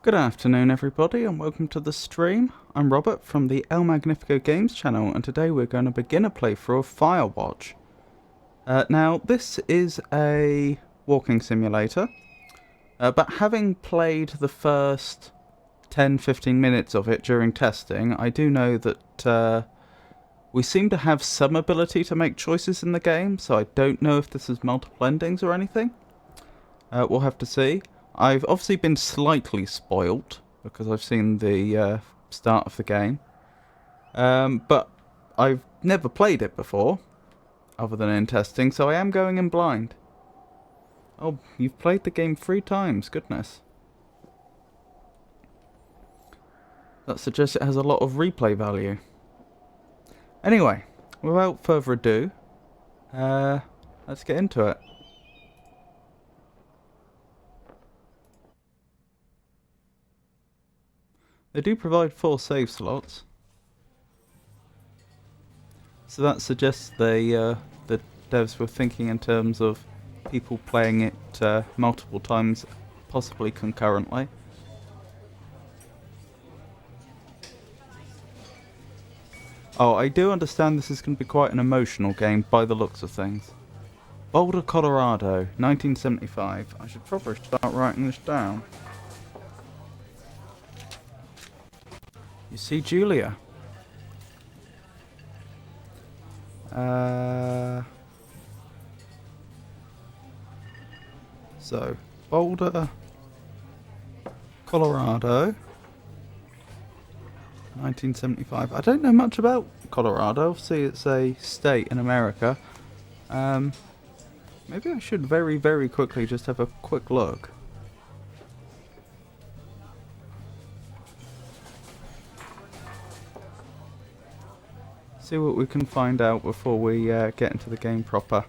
Good afternoon everybody and welcome to the stream. I'm Robert from the El Magnifico Games channel and today we're going to begin a playthrough of Firewatch. Now this is a walking simulator, but having played the first 10-15 minutes of it during testing, I do know that we seem to have some ability to make choices in the game, so I don't know if this is multiple endings or anything. We'll have to see. I've obviously been slightly spoilt because I've seen the start of the game, but I've never played it before, other than in testing, so I am going in blind. Oh, you've played the game 3 times, goodness. That suggests it has a lot of replay value. Anyway, without further ado, let's get into it. They do provide 4 save slots, so that suggests the devs were thinking in terms of people playing it multiple times, possibly concurrently. Oh, I do understand this is going to be quite an emotional game by the looks of things. Boulder, Colorado, 1975. I should probably start writing this down. You see Julia. So, Boulder, Colorado, 1975. I don't know much about Colorado. Obviously, it's a state in America. Maybe I should very, very quickly just have a quick look. See what we can find out before we get into the game proper.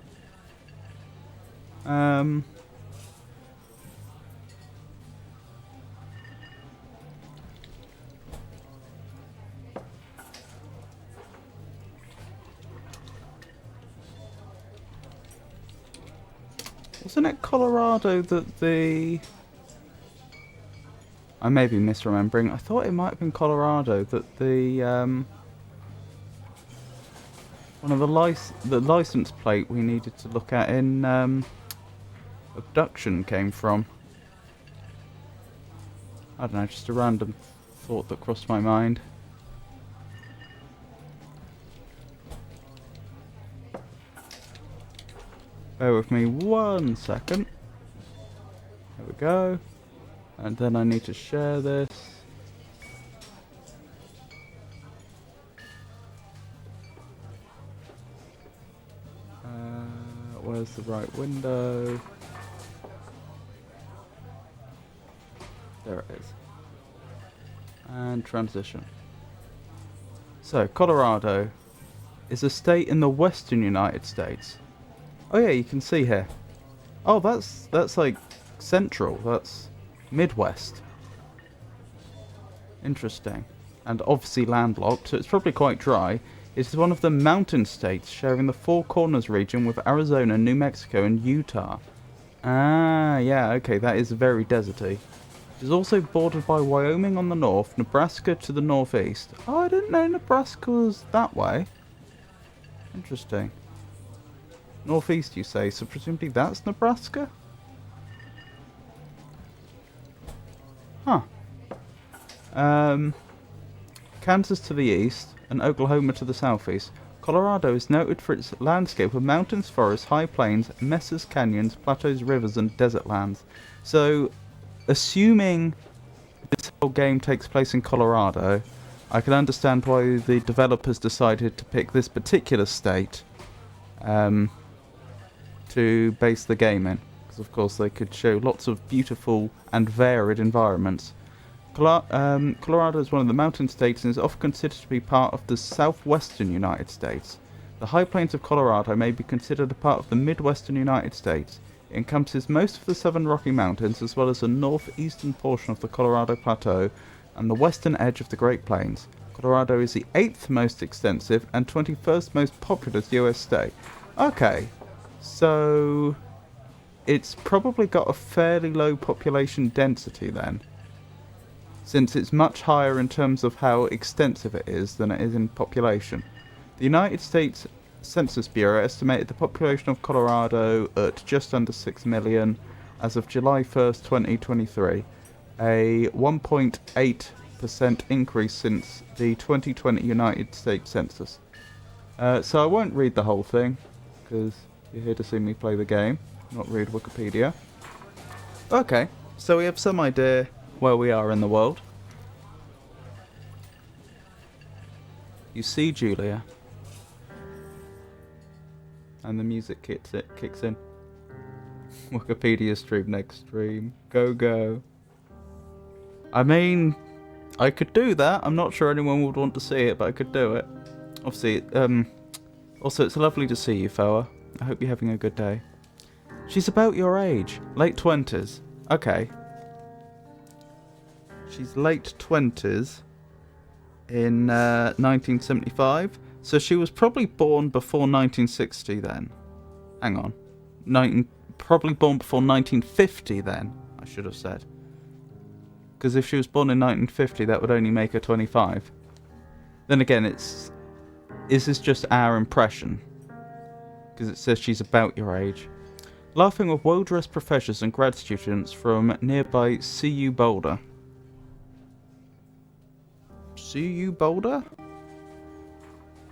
Wasn't it Colorado that the... I may be misremembering. I thought it might have been Colorado that the one of the license plate we needed to look at in abduction came from. I don't know, just a random thought that crossed my mind. Bear with me 1 second. There we go. And then I need to share this. Where's the right window? There it is. And transition. So, Colorado is a state in the western United States. Oh yeah, you can see here. Oh, that's like central. That's Midwest. Interesting. And obviously landlocked, so it's probably quite dry. It's one of the mountain states sharing the Four Corners region with Arizona, New Mexico, and Utah. Ah, yeah, okay, that is very deserty. It is also bordered by Wyoming on the north, Nebraska to the northeast. Oh, I didn't know Nebraska was that way. Interesting. Northeast, you say, so presumably that's Nebraska? Huh. Kansas to the east and Oklahoma to the southeast. Colorado is noted for its landscape of mountains, forests, high plains, mesas, canyons, plateaus, rivers, and desert lands. So, assuming this whole game takes place in Colorado, I can understand why the developers decided to pick this particular state to base the game in. Because, of course, they could show lots of beautiful and varied environments. Colorado is one of the mountain states and is often considered to be part of the southwestern United States. The high plains of Colorado may be considered a part of the midwestern United States. It encompasses most of the southern Rocky Mountains as well as the northeastern portion of the Colorado Plateau and the western edge of the Great Plains. Colorado is the 8th most extensive and 21st most populous US state. Okay, so it's probably got a fairly low population density then, since it's much higher in terms of how extensive it is than it is in population. The United States Census Bureau estimated the population of Colorado at just under 6 million as of July 1st, 2023, a 1.8% increase since the 2020 United States Census. So I won't read the whole thing, because you're here to see me play the game, not read Wikipedia. Okay, so we have some idea where we are in the world. You see Julia. And the music kicks in. Wikipedia stream next stream. Go, go. I mean, I could do that. I'm not sure anyone would want to see it, but I could do it. Obviously, also it's lovely to see you, Foa. I hope you're having a good day. She's about your age. Late 20s. Okay. She's late 20s in 1975. So she was probably born before 1960 then. Hang on. Probably born before 1950 then, I should have said. Because if she was born in 1950, that would only make her 25. Then again, is this just our impression? Because it says she's about your age. Laughing with well-dressed professors and grad students from nearby CU Boulder. CU Boulder?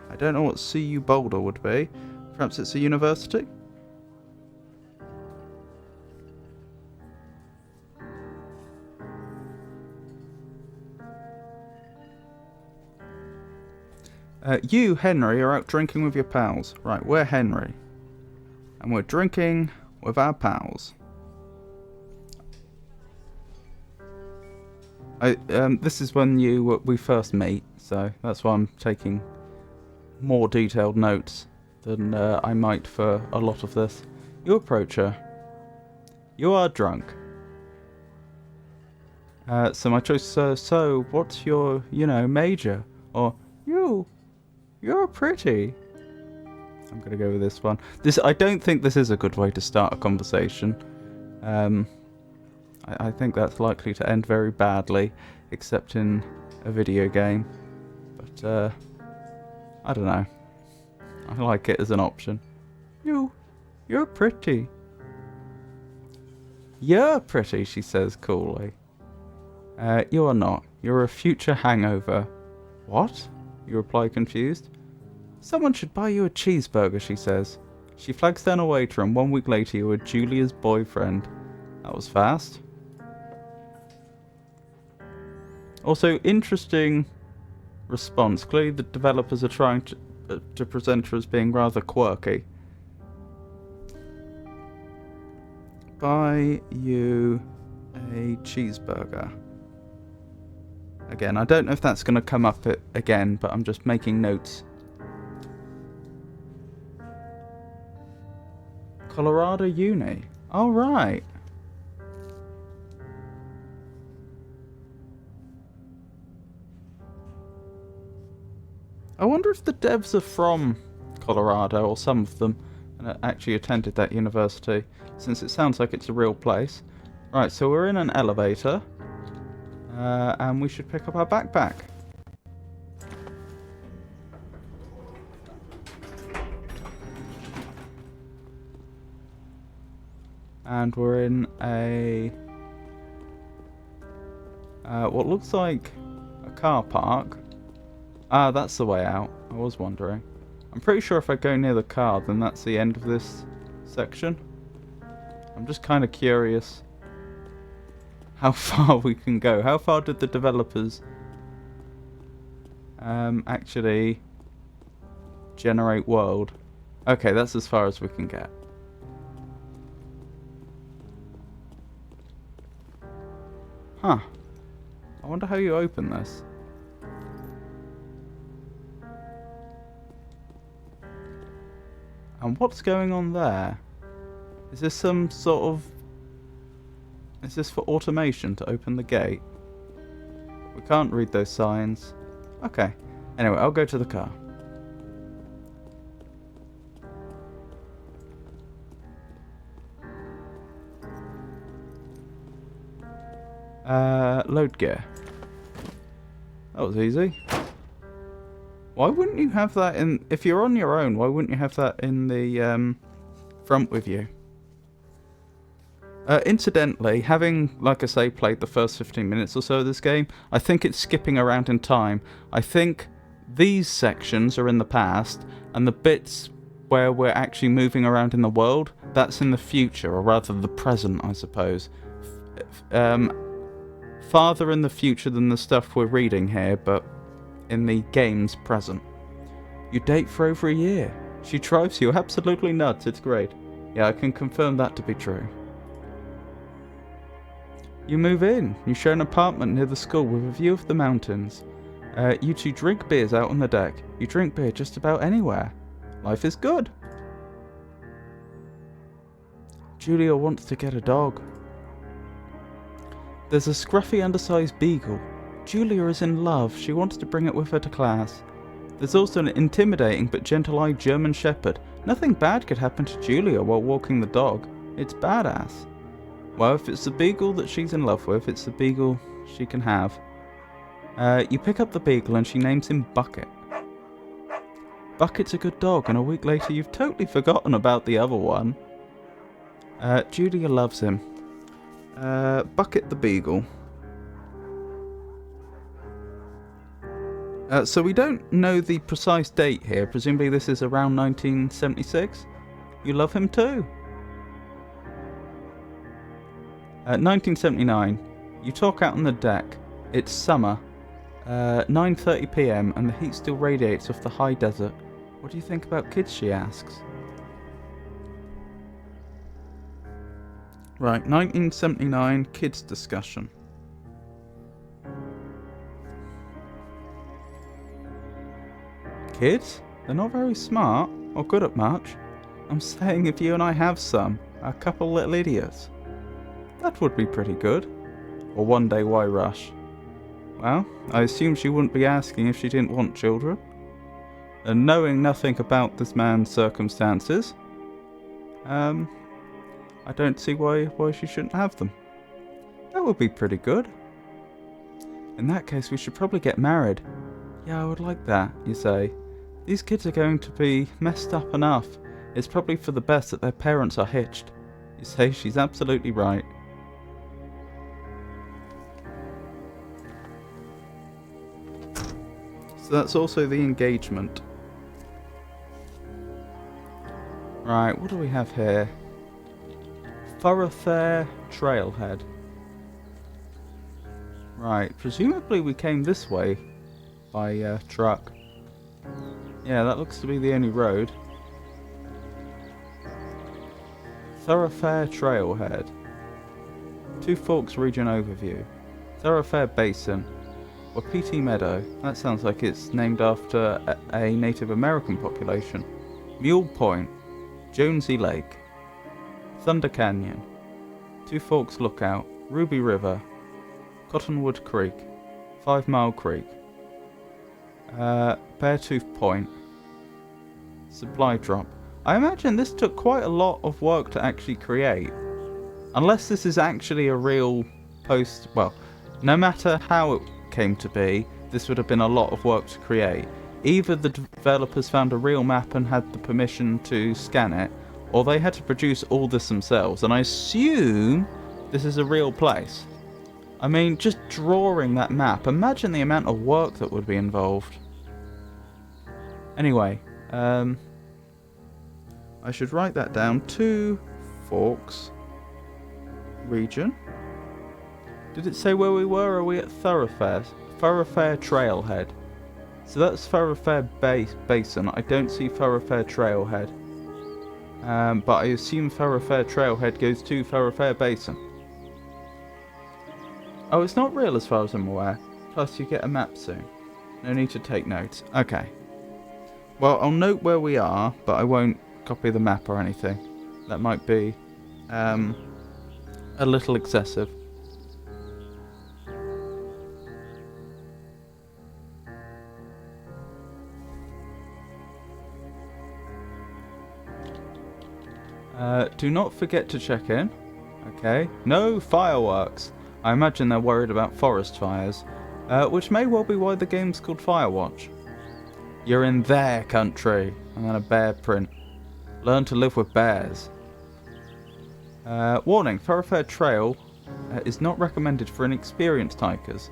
I don't know what CU Boulder would be. Perhaps it's a university? You, Henry, are out drinking with your pals. Right, we're Henry. And we're drinking with our pals. This is when we first meet, so that's why I'm taking more detailed notes than I might for a lot of this. You approach her. You are drunk. So my choice is, so what's your, major? Or, you're pretty. I'm gonna go with this one. I don't think this is a good way to start a conversation. I think that's likely to end very badly, except in a video game. But, I don't know. I like it as an option. You're pretty. You're pretty, she says coolly. You are not. You're a future hangover. What? You reply confused. Someone should buy you a cheeseburger, she says. She flags down a waiter, and 1 week later you are Julia's boyfriend. That was fast. Also, interesting response. Clearly the developers are trying to present her as being rather quirky. Buy you a cheeseburger. Again, I don't know if that's going to come up again, but I'm just making notes. Colorado Uni. All right. I wonder if the devs are from Colorado, or some of them, and actually attended that university, since it sounds like it's a real place. Right, so we're in an elevator, and we should pick up our backpack. And we're in a what looks like a car park. Ah, that's the way out. I was wondering. I'm pretty sure if I go near the car, then that's the end of this section. I'm just kind of curious how far we can go. How far did the developers actually generate world? Okay, that's as far as we can get. Huh. I wonder how you open this. And what's going on there? Is this some sort of... Is this for automation to open the gate? We can't read those signs. Okay. Anyway, I'll go to the car. Load gear. That was easy. Why wouldn't you have that in... If you're on your own, why wouldn't you have that in the front with you? Incidentally, having, like I say, played the first 15 minutes or so of this game, I think it's skipping around in time. I think these sections are in the past, and the bits where we're actually moving around in the world, that's in the future, or rather the present, I suppose. Farther in the future than the stuff we're reading here, but in the game's present. You date for over a year. She drives you absolutely nuts, it's great. Yeah, I can confirm that to be true. You move in. You share an apartment near the school with a view of the mountains. You two drink beers out on the deck. You drink beer just about anywhere. Life is good. Julia wants to get a dog. There's a scruffy undersized beagle. Julia is in love. She wants to bring it with her to class. There's also an intimidating but gentle-eyed German shepherd. Nothing bad could happen to Julia while walking the dog. It's badass. Well, if it's the beagle that she's in love with, it's the beagle she can have. You pick up the beagle and she names him Bucket. Bucket's a good dog, and a week later you've totally forgotten about the other one. Julia loves him. Bucket the beagle. So we don't know the precise date here. Presumably this is around 1976. You love him too. 1979. You talk out on the deck. It's summer. 9:30 p.m. and the heat still radiates off the high desert. What do you think about kids, she asks. Right, 1979, kids discussion. Kids? They're not very smart or good at much. I'm saying if you and I have some, a couple little idiots. That would be pretty good. Or one day, why rush? Well, I assume she wouldn't be asking if she didn't want children. And knowing nothing about this man's circumstances, I don't see why she shouldn't have them. That would be pretty good. In that case, we should probably get married. Yeah, I would like that, you say. These kids are going to be messed up enough. It's probably for the best that their parents are hitched. You say she's absolutely right. So that's also the engagement. Right, what do we have here? Thoroughfare Trailhead. Right, presumably we came this way by truck. Yeah, that looks to be the only road. Thoroughfare Trailhead. Two Forks Region Overview. Thoroughfare Basin. Wapiti Meadow. That sounds like it's named after a Native American population. Mule Point. Jonesy Lake. Thunder Canyon. Two Forks Lookout. Ruby River. Cottonwood Creek. 5 Mile Creek. Beartooth Point. Supply Drop. I imagine this took quite a lot of work to actually create. Unless this is actually a real post... Well, no matter how it came to be, this would have been a lot of work to create. Either the developers found a real map and had the permission to scan it, or they had to produce all this themselves. And I assume this is a real place. I mean, just drawing that map, imagine the amount of work that would be involved. Anyway, I should write that down. Two Forks Region. Did it say where we were? Or are we at Thoroughfare? Thoroughfare Trailhead. So that's Thoroughfare Basin. I don't see Thoroughfare Trailhead. But I assume Thoroughfare Trailhead goes to Thoroughfare Basin. Oh, it's not real as far as I'm aware. Plus you get a map soon. No need to take notes. Okay. Well, I'll note where we are, but I won't copy the map or anything. That might be a little excessive. Do not forget to check in. Okay. No fireworks. I imagine they're worried about forest fires, which may well be why the game's called Firewatch. You're in their country. And then a bear print. Learn to live with bears. Warning, Thoroughfare Trail is not recommended for inexperienced hikers.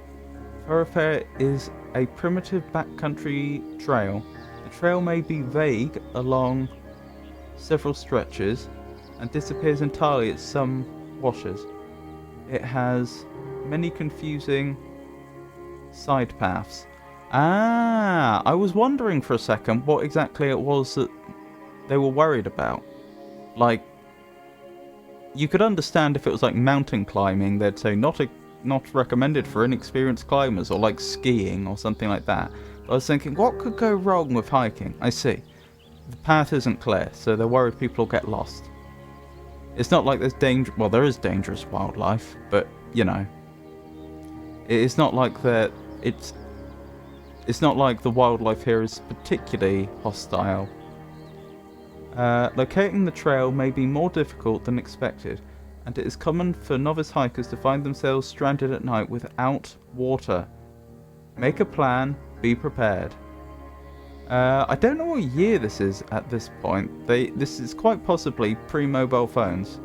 Thoroughfare is a primitive backcountry trail. The trail may be vague along several stretches and disappears entirely at some washes. It has many confusing side paths. Ah, I was wondering for a second what exactly it was that they were worried about. Like, you could understand if it was like mountain climbing, they'd say not recommended for inexperienced climbers, or like skiing or something like that. But I was thinking, what could go wrong with hiking? I see. The path isn't clear, so they're worried people will get lost. It's not like there's danger. Well, there is dangerous wildlife, but you know, it's not like that. It's not like the wildlife here is particularly hostile. Locating the trail may be more difficult than expected, and it is common for novice hikers to find themselves stranded at night without water. Make a plan. Be prepared. I don't know what year this is at this point. This is quite possibly pre-mobile phones.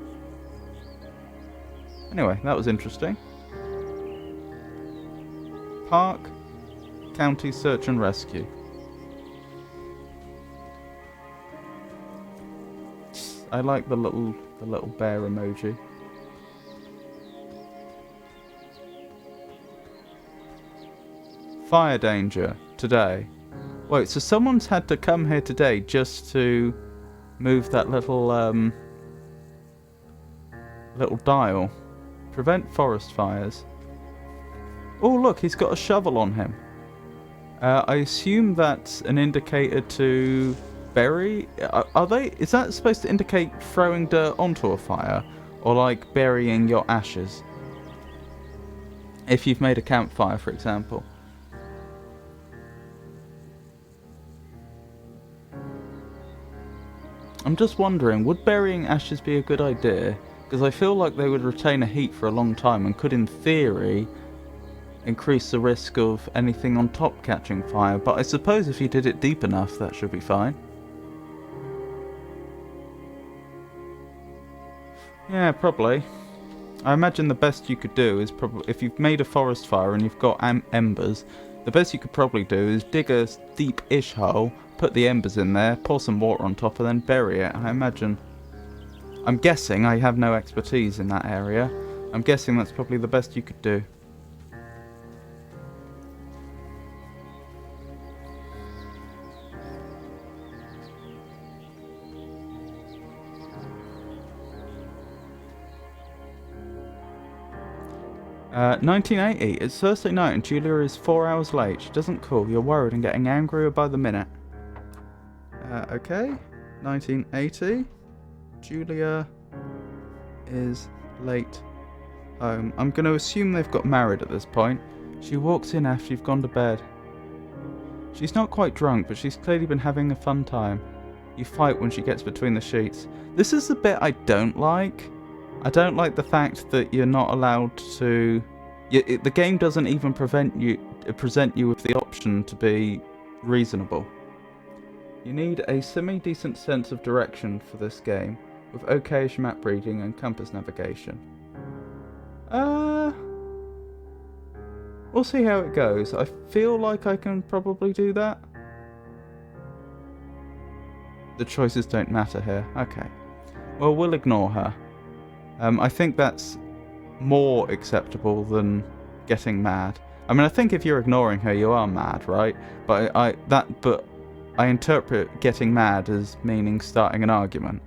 Anyway, that was interesting. Park County Search and Rescue. I like the little bear emoji. Fire danger today. Wait, so someone's had to come here today just to move that little dial. Prevent forest fires. Oh look, he's got a shovel on him. I assume that's an indicator to bury. Are they? Is that supposed to indicate throwing dirt onto a fire, or like burying your ashes? If you've made a campfire, for example. I'm just wondering, would burying ashes be a good idea? Because I feel like they would retain a heat for a long time and could, in theory, increase the risk of anything on top catching fire. But I suppose if you did it deep enough, that should be fine. Yeah, probably. I imagine the best you could do is probably, if you've made a forest fire and you've got embers, the best you could probably do is dig a deep-ish hole, put the embers in there, pour some water on top and then bury it, I imagine. I'm guessing, I have no expertise in that area, I'm guessing that's probably the best you could do. Uh, 1980. It's Thursday night and Julia is 4 hours late. She doesn't call. You're worried and getting angrier by the minute. Okay. 1980. Julia is late home. I'm going to assume they've got married at this point. She walks in after you've gone to bed. She's not quite drunk, but she's clearly been having a fun time. You fight when she gets between the sheets. This is the bit I don't like. I don't like the fact that you're not allowed to... the game doesn't even present you with the option to be reasonable. You need a semi-decent sense of direction for this game, with okayish map reading and compass navigation. We'll see how it goes. I feel like I can probably do that. The choices don't matter here. Okay. Well, we'll ignore her. I think that's more acceptable than getting mad. I mean, I think if you're ignoring her, you are mad, right? But I interpret getting mad as meaning starting an argument.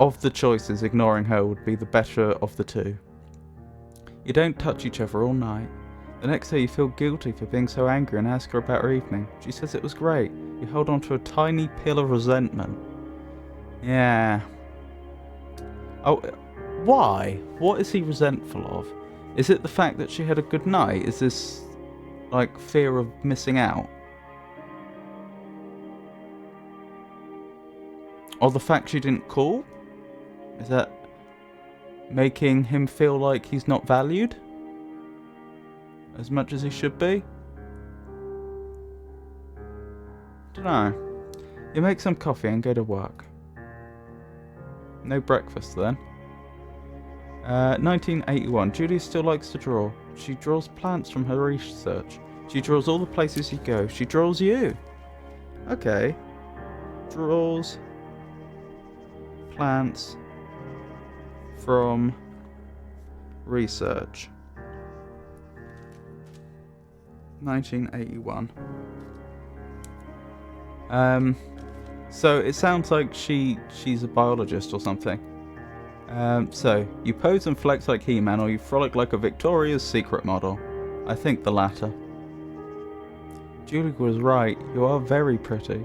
Of the choices, ignoring her would be the better of the two. You don't touch each other all night. The next day you feel guilty for being so angry and ask her about her evening. She says it was great. You hold on to a tiny pile of resentment. Yeah. Oh, why? What is he resentful of? Is it the fact that she had a good night? Is this, like, fear of missing out? Or the fact she didn't call? Is that making him feel like he's not valued as much as he should be? Dunno. You make some coffee and go to work. No breakfast then. 1981. Julie still likes to draw. She draws plants from her research. She draws all the places you go. She draws you. Okay. Draws plants from research. 1981. So it sounds like she's a biologist or something. So you pose and flex like He-Man, or you frolic like a Victoria's Secret model. I think the latter. Julie was right. You are very pretty.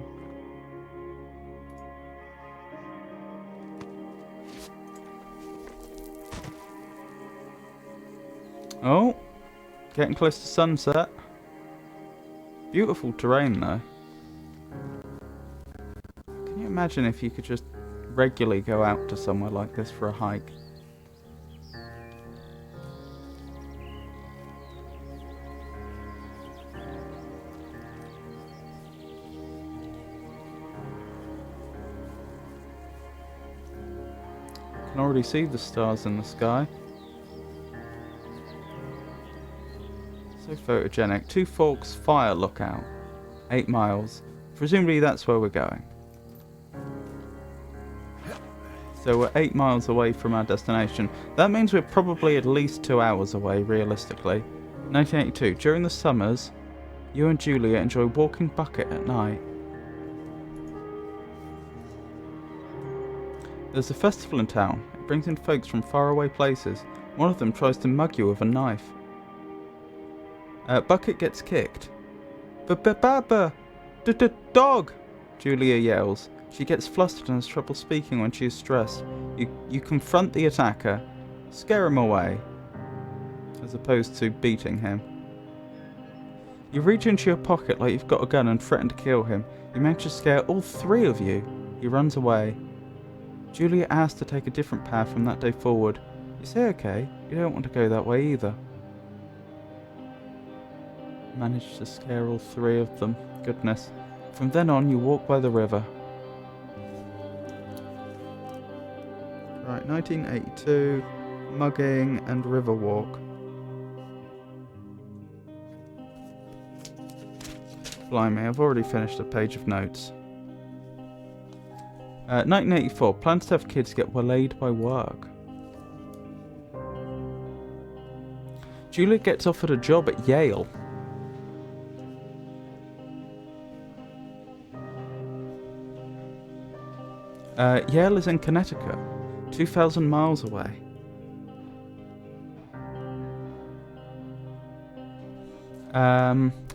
Oh, getting close to sunset. Beautiful terrain though. Can you imagine if you could just regularly go out to somewhere like this for a hike? I can already see the stars in the sky. So photogenic. Two Forks Fire Lookout. 8 miles. Presumably that's where we're going. So we're 8 miles away from our destination. That means we're probably at least 2 hours away, realistically. 1982. During the summers, you and Julia enjoy walking Bucket at night. There's a festival in town. It brings in folks from faraway places. One of them tries to mug you with a knife. Bucket gets kicked. Baba! Dog! Julia yells. She gets flustered and has trouble speaking when she is stressed. You confront the attacker. Scare him away. As opposed to beating him. You reach into your pocket like you've got a gun and threaten to kill him. You manage to scare all 3 of you. He runs away. Julia asks to take a different path from that day forward. You say okay, you don't want to go that way either. Managed to scare all 3 of them. Goodness. From then on, you walk by the river. Right, 1982, mugging and river walk. Blimey, I've already finished a page of notes. 1984, plans to have kids get waylaid by work. Julia gets offered a job at Yale. Yale is in Connecticut, 2,000 miles away.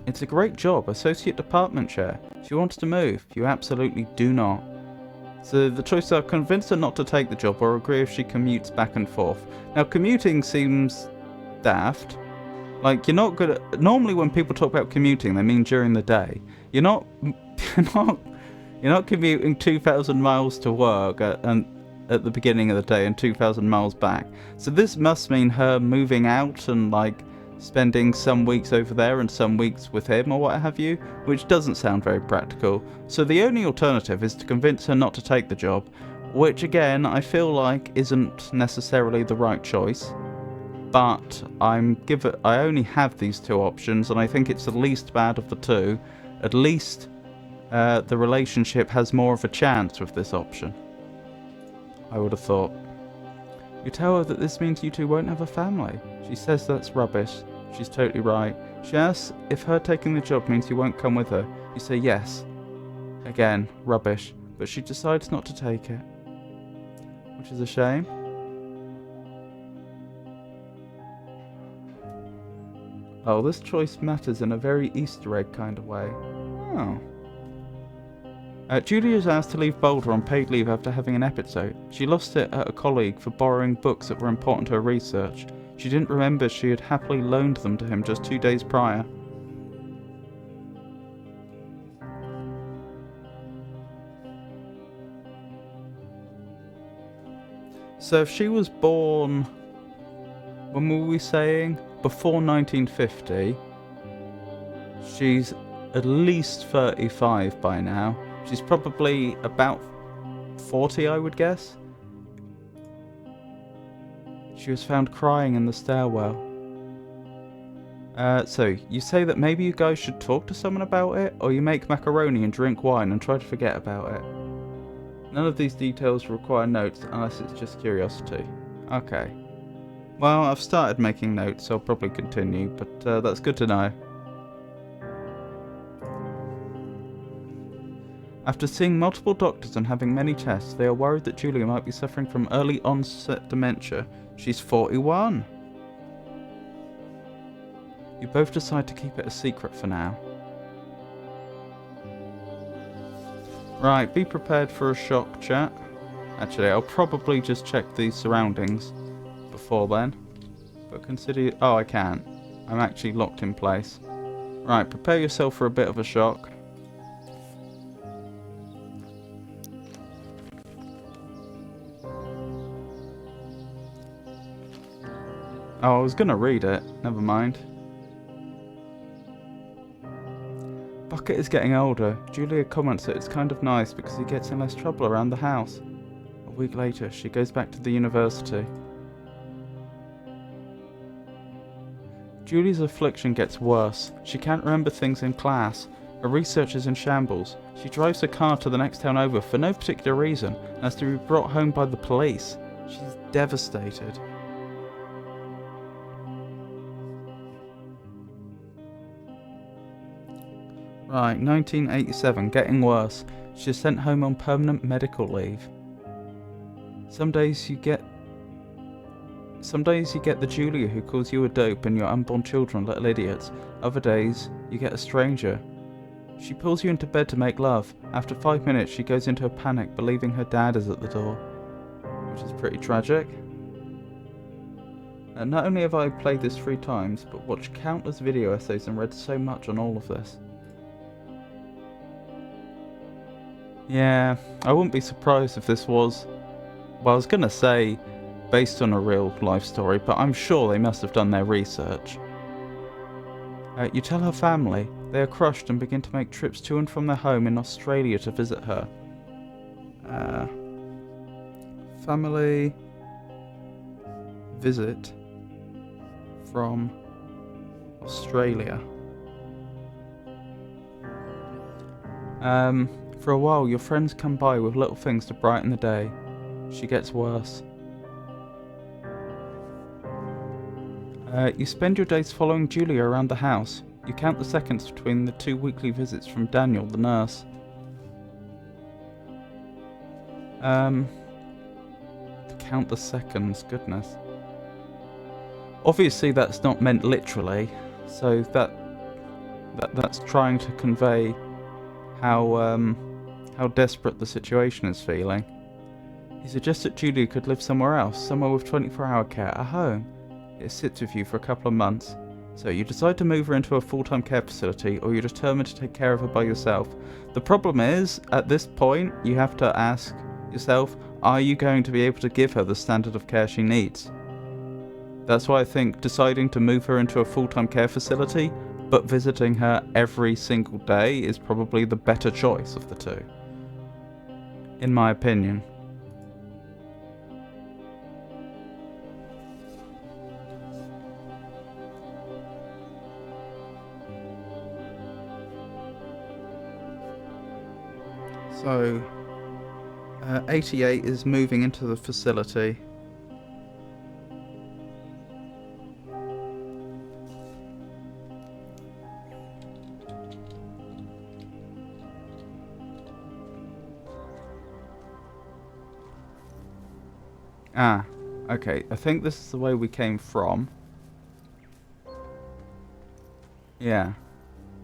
It's a great job, associate department chair. She wants to move. You absolutely do not. So the choices are convince her not to take the job or agree if she commutes back and forth. Now commuting seems daft. Like you're not good at, normally when people talk about commuting they mean during the day. You're not commuting 2,000 miles to work at the beginning of the day and 2,000 miles back. So this must mean her moving out and like spending some weeks over there and some weeks with him or what have you, which doesn't sound very practical. So the only alternative is to convince her not to take the job, which again I feel like isn't necessarily the right choice. But I only have these 2 options and I think it's the least bad of the 2. At least the relationship has more of a chance with this option, I would have thought. You tell her that this means you 2 won't have a family. She says that's rubbish. She's totally right. She asks if her taking the job means you won't come with her. You say yes. Again, rubbish. But she decides not to take it. Which is a shame. Oh, this choice matters in a very Easter egg kind of way. Oh. Julia is asked to leave Boulder on paid leave after having an episode. She lost it at a colleague for borrowing books that were important to her research. She didn't remember she had happily loaned them to him just 2 days prior. So if she was born, when were we saying? Before 1950, she's at least 35 by now. She's probably about 40, I would guess. She was found crying in the stairwell. So, you say that maybe you guys should talk to someone about it, or you make macaroni and drink wine and try to forget about it. None of these details require notes unless it's just curiosity. Okay. Well, I've started making notes, so I'll probably continue, but that's good to know. After seeing multiple doctors and having many tests, they are worried that Julia might be suffering from early onset dementia. She's 41. You both decide to keep it a secret for now. Right, be prepared for a shock, chat. Actually, I'll probably just check the surroundings before then. But consider... Oh, I can't. I'm actually locked in place. Right, prepare yourself for a bit of a shock. Oh, I was gonna read it. Never mind. Bucket is getting older. Julia comments that it's kind of nice because he gets in less trouble around the house. A week later, she goes back to the university. Julie's affliction gets worse. She can't remember things in class. Her research is in shambles. She drives her car to the next town over for no particular reason and has to be brought home by the police. She's devastated. Right, 1987, getting worse. She's sent home on permanent medical leave. Some days you get the Julia who calls you a dope and your unborn children little idiots. Other days, you get a stranger. She pulls you into bed to make love. After 5 minutes, she goes into a panic, believing her dad is at the door. Which is pretty tragic. And not only have I played this 3 times, but watched countless video essays and read so much on all of this. Yeah, I wouldn't be surprised if this was, well, I was gonna say based on a real life story, but I'm sure they must have done their research. You tell her family. They are crushed and begin to make trips to and from their home in Australia to visit her. Family visit from Australia. For a while, your friends come by with little things to brighten the day. She gets worse. You spend your days following Julia around the house. You count the seconds between the 2 weekly visits from Daniel, the nurse. Count the seconds, goodness. Obviously that's not meant literally, so that's trying to convey how desperate the situation is feeling. He suggests that Julia could live somewhere else, somewhere with 24-hour care, a home. It sits with you for a couple of months. So you decide to move her into a full-time care facility, or you're determined to take care of her by yourself. The problem is, at this point, you have to ask yourself, are you going to be able to give her the standard of care she needs? That's why I think deciding to move her into a full-time care facility, but visiting her every single day is probably the better choice of the two. In my opinion. So, 88 is moving into the facility. Ah, okay, I think this is the way we came from. Yeah,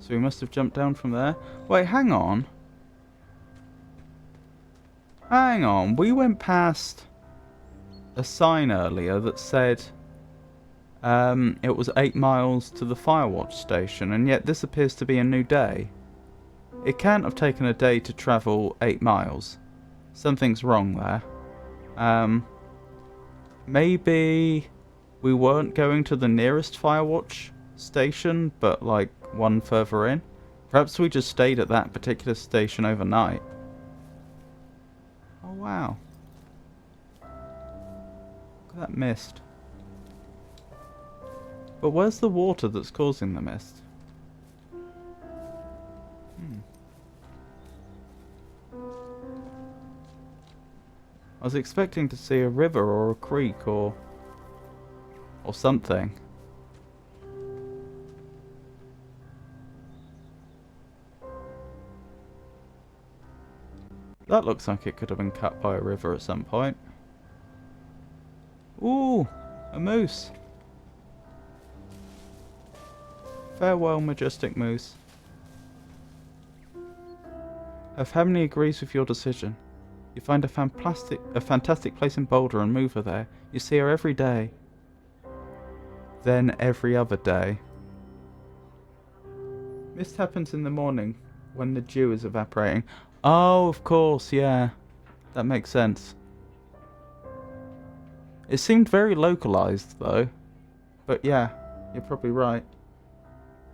so we must have jumped down from there. Wait, hang on. Hang on, we went past a sign earlier that said it was 8 miles to the Firewatch station, and yet this appears to be a new day. It can't have taken a day to travel 8 miles. Something's wrong there. Maybe we weren't going to the nearest Firewatch station, but like one further in. Perhaps we just stayed at that particular station overnight. Oh wow. Look at that mist. But where's the water that's causing the mist? I was expecting to see a river or a creek or something. That looks like it could have been cut by a river at some point. Ooh, a moose. Farewell, majestic moose. Her family agrees with your decision. You find a fantastic place in Boulder and move her there. You see her every day. Then every other day. Mist happens in the morning when the dew is evaporating. Oh, of course, yeah. That makes sense. It seemed very localized, though. But yeah, you're probably right.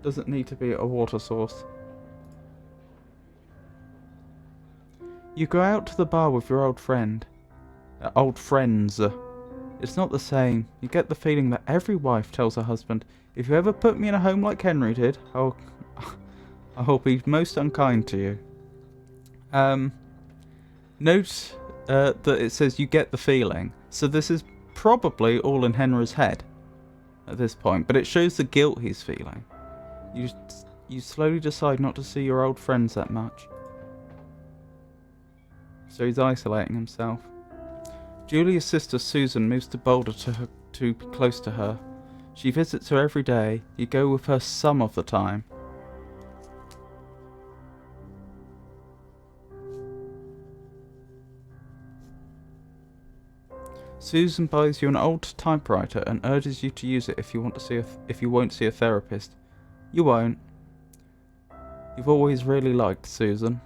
Doesn't need to be a water source. You go out to the bar with your old friend. Old friends. It's not the same. You get the feeling that every wife tells her husband, if you ever put me in a home like Henry did, I'll be most unkind to you. Note that it says you get the feeling. So this is probably all in Henry's head at this point, but it shows the guilt he's feeling. You slowly decide not to see your old friends that much. So he's isolating himself. Julia's sister Susan moves to Boulder to be close to her. She visits her every day. You go with her some of the time. Susan buys you an old typewriter and urges you to use it if you won't see a therapist. You won't. You've always really liked Susan.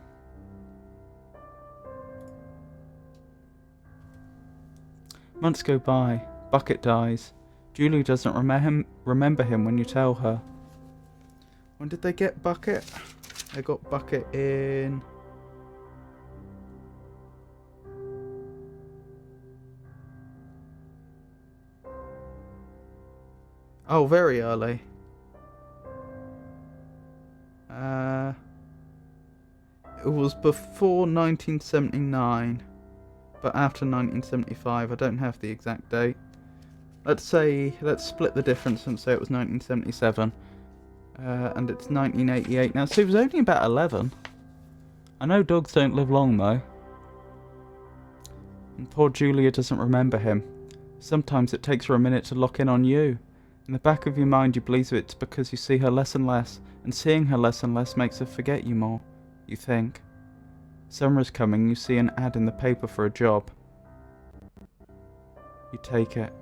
Months go by. Bucket dies. Julie doesn't remember him when you tell her. When did they get Bucket? They got Bucket in... Oh, very early. It was before 1979, but after 1975. I don't have the exact date. Let's split the difference and say it was 1977. And it's 1988 now, so he was only about 11. I know dogs don't live long, though. And poor Julia doesn't remember him. Sometimes it takes her a minute to lock in on you. In the back of your mind you believe it's because you see her less and less, and seeing her less and less makes her forget you more. You think. Summer is coming, you see an ad in the paper for a job. You take it.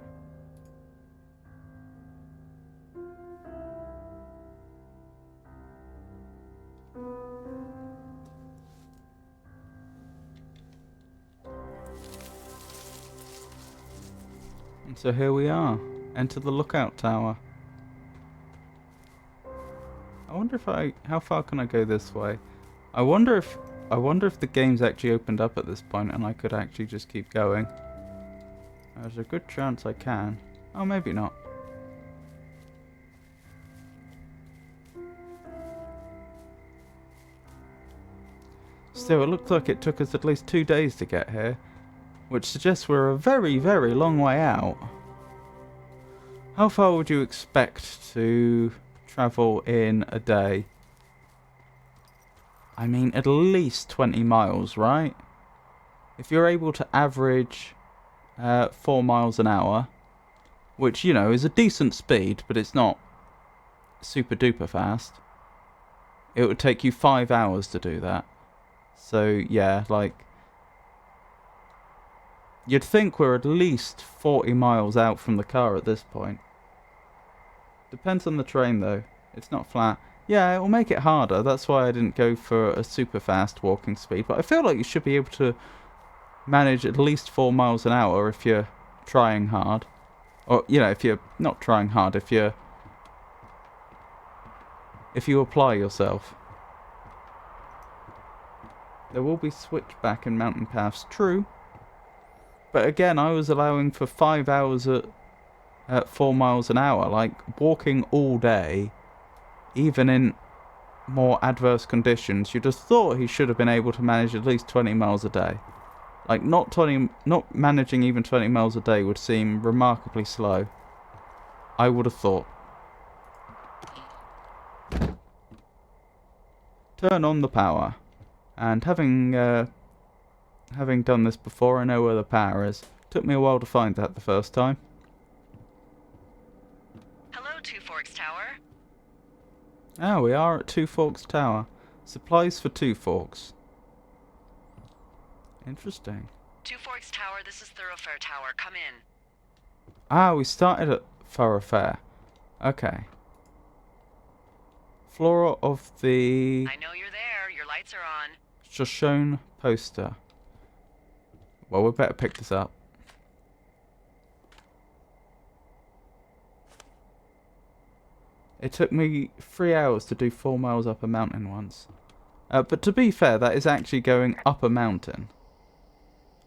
And so here we are. Enter the lookout tower. I wonder how far can I go this way? I wonder if the game's actually opened up at this point and I could actually just keep going. There's a good chance I can. Oh, maybe not. Still, it looks like it took us at least 2 days to get here, which suggests we're a very, very long way out. How far would you expect to travel in a day? I mean, at least 20 miles, right? If you're able to average 4 miles an hour, which, you know, is a decent speed, but it's not super duper fast, it would take you 5 hours to do that. So, yeah, like, you'd think we're at least 40 miles out from the car at this point. Depends on the train, though. It's not flat. Yeah, it will make it harder. That's why I didn't go for a super fast walking speed. But I feel like you should be able to manage at least 4 miles an hour if you're trying hard. Or, you know, if you're not trying hard, if you apply yourself. There will be switchback and mountain paths, true. But again, I was allowing for 5 hours at 4 miles an hour. Like, walking all day, even in more adverse conditions, you'd have thought he should have been able to manage at least 20 miles a day. Like, not managing even 20 miles a day would seem remarkably slow. I would have thought. Turn on the power. And having done this before, I know where the power is. Took me a while to find that the first time. Hello, Two Forks Tower. Ah, we are at Two Forks Tower. Supplies for Two Forks. Interesting. Two Forks Tower, this is Thoroughfare Tower. Come in. Ah, we started at Thoroughfare. Okay. Floor of the... I know you're there. Your lights are on. Shoshone poster. Well, we better pick this up. It took me 3 hours to do 4 miles up a mountain once. But to be fair, that is actually going up a mountain.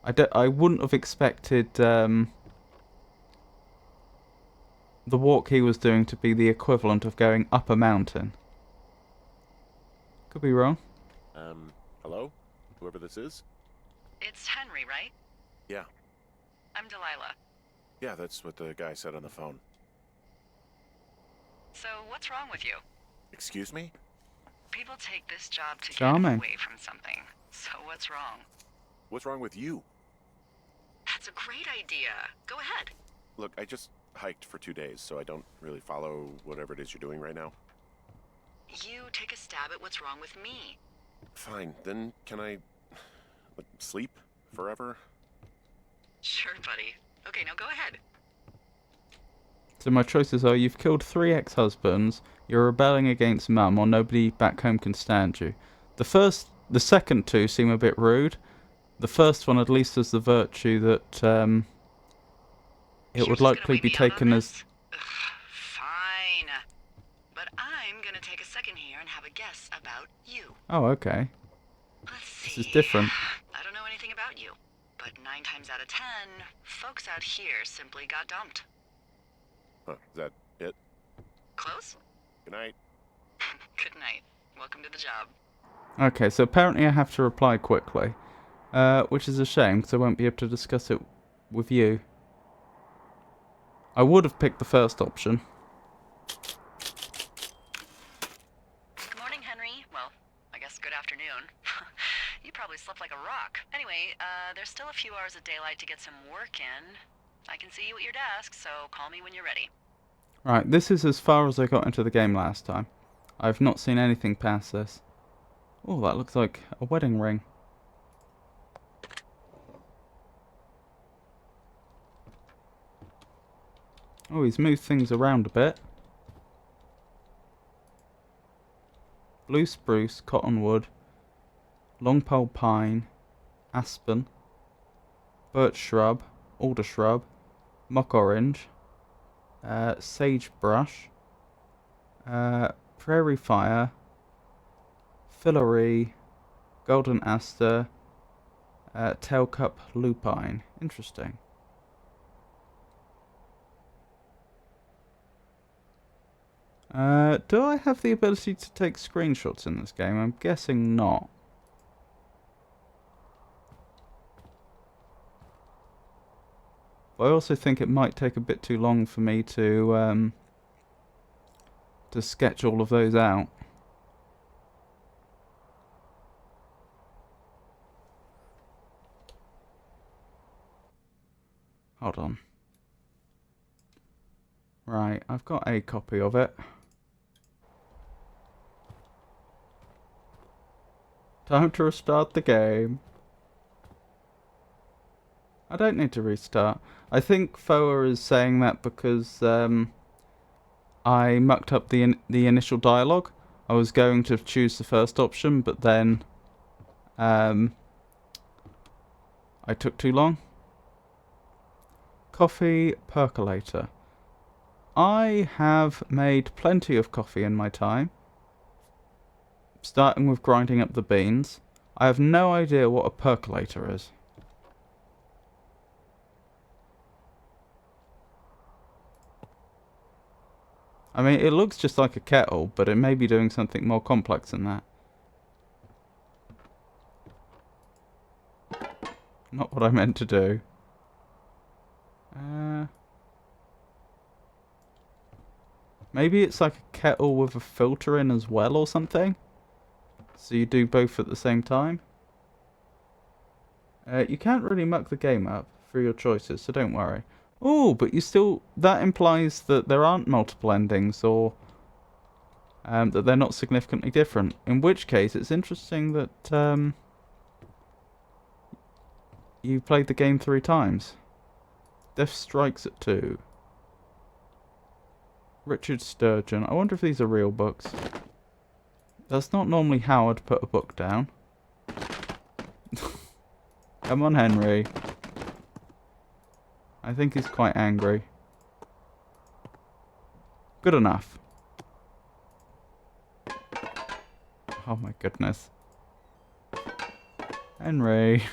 I wouldn't have expected the walk he was doing to be the equivalent of going up a mountain. Could be wrong. Hello? Whoever this is? It's Henry, right? Yeah. I'm Delilah. Yeah, that's what the guy said on the phone. So, what's wrong with you? Excuse me? People take this job to Charming. get away from something. So, what's wrong? What's wrong with you? That's a great idea. Go ahead. Look, I just hiked for 2 days, so I don't really follow whatever it is you're doing right now. You take a stab at what's wrong with me. Fine, then can I... like, sleep? Forever? Sure, buddy. Okay, now go ahead. So my choices are: you've killed 3 ex-husbands, you're rebelling against Mum, or nobody back home can stand you. The second 2 seem a bit rude. The first one at least has the virtue that it You're would just gonna likely wait be me out on taken as... this? Ugh, fine. But I'm gonna take a second here and have a guess about you. Oh, okay. Let's see. This is different. I don't know anything about you, but 9 times out of 10, folks out here simply got dumped. Huh, is that it? Close? Good night. Good night. Welcome to the job. Okay, so apparently I have to reply quickly. Which is a shame, because I won't be able to discuss it with you. I would have picked the first option. Good morning, Henry. Well, I guess good afternoon. You probably slept like a rock. Anyway, there's still a few hours of daylight to get some work in. I can see you at your desk, so call me when you're ready. Right, this is as far as I got into the game last time. I've not seen anything past this. Oh, that looks like a wedding ring. Oh, he's moved things around a bit. Blue spruce, cottonwood, longpole pine, aspen, birch shrub, alder shrub, mock orange, sagebrush, prairie fire, fillory, golden aster, tailcup lupine. Interesting. Do I have the ability to take screenshots in this game? I'm guessing not. But I also think it might take a bit too long for me to sketch all of those out. Hold on. Right, I've got a copy of it. Time to restart the game. I don't need to restart. I think Foa is saying that because I mucked up the initial dialogue. I was going to choose the first option, but then I took too long. Coffee percolator. I have made plenty of coffee in my time, starting with grinding up the beans. I have no idea what a percolator is. I mean, it looks just like a kettle, but it may be doing something more complex than that. Not what I meant to do. Maybe it's like a kettle with a filter in as well or something? So you do both at the same time? You can't really muck the game up through your choices, so don't worry. Oh, but you still... That implies that there aren't multiple endings, or... that they're not significantly different. In which case, it's interesting that... you played the game 3 times. Death Strikes at 2. Richard Sturgeon. I wonder if these are real books. That's not normally how I'd put a book down. Come on, Henry. I think he's quite angry. Good enough. Oh my goodness. Henry.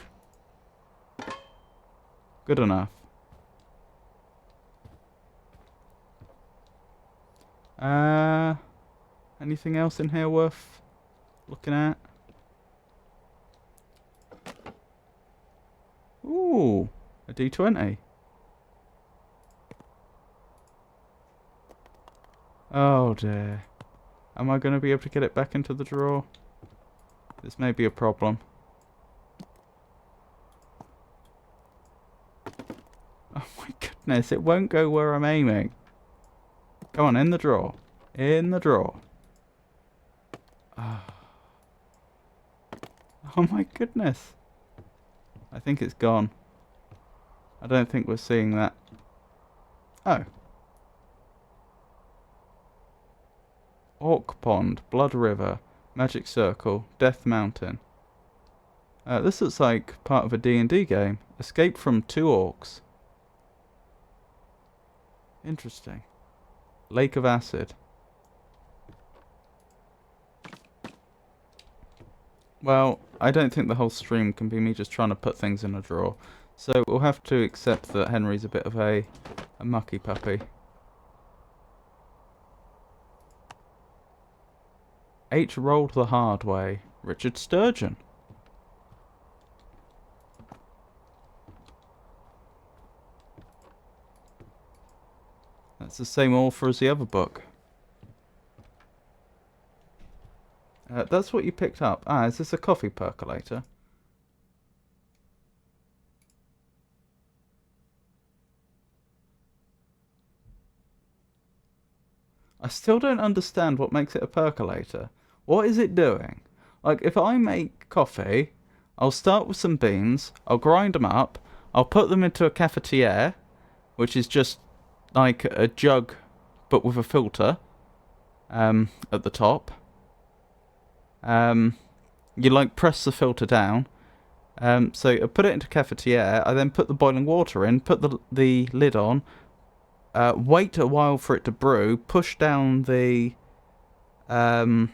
Good enough. Anything else in here worth looking at? Ooh, a D20. Oh dear. Am I going to be able to get it back into the drawer? This may be a problem. Oh my goodness, it won't go where I'm aiming. Come on, in the drawer. In the drawer. Oh, oh my goodness. I think it's gone. I don't think we're seeing that. Oh. Orc Pond, Blood River, Magic Circle, Death Mountain. This looks like part of a D&D game. Escape from 2 orcs. Interesting. Lake of Acid. Well, I don't think the whole stream can be me just trying to put things in a drawer. So we'll have to accept that Henry's a bit of a mucky puppy. H rolled the hard way. Richard Sturgeon. That's the same author as the other book. That's what you picked up. Ah, is this a coffee percolator? I still don't understand what makes it a percolator. What is it doing? Like, if I make coffee, I'll start with some beans, I'll grind them up, I'll put them into a cafetiere, which is just like a jug, but with a filter at the top. You like press the filter down. So I put it into cafetiere. I then put the boiling water in, put the lid on, wait a while for it to brew, push down the filter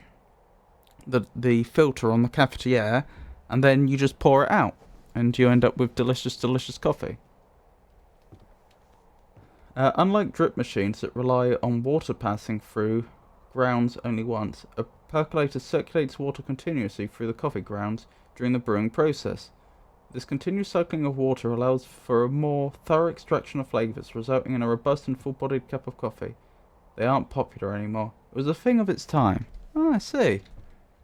on the cafetiere, and then you just pour it out, and you end up with delicious, delicious coffee. Unlike drip machines that rely on water passing through grounds only once, a percolator circulates water continuously through the coffee grounds during the brewing process. This continuous cycling of water allows for a more thorough extraction of flavours, resulting in a robust and full-bodied cup of coffee. They aren't popular anymore. It was a thing of its time. Oh, I see.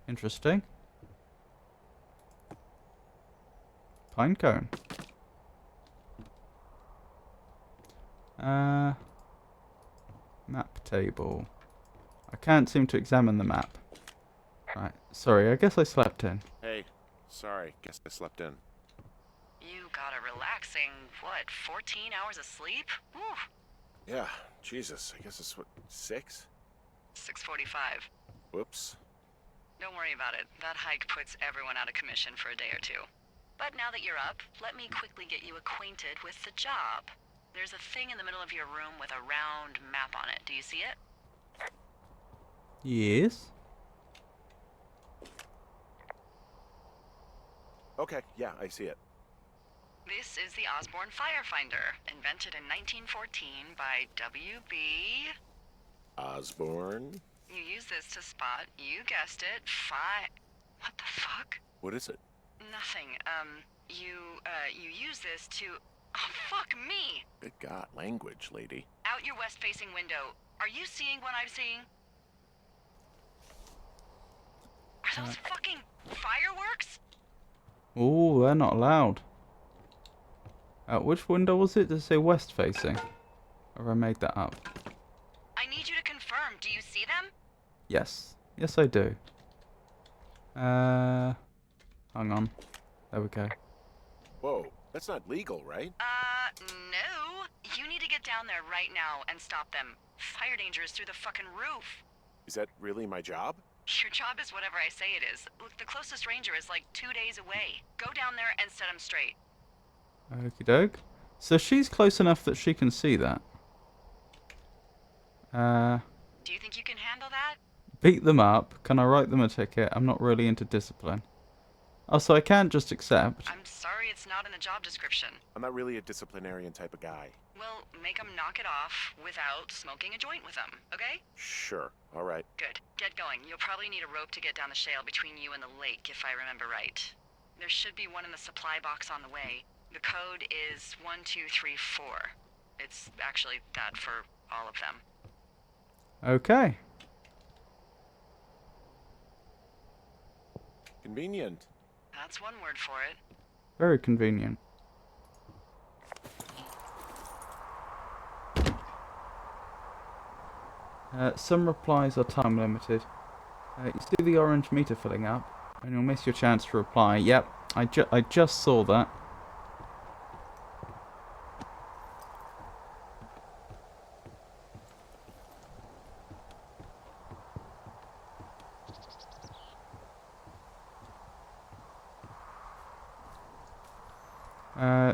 Interesting. Pine cone. Map table. I can't seem to examine the map. Right, sorry, I guess I slept in. Hey, sorry, guess I slept in. You got a relaxing, what, 14 hours of sleep? Whew. Yeah, Jesus, I guess it's what, 6? 6:45. Whoops. Don't worry about it. That hike puts everyone out of commission for a day or two. But now that you're up, let me quickly get you acquainted with the job. There's a thing in the middle of your room with a round map on it. Do you see it? Yes. Okay, yeah, I see it. This is the Osborne Firefinder, invented in 1914 by W.B. Osborne? You use this to spot, you guessed it, What the fuck? What is it? Nothing. You use this to... Oh, fuck me! Good God, language, lady. Out your west-facing window. Are you seeing what I'm seeing? Are those fucking fireworks? Oh, they're not allowed. Which window was it? Did it say west facing? Or have I made that up? I need you to confirm. Do you see them? Yes. Yes, I do. Hang on. There we go. Whoa, that's not legal, right? No. You need to get down there right now and stop them. Fire danger is through the fucking roof. Is that really my job? Your job is whatever I say it is. Look, the closest ranger is like 2 days away. Go down there and set him straight. Okie doke. So she's close enough that she can see that. Do you think you can handle that? Beat them up. Can I write them a ticket? I'm not really into discipline. Oh, so I can't just accept. I'm sorry it's not in the job description. I'm not really a disciplinarian type of guy. Well, make them knock it off without smoking a joint with them, okay? Sure, all right. Good. Get going. You'll probably need a rope to get down the shale between you and the lake, if I remember right. There should be one in the supply box on the way. The code is 1234. It's actually that for all of them. Okay. Convenient. That's one word for it. Very convenient. Some replies are time limited. You see the orange meter filling up, and you'll miss your chance to reply. Yep, I just saw that.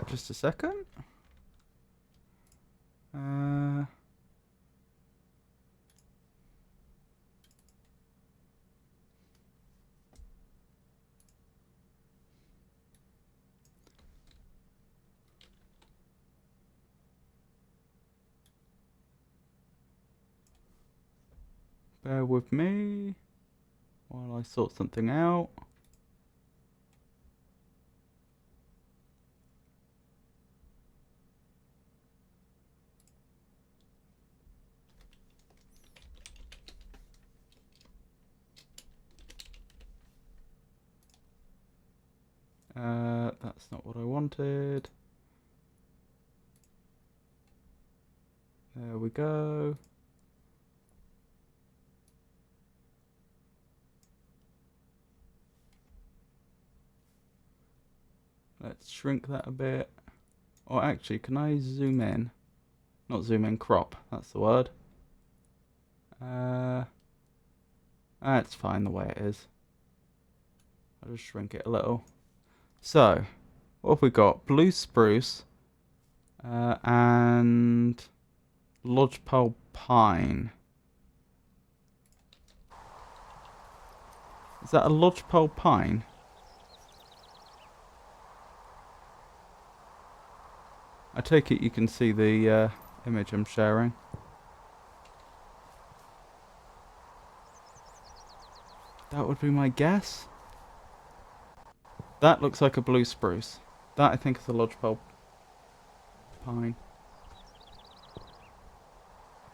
Just a second. Bear with me while I sort something out. That's not what I wanted. There we go. Let's shrink that a bit. Or actually, can I zoom in? Not zoom in, crop. That's the word. That's fine the way it is. I'll just shrink it a little. So, what have we got? Blue spruce and lodgepole pine. Is that a lodgepole pine? I take it you can see the image I'm sharing. That would be my guess. That looks like a blue spruce. That I think is a lodgepole pine.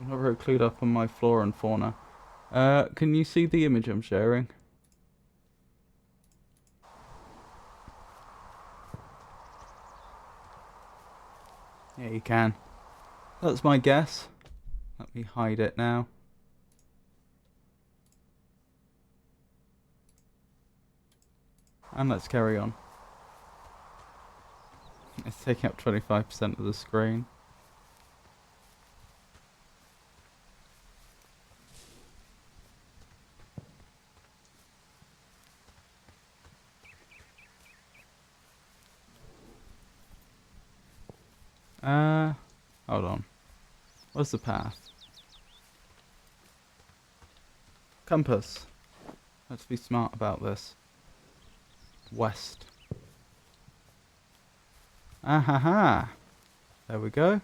I'm not very clued up on my flora and fauna. Can you see the image I'm sharing? Yeah, you can. That's my guess. Let me hide it now. And let's carry on. It's taking up 25% of the screen. Hold on. Where's the path? Compass. Let's be smart about this. West. Ahaha. There we go.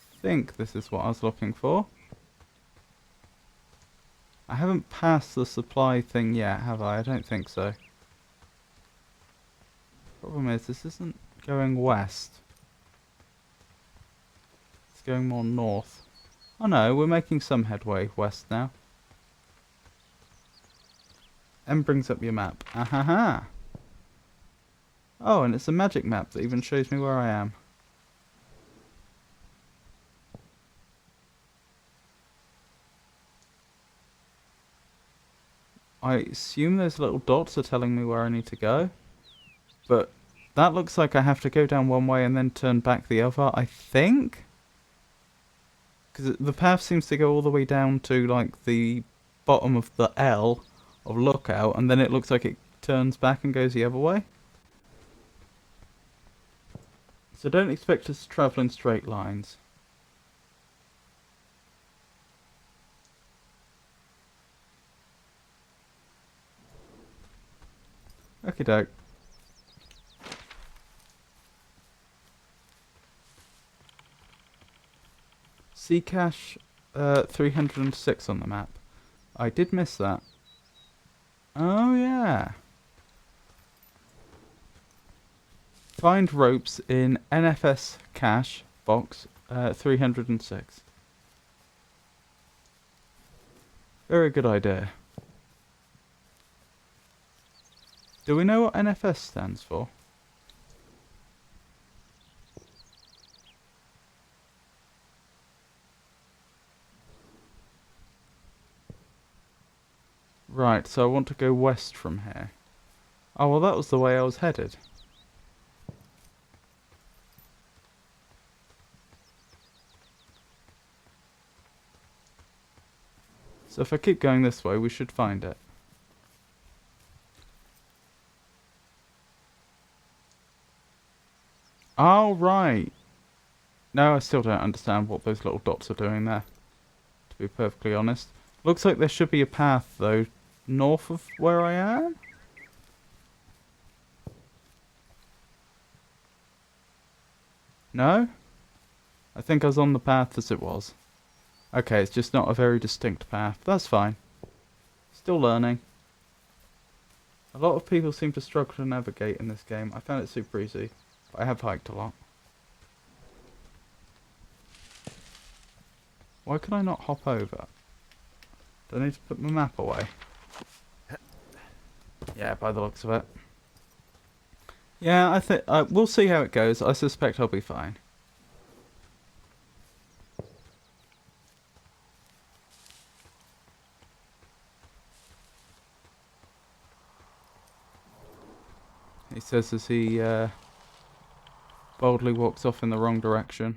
I think this is what I was looking for. I haven't passed the supply thing yet, have I? I don't think so. Problem is, this isn't going west. It's going more north. Oh no, we're making some headway west now. M brings up your map. Ahaha. Oh, and it's a magic map that even shows me where I am. I assume those little dots are telling me where I need to go. But that looks like I have to go down one way and then turn back the other, I think? Because the path seems to go all the way down to, like, the bottom of the L of Lookout, and then it looks like it turns back and goes the other way. So don't expect us to travel in straight lines. Okie doke. Sea cache 306 on the map. I did miss that. Oh yeah. Find ropes in NFS cache box 306. Very good idea. Do we know what NFS stands for? Right, so I want to go west from here. Oh, well that was the way I was headed. So if I keep going this way, we should find it. Oh, right. No, I still don't understand what those little dots are doing there, to be perfectly honest. Looks like there should be a path, though, north of where I am? No? I think I was on the path as it was. Okay, it's just not a very distinct path. That's fine. Still learning. A lot of people seem to struggle to navigate in this game. I found it super easy, but I have hiked a lot. Why can I not hop over? Do I need to put my map away? Yeah, by the looks of it. Yeah, I think we'll see how it goes. I suspect I'll be fine. He says as he boldly walks off in the wrong direction.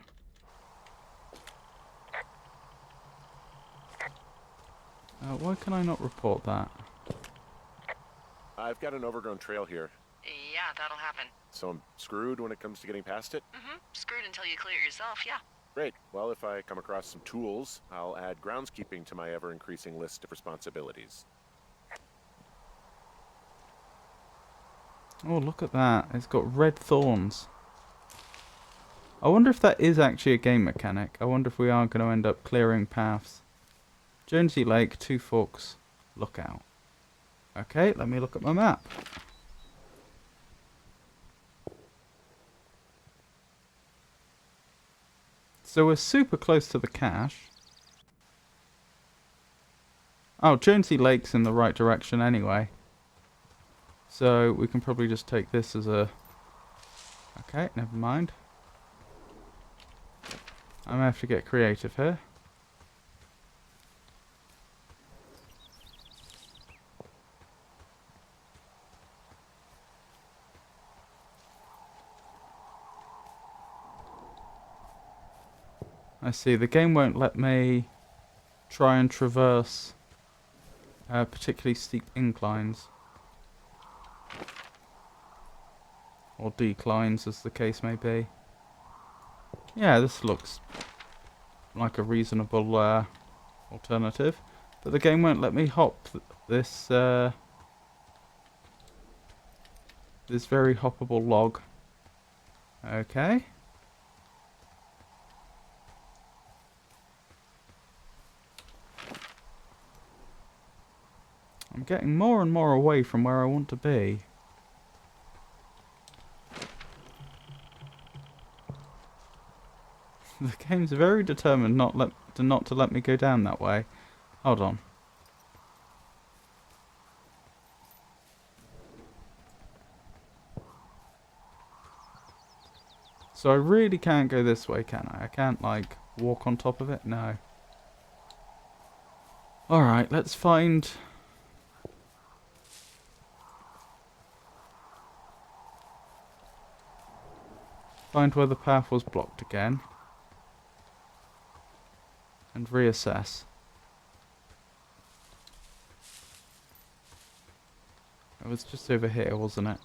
Why can I not report that? I've got an overgrown trail here, Yeah, that'll happen. so I'm screwed when it comes to getting past it. Screwed until you clear it yourself, yeah. Great. Well, if I come across some tools, I'll add groundskeeping to my ever-increasing list of responsibilities. Oh, look at that. It's got red thorns. I wonder if that is actually a game mechanic. I wonder if we are going to end up clearing paths. Jonesy Lake, Two Forks, Lookout. Okay, let me look at my map. So we're super close to the cache. Oh, Jonesy Lake's in the right direction anyway. So we can probably just take this as a... Okay, never mind. I'm going to have to get creative here. I see, the game won't let me try and traverse particularly steep inclines. Or declines, as the case may be. Yeah, this looks like a reasonable alternative. But the game won't let me hop this this very hoppable log. Okay. I'm getting more and more away from where I want to be. The game's very determined not to let me go down that way. Hold on. So I really can't go this way, can I? I can't, like, walk on top of it? No. Alright, let's find... Find where the path was blocked again. And reassess. It was just over here, wasn't it?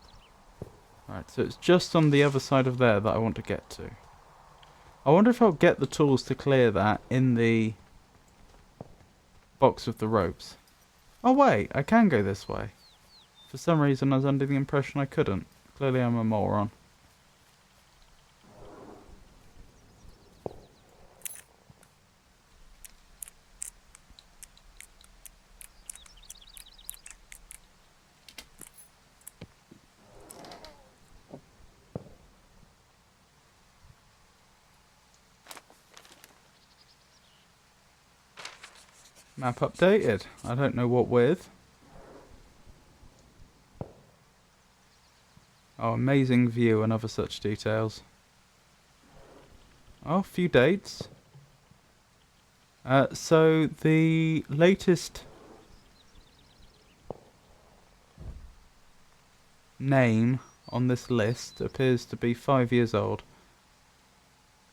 Right, so it's just on the other side of there that I want to get to. I wonder if I'll get the tools to clear that in the box with the ropes. Oh wait, I can go this way. For For some reason I was under the impression I couldn't. Clearly I'm a moron. Map updated. I don't know what with. Oh, amazing view and other such details. Oh, a few dates. So the latest name on this list appears to be 5 years old.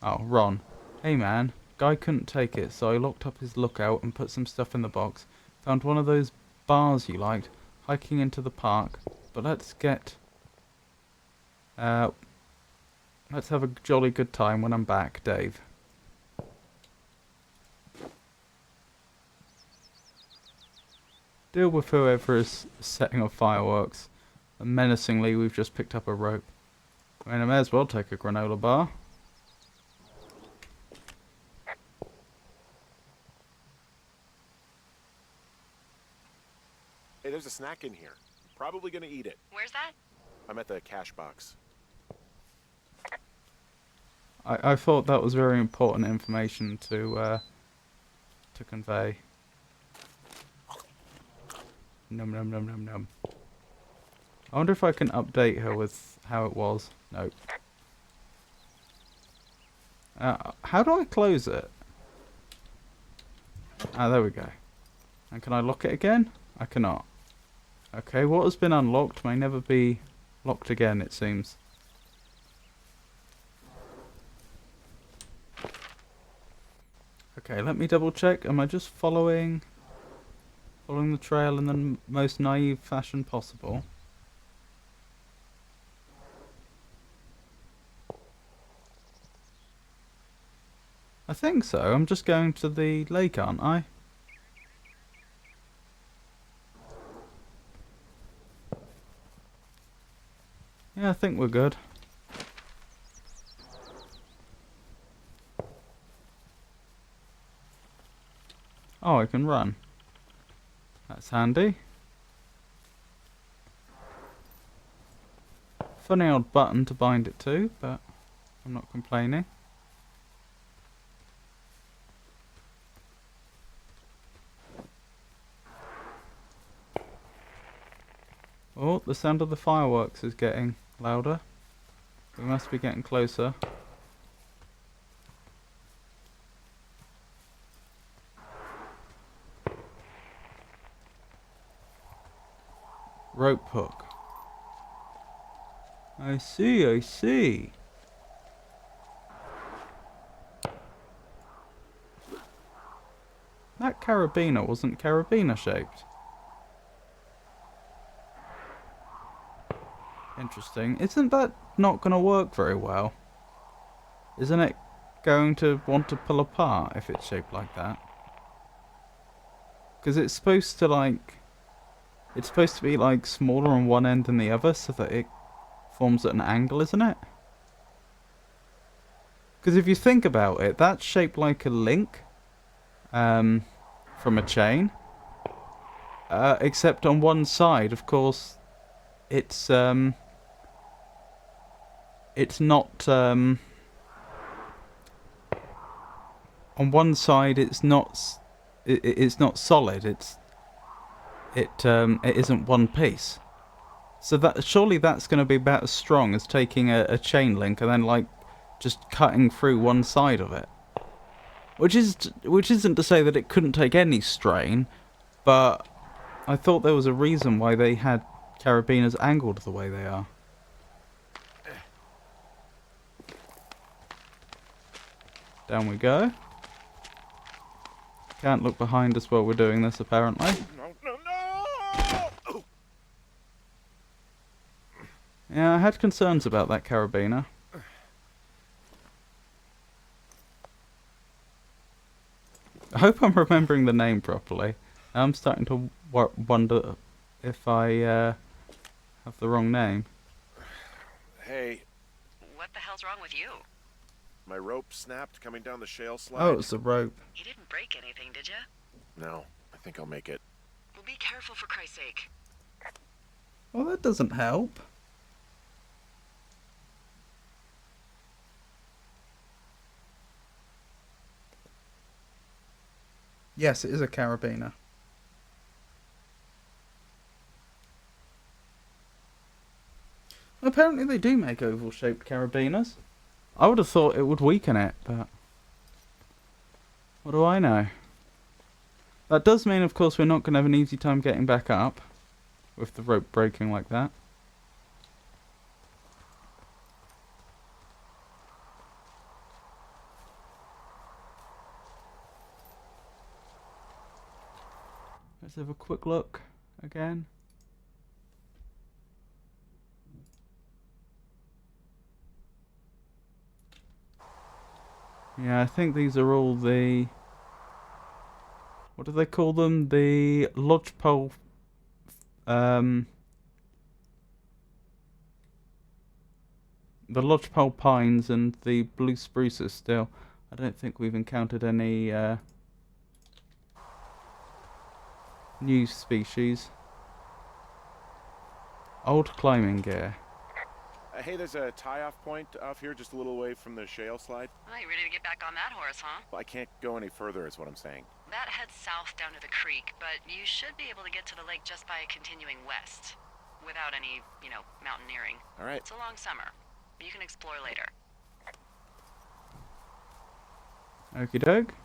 Oh, Ron. Hey man, guy couldn't take it, so I locked up his lookout and put some stuff in the box. Found one of those bars you liked, hiking into the park. But let's have a jolly good time when I'm back, Dave. Deal with whoever is setting off fireworks. And menacingly, we've just picked up a rope. I mean, I may as well take a granola bar. Hey, there's a snack in here. Probably gonna eat it. Where's that? I'm at the cash box. I thought that was very important information to convey. Num num num num num. I wonder if I can update her with how it was. Nope. How do I close it? Ah, there we go. And can I lock it again? I cannot. Okay, what has been unlocked may never be locked again, it seems. Okay, let me double check. Am I just following the trail in the most naive fashion possible? I think so. I'm just going to the lake, aren't I? Yeah, I think we're good. Oh, I can run. That's handy. Funny old button to bind it to, but I'm not complaining. Oh, the sound of the fireworks is getting louder. We must be getting closer. Rope hook. I see, I see. That carabiner wasn't carabiner shaped. Interesting. Isn't that not going to work very well? Isn't it going to want to pull apart if it's shaped like that? Because it's supposed to it's supposed to be like smaller on one end than the other so that it forms at an angle, isn't it? Because if you think about it, that's shaped like a link from a chain. Except on one side, of course, it's not on one side it's not solid, it isn't one piece, so that surely that's going to be about as strong as taking a chain link and then like just cutting through one side of it, which isn't to say that it couldn't take any strain, but I thought there was a reason why they had carabiners angled the way they are. Down we go. Can't look behind us while we're doing this, apparently. No! Yeah, I had concerns about that carabiner. I hope I'm remembering the name properly. I'm starting to wonder if I have the wrong name. Hey, What the hell's wrong with you? my rope snapped coming down the shale slide. Oh, it's the rope. You didn't break anything, did you? No, I think I'll make it. Well, be careful for Christ's sake. Well, that doesn't help. Yes, it is a carabiner. Apparently they do make oval-shaped carabiners. I would have thought it would weaken it, but what do I know? That does mean, of course, we're not going to have an easy time getting back up with the rope breaking like that. Let's have a quick look again. Yeah, I think these are all the... what do they call them? The lodgepole... the lodgepole pines and the blue spruces still. I don't think we've encountered any new species. Old climbing gear. Hey, there's a tie-off point off here just a little away from the shale slide. Oh, you ready to get back on that horse, huh? Well, I can't go any further is what I'm saying. That heads south down to the creek, but you should be able to get to the lake just by continuing west. Without any, mountaineering. All right. It's a long summer. You can explore later. Okie doke.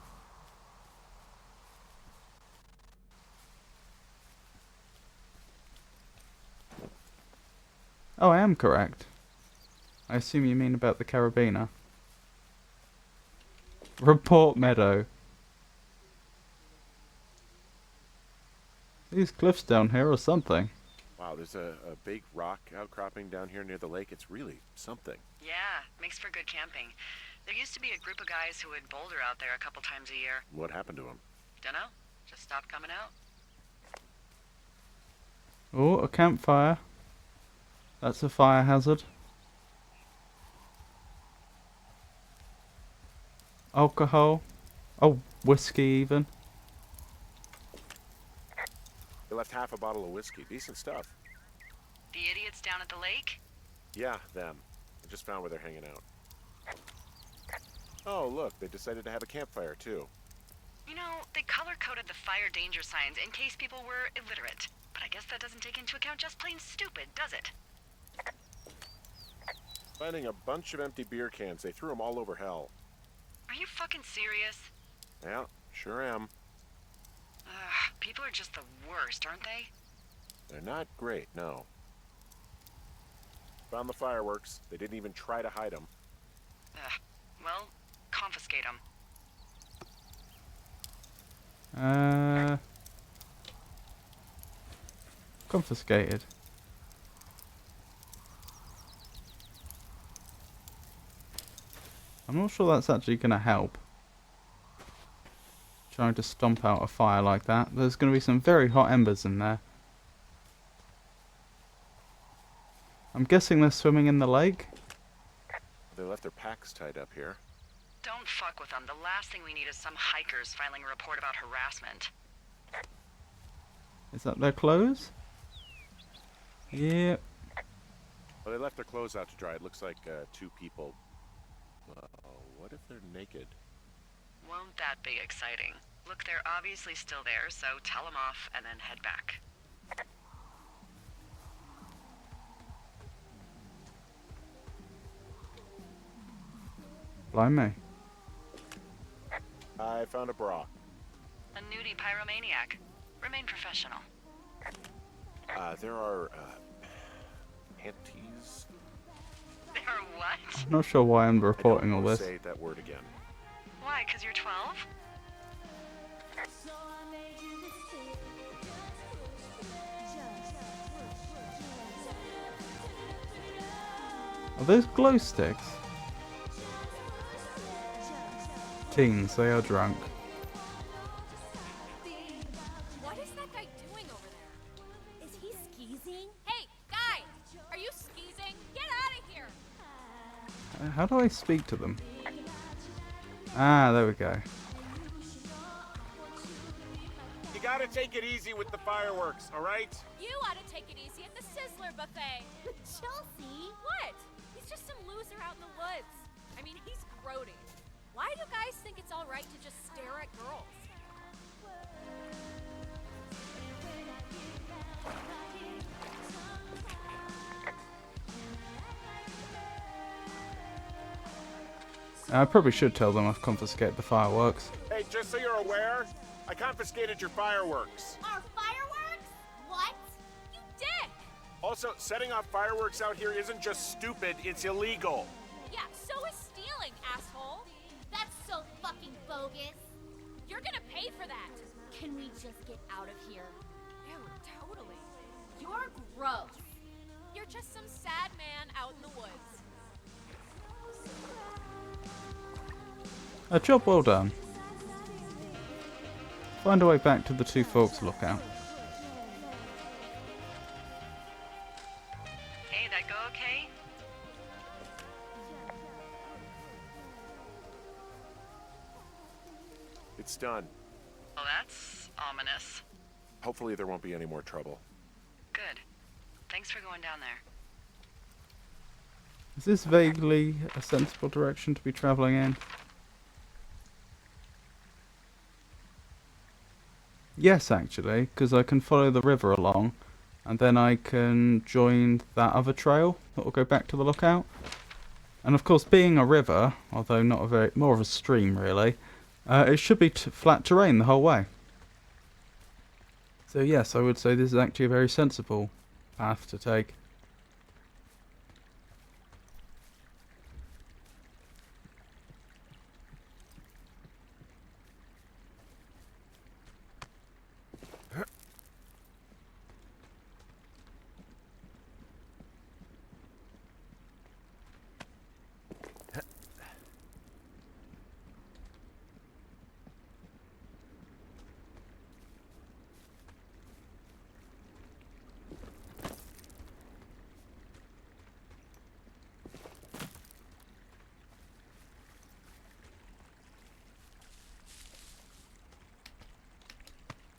Oh, I am correct. I assume you mean about the carabiner. Report meadow. These cliffs down here are something. Wow, there's a big rock outcropping down here near the lake. It's really something. Yeah, makes for good camping. There used to be a group of guys who would boulder out there a couple times a year. What happened to him? Dunno, just stopped coming out. Oh, a campfire. That's a fire hazard. Alcohol. Oh, whiskey even. They left half a bottle of whiskey. Decent stuff. The idiots down at the lake? Yeah, them. I just found where they're hanging out. Oh, look, they decided to have a campfire, too. They color-coded the fire danger signs in case people were illiterate. But I guess that doesn't take into account just plain stupid, does it? Finding a bunch of empty beer cans. They threw them all over hell. Are you fucking serious? Yeah, sure am. Ugh, people are just the worst, aren't they? They're not great, no. Found the fireworks. They didn't even try to hide them. Ugh, well, confiscate them. Confiscated. I'm not sure that's actually going to help. Trying to stomp out a fire like that. There's going to be some very hot embers in there. I'm guessing they're swimming in the lake. They left their packs tied up here. Don't fuck with them. The last thing we need is some hikers filing a report about harassment. Is that their clothes? Yep. Well, they left their clothes out to dry. It looks like two people. What if they're naked? Won't that be exciting? Look, they're obviously still there, so tell them off and then head back. Blimey. I found a bra. A nudie pyromaniac. Remain professional. There are panties. There are what? Not sure why I'm reporting all I don't this. say that word again. Why, 'cause you're 12? Are those glow sticks? Teens, they are drunk. What is that guy doing over there? Is he skeezing? Hey, guy! How do I speak to them? Ah, there we go. You gotta take it easy with the fireworks, alright? You ought to take it easy at the Sizzler buffet. Chelsea? What? He's just some loser out in the woods. I mean, he's grody. Why do guys think it's all right to just stare at girls? I probably should tell them I've confiscated the fireworks. Hey, just so you're aware, I confiscated your fireworks. Our fireworks? What? You dick! Also, setting off fireworks out here isn't just stupid, it's illegal. Yeah, so is stealing, asshole. That's so fucking bogus. You're gonna pay for that. Can we just get out of here? Ew, totally. You're gross. You're just some sad man out in the woods. A job well done. Find a way back to the Two Forks lookout. Hey, that go okay? It's done. Well, that's ominous. Hopefully there won't be any more trouble. Good. Thanks for going down there. Is this vaguely a sensible direction to be travelling in? Yes, actually, because I can follow the river along, and then I can join that other trail that will go back to the lookout. And of course, being a river, although not a very, more of a stream really, it should be flat terrain the whole way. So yes, I would say this is actually a very sensible path to take.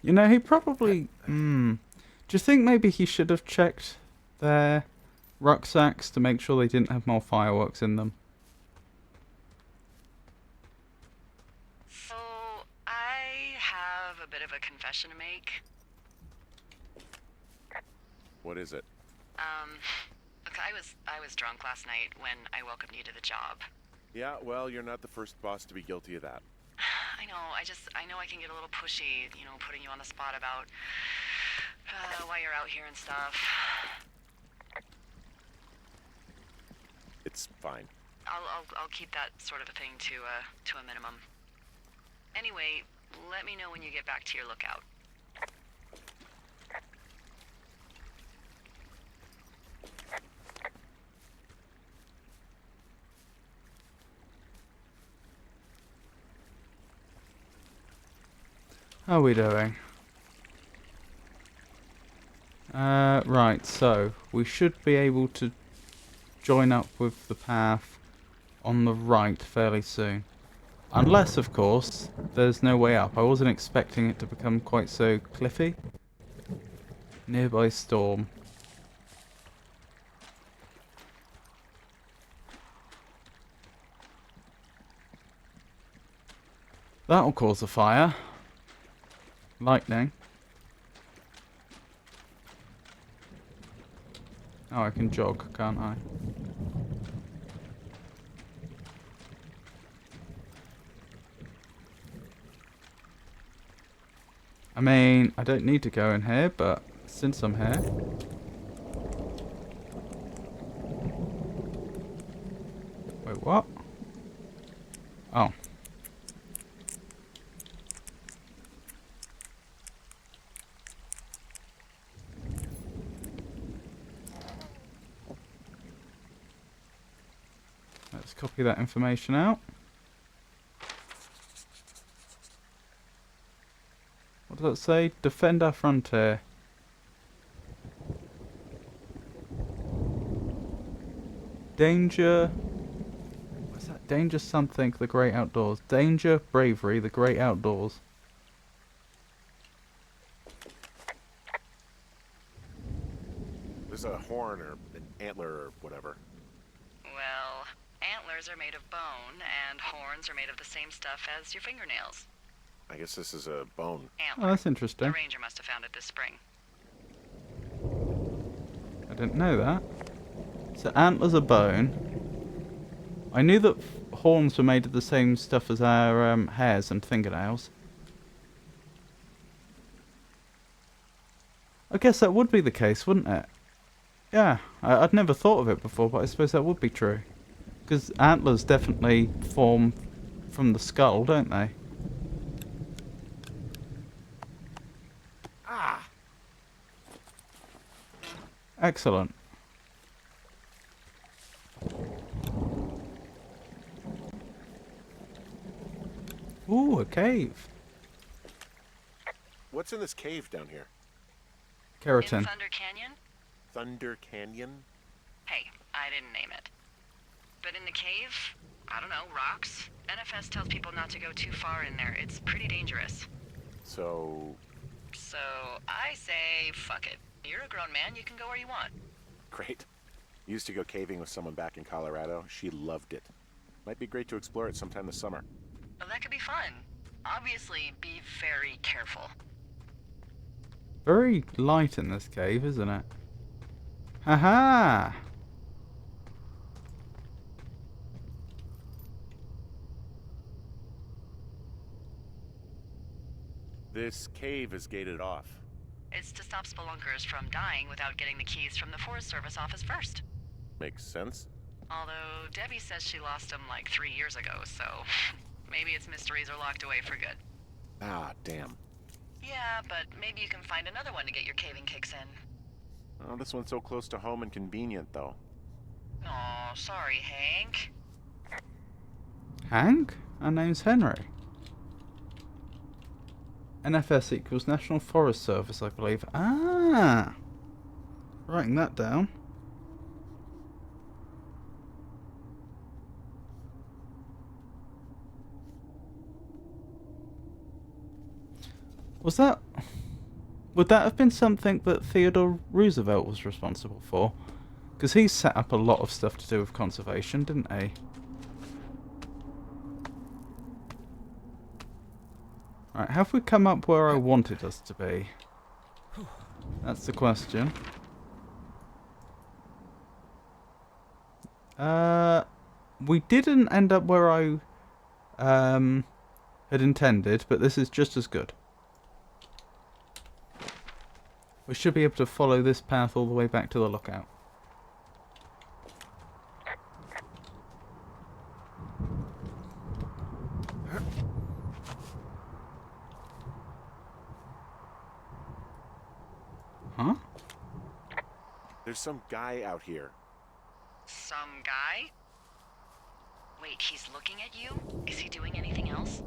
You know, he probably... do you think maybe he should have checked their rucksacks to make sure they didn't have more fireworks in them? So, I have a bit of a confession to make. What is it? Look, I was drunk last night when I welcomed you to the job. Yeah, well, you're not the first boss to be guilty of that. I know, I know I can get a little pushy, you know, putting you on the spot about why you're out here and stuff. It's fine. I'll keep that sort of a thing to a minimum. Anyway, let me know when you get back to your lookout. How are we doing? Right, so we should be able to join up with the path on the right fairly soon. Unless, of course, there's no way up. I wasn't expecting it to become quite so cliffy. Nearby storm. That'll cause a fire. Lightning. Oh, I can jog, can't I? I mean, I don't need to go in here, but since I'm here... Wait, what? Oh. Let's copy that information out. What does that say? Defend our frontier. Danger Danger something, the great outdoors. Danger, bravery, the great outdoors. There's a horn or an antler or whatever. Well, antlers are made of bone, and horns are made of the same stuff as your fingernails. I guess this is a bone. Antler. Oh, that's The interesting. ranger must have found it this spring. I didn't know that. So antlers are bone. I knew that horns were made of the same stuff as our hairs and fingernails. I guess that would be the case, wouldn't it? Yeah, I'd never thought of it before, but I suppose that would be true. Because antlers definitely form from the skull, don't they? Ah! Excellent. Ooh, a cave. What's in this cave down here? In Keratin. Thunder Canyon? Thunder Canyon? Hey, I didn't name it. But in the cave, I don't know, rocks? NFS tells people not to go too far in there. It's pretty dangerous. So... So, I say, fuck it. You're a grown man, you can go where you want. Great. Used to go caving with someone back in Colorado. She loved it. Might be great to explore it sometime this summer. Well, that could be fun. Obviously, be very careful. Very light in this cave, isn't it? Haha! This cave is gated off. It's to stop spelunkers from dying without getting the keys from the Forest Service office first. Makes sense. Although, Debbie says she lost them like 3 years ago, so maybe its mysteries are locked away for good. Ah, damn. Yeah, but maybe you can find another one to get your caving kicks in. Oh, this one's so close to home and convenient, though. Aw, sorry, Hank. Hank? Our name's Henry. NFS equals National Forest Service, I believe. Ah! Writing that down. Was that... Would that have been something that Theodore Roosevelt was responsible for? Because he set up a lot of stuff to do with conservation, didn't he? Right, have we come up where I wanted us to be? That's the question. We didn't end up where I had intended, but this is just as good. We should be able to follow this path all the way back to the lookout. Huh? There's some guy out here. Some guy? Wait, he's looking at you? Is he doing anything else?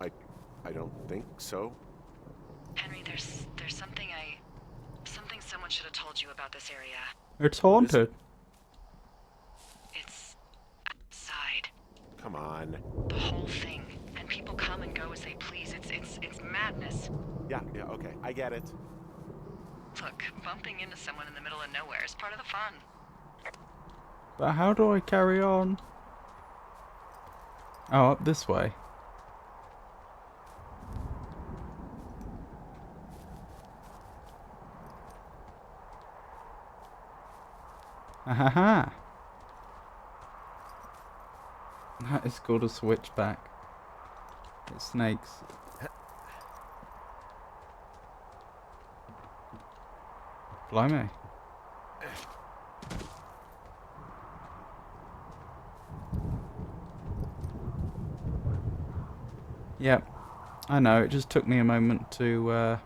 I don't think so. Henry, there's something someone should have told you about this area. It's haunted. It's outside. Come on. The whole thing. And people come and go as they please. It's madness. Yeah, okay. I get it. Look, bumping into someone in the middle of nowhere is part of the fun. But how do I carry on? Oh, up this way. Ahaha! That is called a switchback. It's snakes. Blimey. Yep. I know, it just took me a moment to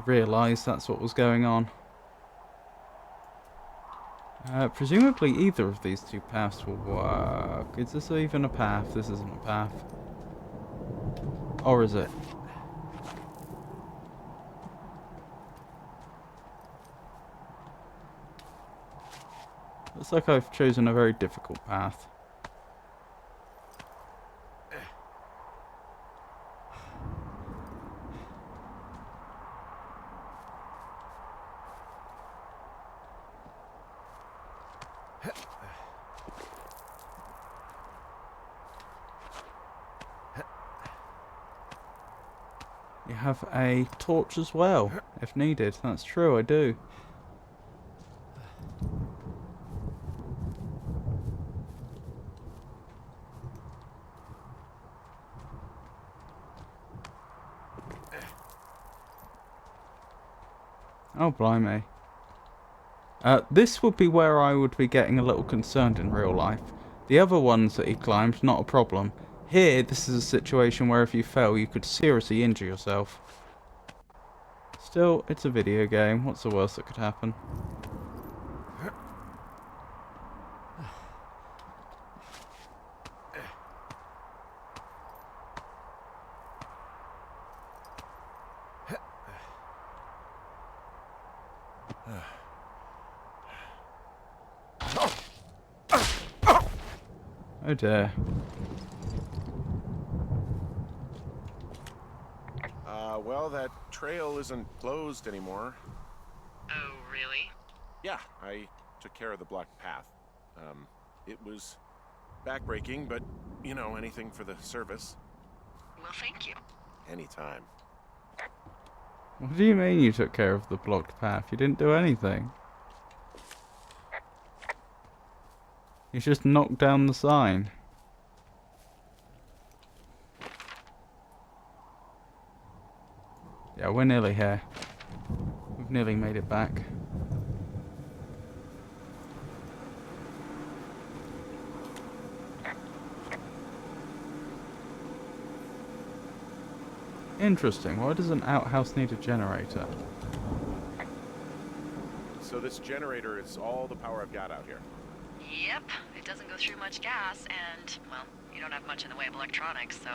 realise that's what was going on. Presumably either of these two paths will work. Is this even a path? This isn't a path. Or is it? Looks like I've chosen a very difficult path. You have a torch as well, if needed. That's true, I do. Oh, blimey. This would be where I would be getting a little concerned in real life. The other ones that he climbed, not a problem. Here, this is a situation where if you fell, you could seriously injure yourself. Still, it's a video game. What's the worst that could happen? Oh dear. Well, that trail isn't closed anymore. Oh, really? Yeah, I took care of the blocked path. It was backbreaking, but, you know, anything for the service. Well, thank you. Anytime. What do you mean you took care of the blocked path? You didn't do anything. You just knocked down the sign. Yeah, we're nearly here. We've nearly made it back. Interesting. Why does an outhouse need a generator? So this generator is all the power I've got out here. Yep, it doesn't go through much gas, and, well, you don't have much in the way of electronics, so...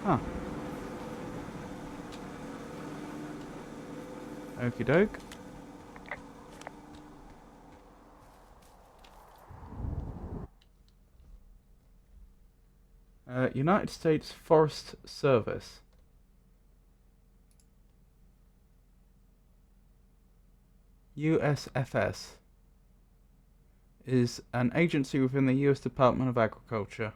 Huh. Okie doke. United States Forest Service. USFS is an agency within the US Department of Agriculture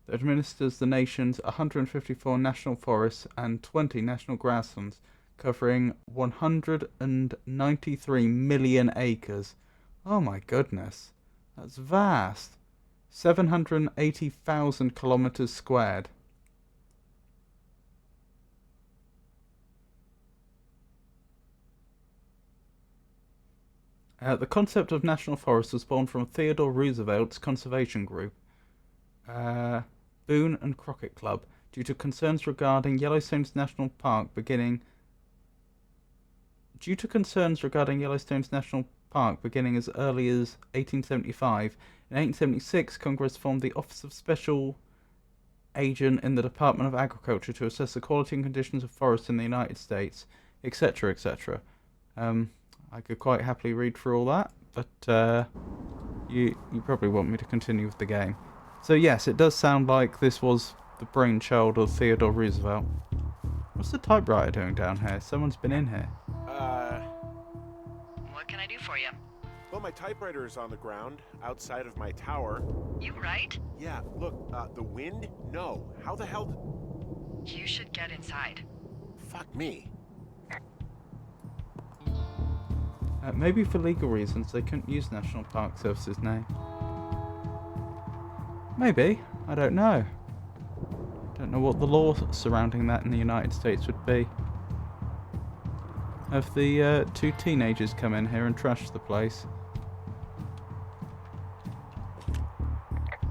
that administers the nation's 154 national forests and 20 national grasslands, covering 193 million acres. Oh my goodness, that's vast. 780,000 kilometers squared. The concept of national forests was born from Theodore Roosevelt's conservation group, Boone and Crockett Club, due to concerns regarding Yellowstone's National Park beginning as early as 1875. In 1876, Congress formed the Office of Special Agent in the Department of Agriculture to assess the quality and conditions of forests in the United States, etc., etc. I could quite happily read through all that, but you probably want me to continue with the game. So yes, it does sound like this was the brainchild of Theodore Roosevelt. What's the typewriter doing down here? Someone's been in here. What can I do for you? Well, my typewriter is on the ground, outside of my tower. You right? Yeah, look, the wind? No. How the hell You should get inside. Fuck me. Maybe for legal reasons they couldn't use National Park Service's name. Maybe. I don't know. Don't know what the law surrounding that in the United States would be. Have the two teenagers come in here and trash the place.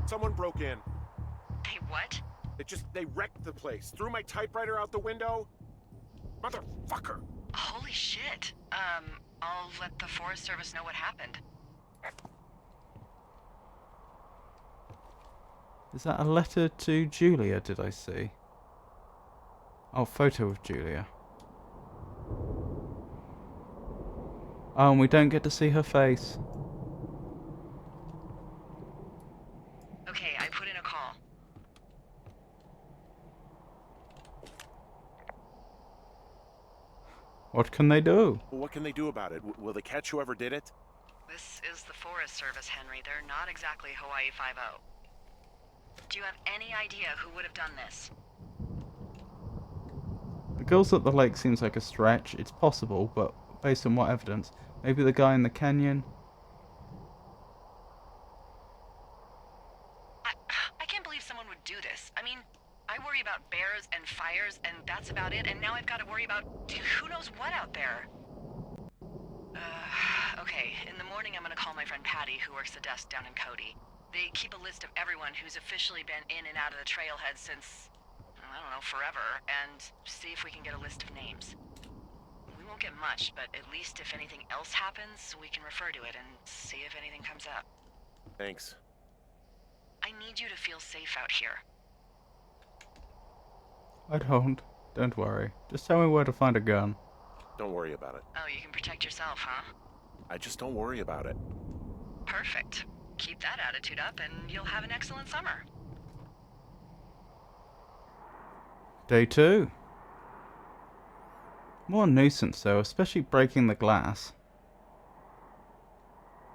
Someone broke in. Hey, what? They wrecked the place. Threw my typewriter out the window. Motherfucker. Holy shit. I'll let the Forest Service know what happened. Is that a letter to Julia, did I see? Oh, photo of Julia. Oh, and we don't get to see her face. Okay, I put in a call. What can they do? Well, what can they do about it? Will they catch whoever did it? This is the Forest Service, Henry. They're not exactly Hawaii Five-0. Do you have any idea who would have done this? The girls at the lake seems like a stretch. It's possible, but based on what evidence? Maybe the guy in the canyon? I can't believe someone would do this. I mean, I worry about bears and fires, and that's about it, and now I've got to worry about who knows what out there. Okay, in the morning I'm gonna call my friend Patty, who works the desk down in Cody. They keep a list of everyone who's officially been in and out of the trailhead since, I don't know, forever, and see if we can get a list of names. We won't get much, but at least if anything else happens, we can refer to it and see if anything comes up. Thanks. I need you to feel safe out here. I don't. Don't worry. Just tell me where to find a gun. Don't worry about it. Oh, you can protect yourself, huh? I just don't worry about it. Perfect. Keep that attitude up and you'll have an excellent summer. Day 2. More nuisance though, especially breaking the glass.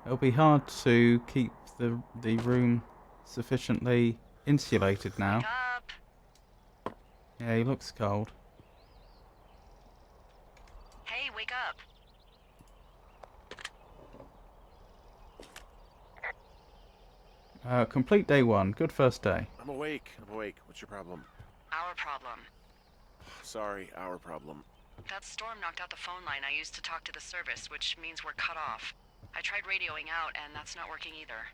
It'll be hard to keep the room sufficiently insulated now. Wake up! Yeah, he looks cold. Hey, wake up! Complete day 1. Good first day. I'm awake. What's your problem? Our problem. Sorry, our problem. That storm knocked out the phone line I used to talk to the service, which means we're cut off. I tried radioing out, and that's not working either.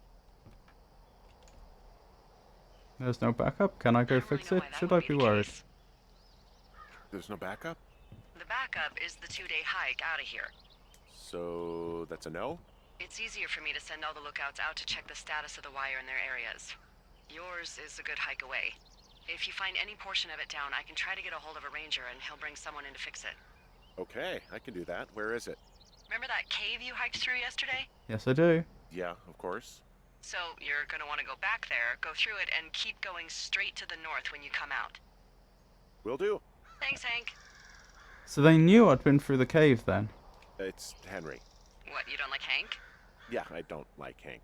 There's no backup. Can I go fix it? Should I be worried? There's no backup? The backup is the 2-day hike out of here. So that's a no? It's easier for me to send all the lookouts out to check the status of the wire in their areas. Yours is a good hike away. If you find any portion of it down, I can try to get a hold of a ranger and he'll bring someone in to fix it. Okay, I can do that. Where is it? Remember that cave you hiked through yesterday? Yes, I do. Yeah, of course. So you're gonna want to go back there, go through it, and keep going straight to the north when you come out. Will do. Thanks, Hank. So they knew I'd been through the cave then. It's Henry. What, you don't like Hank? Yeah, I don't like Hank.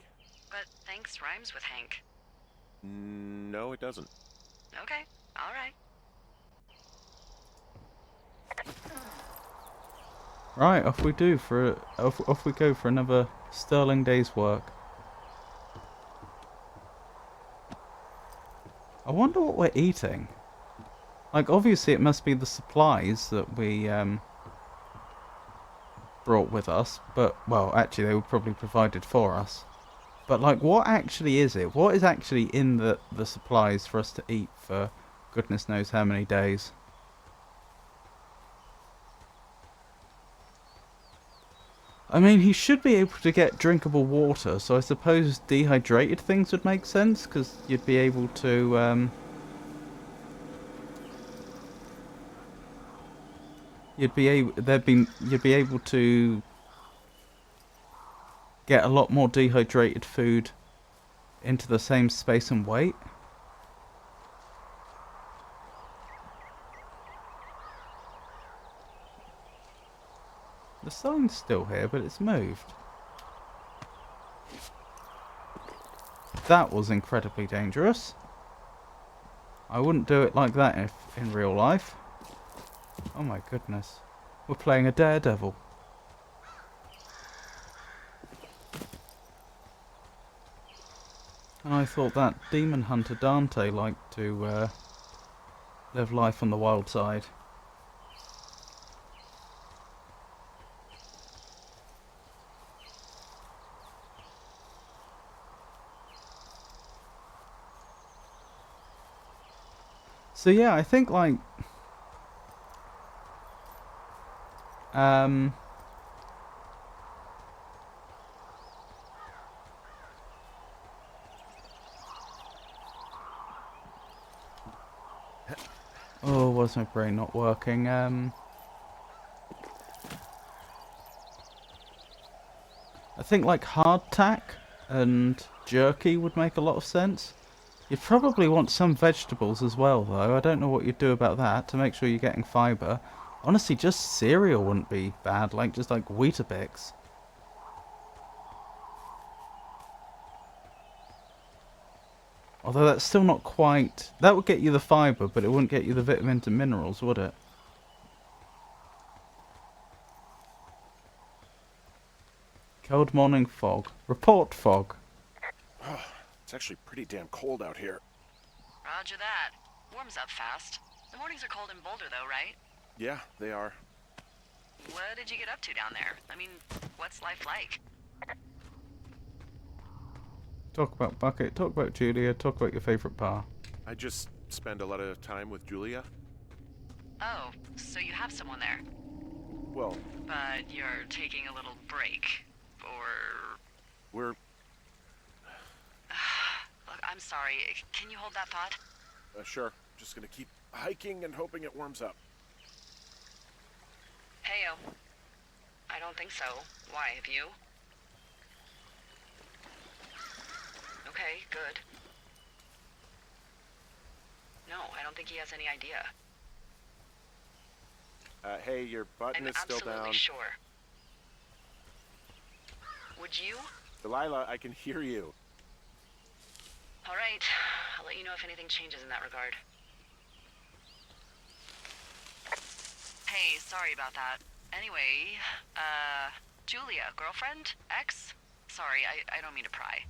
But thanks rhymes with Hank. No, it doesn't. Okay, alright. Right, off we do for off we go for another sterling day's work. I wonder what we're eating. Like, obviously it must be the supplies that we brought with us, but, well, actually they were probably provided for us. But, like, what actually is it? What is actually in the supplies for us to eat for goodness knows how many days? I mean, he should be able to get drinkable water, so I suppose dehydrated things would make sense, because you'd be able to, you'd be able to get a lot more dehydrated food into the same space and weight. The sign's still here, but it's moved. That was incredibly dangerous. I wouldn't do it like that if in real life. Oh my goodness. We're playing a daredevil. And I thought that demon hunter Dante liked to live life on the wild side. So yeah, I think like Oh, why's my brain not working? I think like hardtack and jerky would make a lot of sense. You'd probably want some vegetables as well, though. I don't know what you'd do about that to make sure you're getting fibre. Honestly, just cereal wouldn't be bad, like just like Weetabix. Although that's still not quite... That would get you the fibre, but it wouldn't get you the vitamins and minerals, would it? Cold morning fog. Report fog. It's actually pretty damn cold out here. Roger that. Warms up fast. The mornings are cold in Boulder, though, right? Yeah, they are. What did you get up to down there? I mean, what's life like? Talk about Bucket, talk about Julia, talk about your favourite bar. I just spend a lot of time with Julia. Oh, so you have someone there. Well, But you're taking a little break. Or... we're... Look, I'm sorry. Can you hold that thought? Sure. Just gonna keep hiking and hoping it warms up. Heyo. I don't think so. Why, have you? Okay, good. No, I don't think he has any idea. Hey, your button I'm is still absolutely down. sure. Would you? Delilah, I can hear you. All right. I'll let you know if anything changes in that regard. Hey, sorry about that. Anyway, Julia, girlfriend? Ex? Sorry, I don't mean to pry.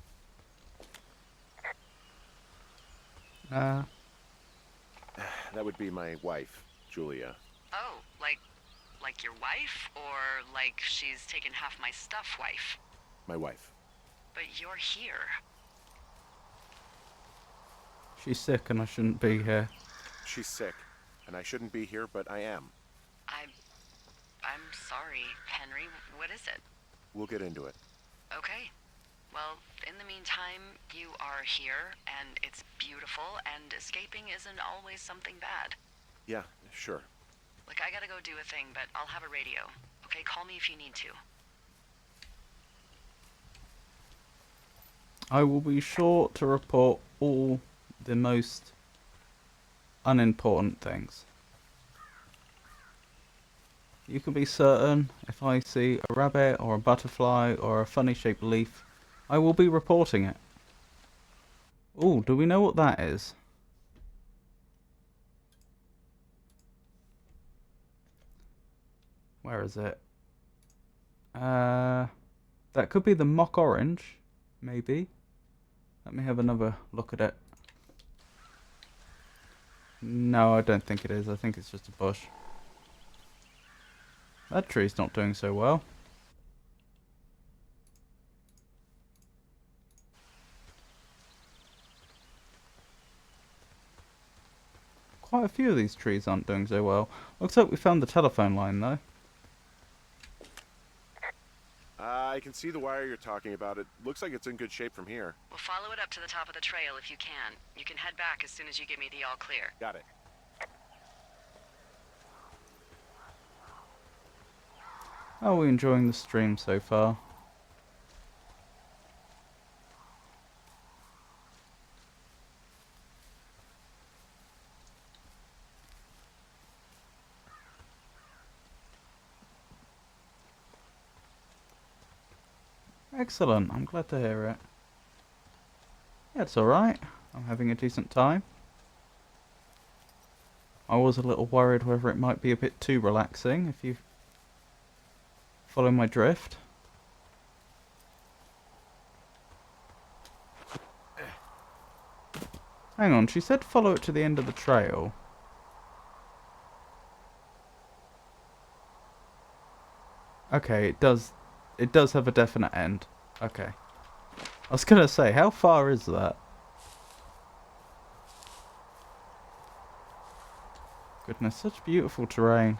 That would be my wife, Julia. Oh, like your wife? Or like she's taken half my stuff wife? My wife. But you're here. She's sick and I shouldn't be here. She's sick, and I shouldn't be here, but I am. I'm sorry, Henry. What is it? We'll get into it. Okay. Well, in the meantime, you are here, and it's beautiful, and escaping isn't always something bad. Yeah, sure. Look, I gotta go do a thing, but I'll have a radio. Okay, call me if you need to. I will be sure to report all the most unimportant things. You can be certain if I see a rabbit or a butterfly or a funny shaped leaf, I will be reporting it. Oh, do we know what that is? Where is it? That could be the mock orange, maybe. Let me have another look at it. No, I don't think it is. I think it's just a bush. That tree's not doing so well. Quite a few of these trees aren't doing so well. Looks like we found the telephone line, though. I can see the wire you're talking about. It looks like it's in good shape from here. We'll follow it up to the top of the trail if you can. You can head back as soon as you give me the all clear. Got it. How are we enjoying the stream so far? Excellent, I'm glad to hear it. Yeah, it's alright. I'm having a decent time. I was a little worried whether it might be a bit too relaxing, if you follow my drift. Hang on, she said follow it to the end of the trail. Okay, it does have a definite end. Okay. I was gonna say, how far is that? Goodness, such beautiful terrain.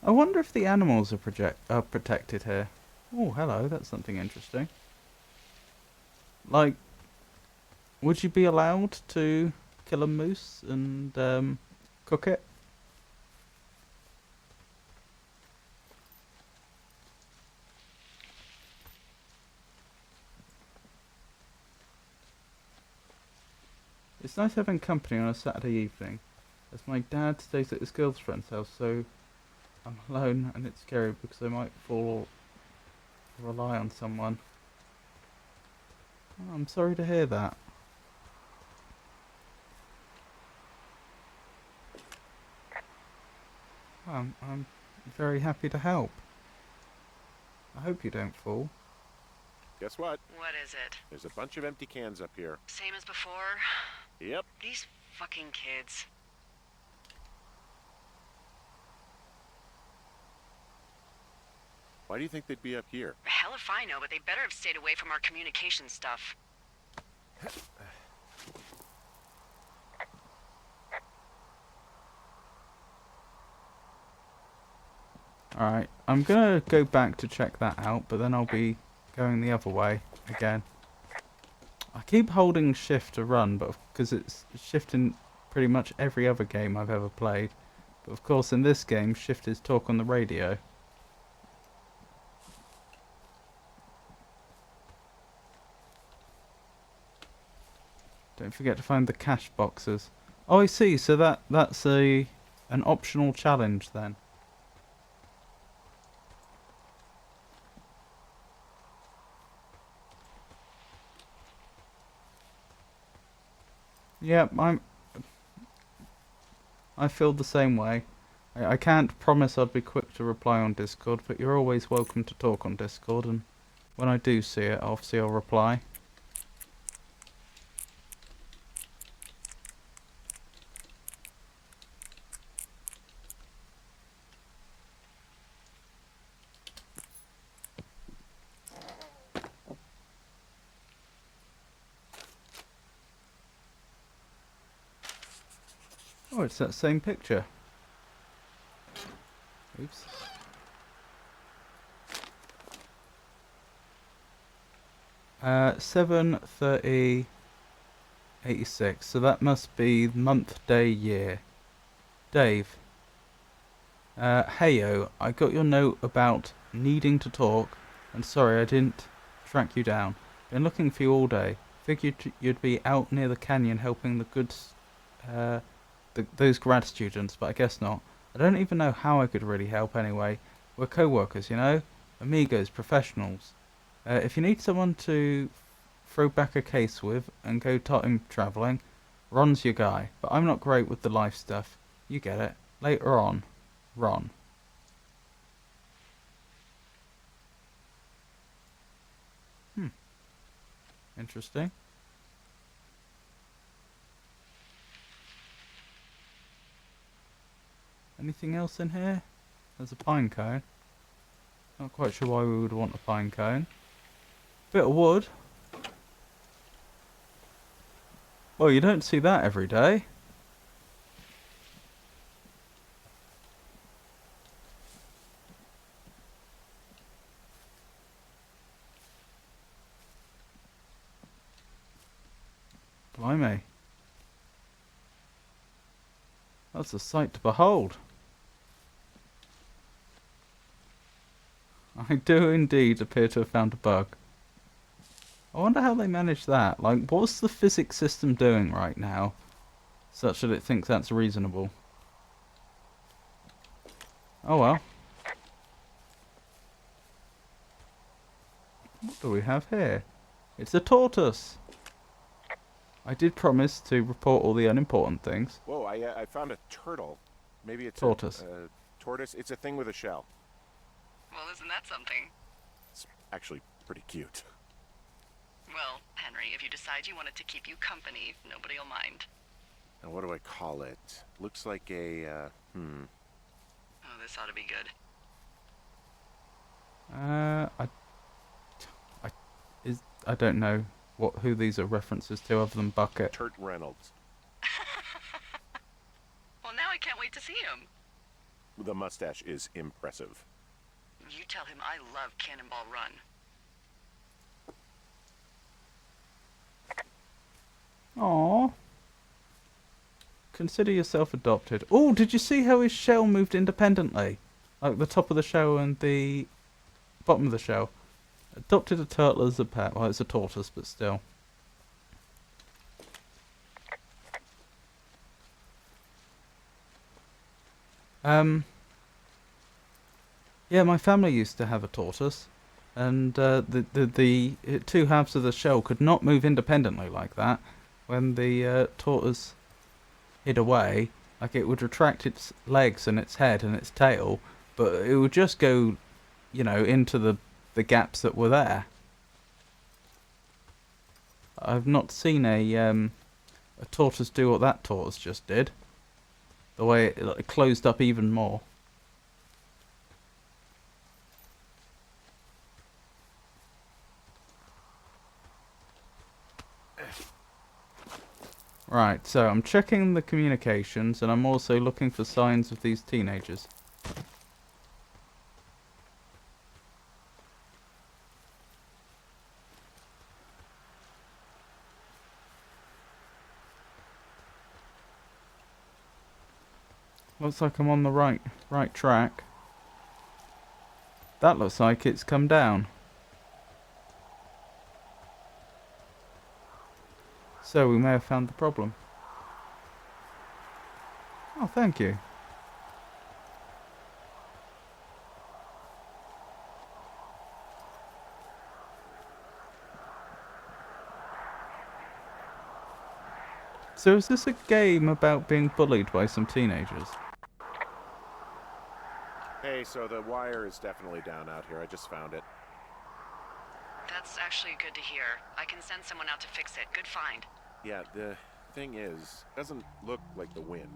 I wonder if the animals are protected here. Oh, hello, that's something interesting. Like, would you be allowed to kill a moose and cook it? It's nice having company on a Saturday evening, as my dad stays at his girlfriend's house, so I'm alone and it's scary because I might fall or rely on someone. Oh, I'm sorry to hear that. I'm very happy to help. I hope you don't fall. Guess what? What is it? There's a bunch of empty cans up here. Same as before? Yep. These fucking kids. Why do you think they'd be up here? Hell if I know, but they better have stayed away from our communication stuff. Alright, I'm gonna go back to check that out, but then I'll be going the other way again. I keep holding shift to run, but because it's shift in pretty much every other game I've ever played. But of course in this game, shift is talk on the radio. Don't forget to find the cash boxes. Oh, I see. So that's an optional challenge then. Yeah, I feel the same way. I can't promise I'd be quick to reply on Discord, but you're always welcome to talk on Discord, and when I do see it, obviously I'll reply. Oh, it's that same picture. Oops. Uh, 7/30/86. So that must be month, day, year. Dave. Heyo, I got your note about needing to talk, and sorry I didn't track you down. Been looking for you all day. Figured you'd be out near the canyon helping the goods, those grad students, but I guess not. I don't even know how I could really help anyway. We're co-workers, you know? Amigos, professionals. If you need someone to throw back a case with and go time travelling, Ron's your guy. But I'm not great with the life stuff. You get it. Later on, Ron. Interesting. Anything else in here? There's a pine cone. Not quite sure why we would want a pine cone. Bit of wood. Well, you don't see that every day. Blimey. That's a sight to behold. I do indeed appear to have found a bug. I wonder how they manage that. Like, what's the physics system doing right now, such that it thinks that's reasonable? Oh well. What do we have here? It's a tortoise! I did promise to report all the unimportant things. Whoa, I found a turtle. Maybe it's Tortoise. A tortoise. It's a thing with a shell. Well, isn't that something? It's actually pretty cute. Well, Henry, if you decide you want it to keep you company, nobody'll mind. And what do I call it? Looks like a, Oh, this ought to be good. I don't know who these are references to other than Bucket. Turt Reynolds. Well, now I can't wait to see him. The mustache is impressive. You tell him I love Cannonball Run. Aww. Consider yourself adopted. Oh, did you see how his shell moved independently? Like the top of the shell and the bottom of the shell. Adopted a turtle as a pet. Well, it's a tortoise, but still. Yeah, my family used to have a tortoise, and the two halves of the shell could not move independently like that. When the tortoise hid away, like it would retract its legs and its head and its tail, but it would just go, you know, into the gaps that were there. I've not seen a tortoise do what that tortoise just did. The way it closed up even more. Right, so I'm checking the communications and I'm also looking for signs of these teenagers. Looks like I'm on the right track. That looks like it's come down. So we may have found the problem. Oh, thank you. So is this a game about being bullied by some teenagers? Hey, so the wire is definitely down out here. I just found it. That's actually good to hear. I can send someone out to fix it. Good find. Yeah, the thing is, it doesn't look like the wind.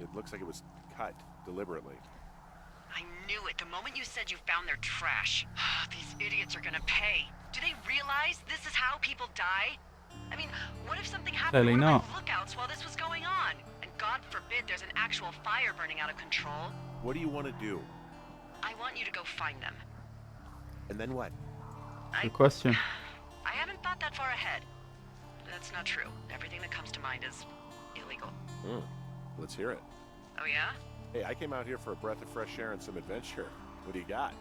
It looks like it was cut deliberately. I knew it the moment you said you found their trash. These idiots are gonna pay. Do they realize this is how people die? I mean, what if something happened Clearly to one not. of my lookouts while this was going on? And God forbid there's an actual fire burning out of control. What do you want to do? I want you to go find them. And then what? Good question. I haven't thought that far ahead. That's not true. Everything that comes to mind is illegal. Let's hear it. Oh yeah? Hey, I came out here for a breath of fresh air and some adventure. What do you got?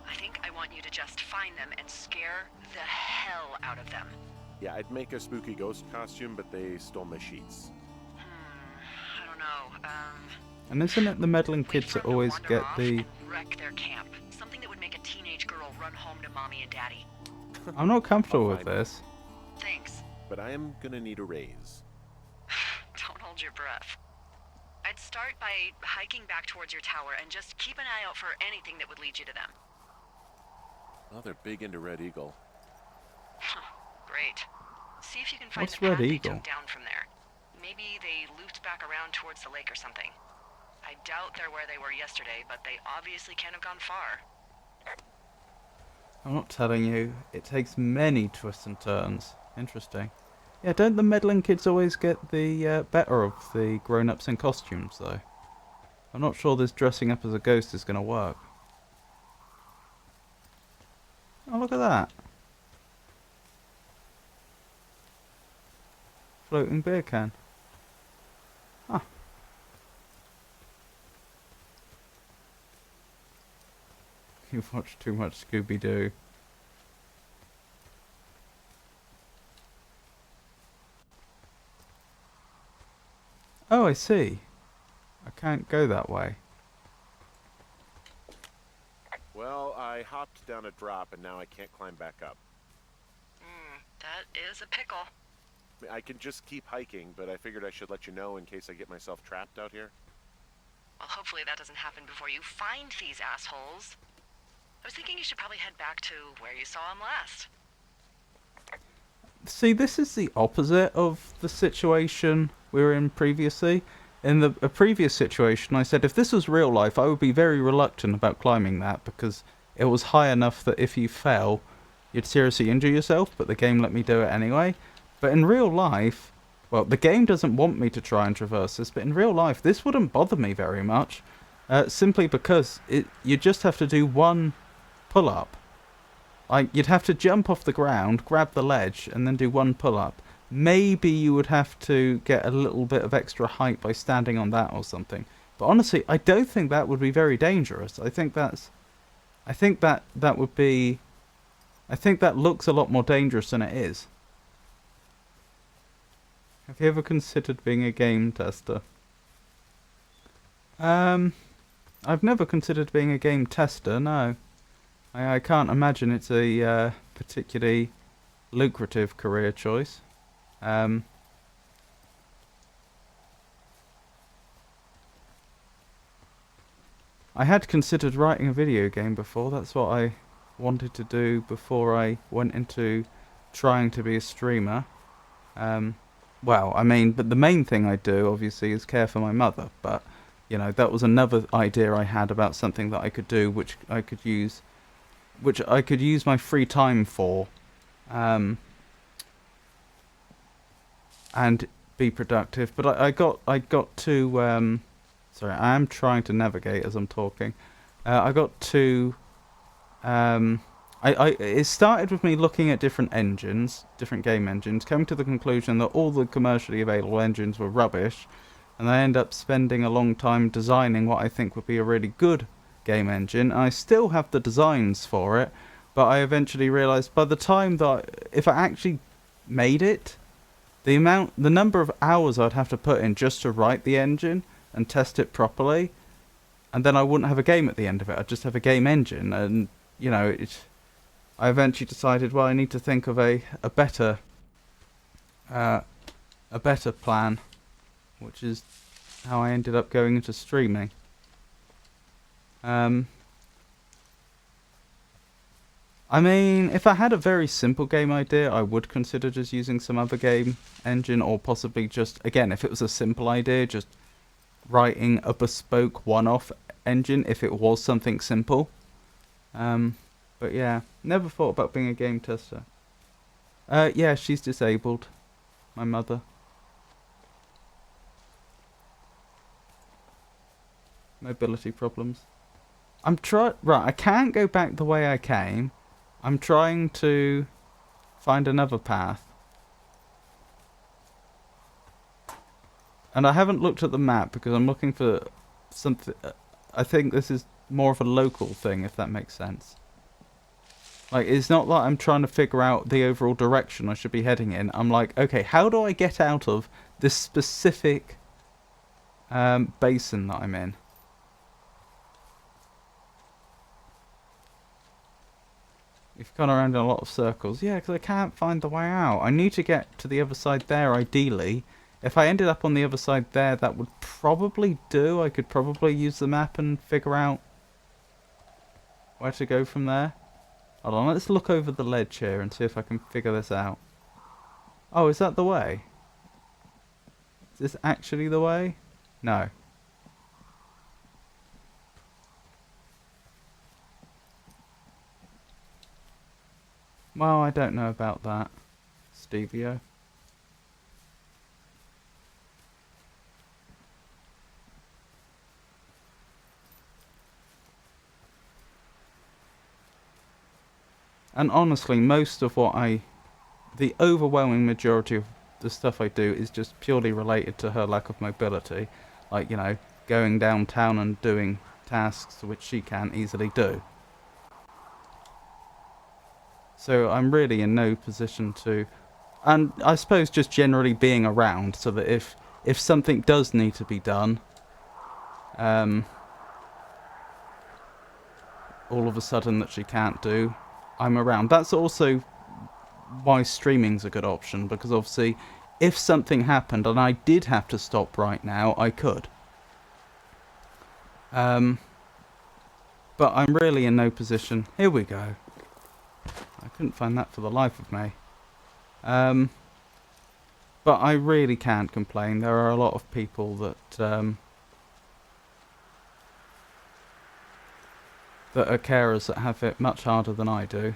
I think I want you to just find them and scare the hell out of them. Yeah, I'd make a spooky ghost costume, but they stole my sheets. I don't know. And isn't it the meddling Wait kids for that 'em to always wander get off the... and wreck their camp. Something that would make a teenage girl run home to mommy and daddy. I'm not comfortable I'll with find this. Thanks. But I am gonna need a raise. Don't hold your breath. I'd start by hiking back towards your tower and just keep an eye out for anything that would lead you to them. Well, they're big into Red Eagle. Great. See if you can find What's the Red path they Eagle? took down from there. Maybe they looped back around towards the lake or something. I doubt they're where they were yesterday, but they obviously can't have gone far. I'm not telling you. It takes many twists and turns. Interesting. Yeah, don't the meddling kids always get the better of the grown-ups in costumes, though? I'm not sure this dressing up as a ghost is going to work. Oh, look at that. Floating beer can. Huh. You've watched too much Scooby-Doo. Oh, I see. I can't go that way. Well, I hopped down a drop and now I can't climb back up. That is a pickle. I mean, I can just keep hiking, but I figured I should let you know in case I get myself trapped out here. Well, hopefully that doesn't happen before you find these assholes. I was thinking you should probably head back to where you saw them last. See, this is the opposite of the situation we were in previously. In the a previous situation, I said if this was real life, I would be very reluctant about climbing that because it was high enough that if you fell, you'd seriously injure yourself, but the game let me do it anyway. But in real life, well, the game doesn't want me to try and traverse this, but in real life, this wouldn't bother me very much. Simply because you just have to do one pull-up. Like, you'd have to jump off the ground, grab the ledge, and then do one pull-up. Maybe you would have to get a little bit of extra height by standing on that or something. But honestly, I don't think that would be very dangerous. I think that would be... I think that looks a lot more dangerous than it is. Have you ever considered being a game tester? I've never considered being a game tester, no. I can't imagine it's a particularly lucrative career choice. I had considered writing a video game before. That's what I wanted to do before I went into trying to be a streamer. Well, I mean, but the main thing I do, obviously, is care for my mother. But, you know, that was another idea I had about something that I could do, which I could use my free time for, and be productive. But I got to, sorry, I am trying to navigate as I'm talking. I got to, it started with me looking at different engines, different game engines, coming to the conclusion that all the commercially available engines were rubbish, and I end up spending a long time designing what I think would be a really good game engine. I still have the designs for it, but I eventually realized by the time that if I actually made it, the number of hours I'd have to put in just to write the engine and test it properly, and then I wouldn't have a game at the end of it. I'd just have a game engine, and you know, I eventually decided, well, I need to think of a better plan, which is how I ended up going into streaming. I mean, if I had a very simple game idea, I would consider just using some other game engine, or possibly just, again, if it was a simple idea, just writing a bespoke one-off engine if it was something simple. But yeah, never thought about being a game tester. Yeah, she's disabled, my mother. Mobility problems. Right, I can't go back the way I came. I'm trying to find another path. And I haven't looked at the map because I'm looking for something. I think this is more of a local thing, if that makes sense. Like, it's not like I'm trying to figure out the overall direction I should be heading in. I'm like, okay, how do I get out of this specific basin that I'm in? We've gone around in a lot of circles. Yeah, because I can't find the way out. I need to get to the other side there, ideally. If I ended up on the other side there, that would probably do. I could probably use the map and figure out where to go from there. Hold on, let's look over the ledge here and see if I can figure this out. Oh, is that the way? Is this actually the way? No. Well, I don't know about that, Stevio. And honestly, most of the overwhelming majority of the stuff I do is just purely related to her lack of mobility. Like, you know, going downtown and doing tasks which she can't easily do. So I'm really in no position to... And I suppose just generally being around so that if something does need to be done, all of a sudden that she can't do, I'm around. That's also why streaming's a good option, because obviously if something happened and I did have to stop right now, I could. But I'm really in no position. Here we go. I couldn't find that for the life of me. But I really can't complain. There are a lot of people that that are carers that have it much harder than I do.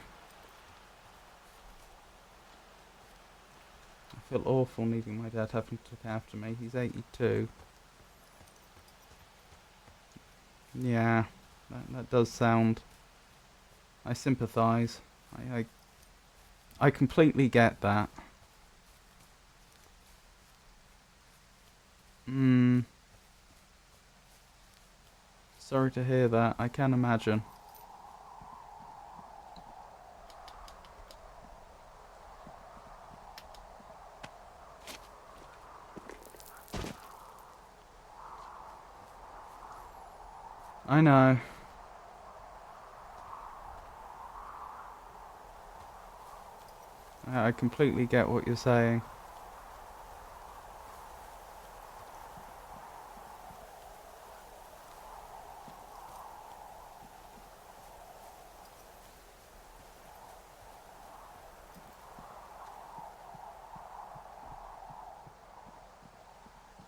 I feel awful needing my dad having to look after me. He's 82. Yeah, that does sound... I sympathise. I completely get that. Sorry to hear that. I can imagine. I know. I completely get what you're saying.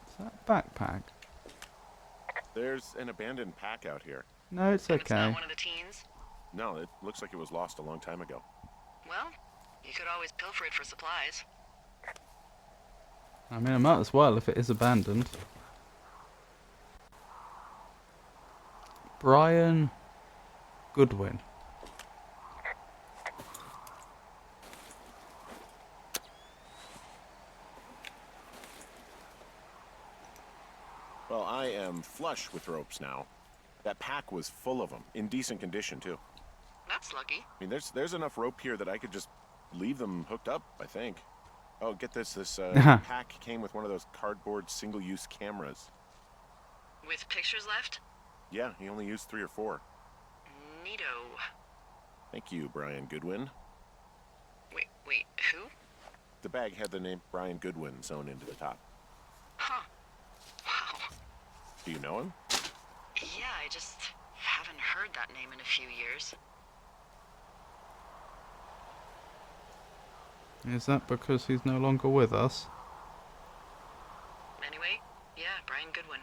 Is that a backpack? There's an abandoned pack out here. No, it's And it's not okay. one of the teens? No, it looks like it was lost a long time ago. Well, you could always pilfer it for supplies. I mean, I might as well if it is abandoned. Brian Goodwin. Well, I am flush with ropes now. That pack was full of them, in decent condition too. That's lucky. I mean, there's enough rope here that I could just leave them hooked up, I think. Oh, get this. This pack came with one of those cardboard single-use cameras. With pictures left? Yeah, he only used 3 or 4. Neato. Thank you, Brian Goodwin. Wait, who? The bag had the name Brian Goodwin sewn into the top. Huh. Wow. Do you know him? Yeah, I just haven't heard that name in a few years. Is that because he's no longer with us? Anyway, yeah, Brian Goodwin.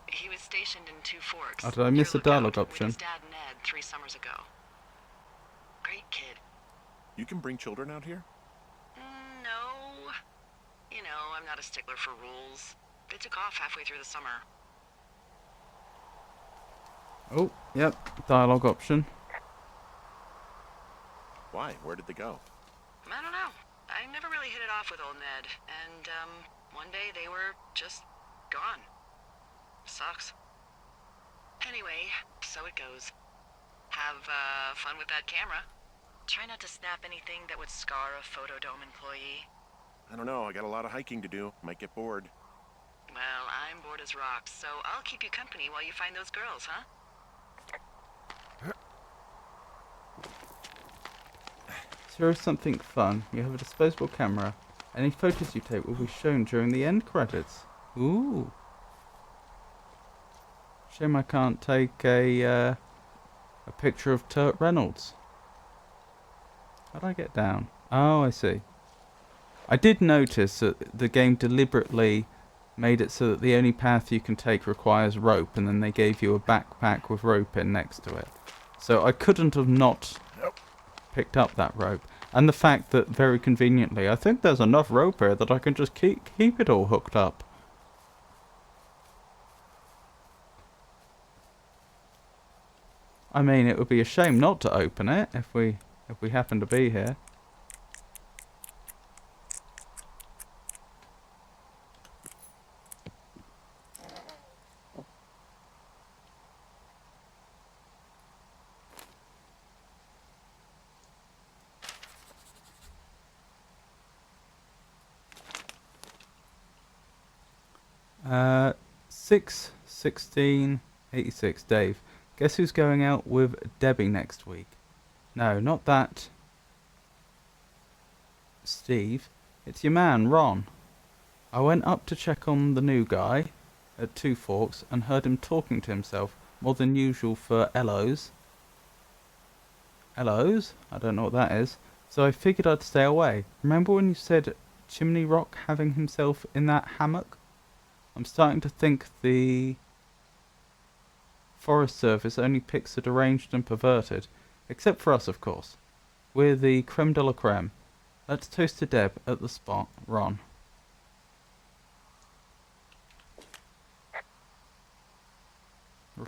He was stationed in Two Forks. Oh, did I miss Your the dialogue lookout, option? With his dad Ned 3 summers ago. Great kid. You can bring children out here? No. You know, I'm not a stickler for rules. They took off halfway through the summer. Oh, yep, dialogue option. Why? Where did they go? I don't know. I never really hit it off with old Ned. And, one day they were just gone. Sucks. Anyway, so it goes. Have, fun with that camera. Try not to snap anything that would scar a Photodome employee. I don't know. I got a lot of hiking to do. Might get bored. Well, I'm bored as rocks, so I'll keep you company while you find those girls, huh? So here is something fun. You have a disposable camera. Any photos you take will be shown during the end credits. Ooh. Shame I can't take a picture of Turt Reynolds. How do I get down? Oh, I see. I did notice that the game deliberately made it so that the only path you can take requires rope, and then they gave you a backpack with rope in next to it. So I couldn't have not picked up that rope. And the fact that, very conveniently, I think there's enough rope here that I can just keep it all hooked up. I mean, it would be a shame not to open it if we happen to be here. Uh, 6/16/86, Dave. Guess who's going out with Debbie next week? No, not that. Steve. It's your man, Ron. I went up to check on the new guy at Two Forks and heard him talking to himself more than usual for LOs. LOs? I don't know what that is. So I figured I'd stay away. Remember when you said Chimney Rock having himself in that hammock? I'm starting to think the Forest Service only picks the deranged and perverted. Except for us, of course. We're the creme de la creme. Let's toast to Deb at the spot, Ron.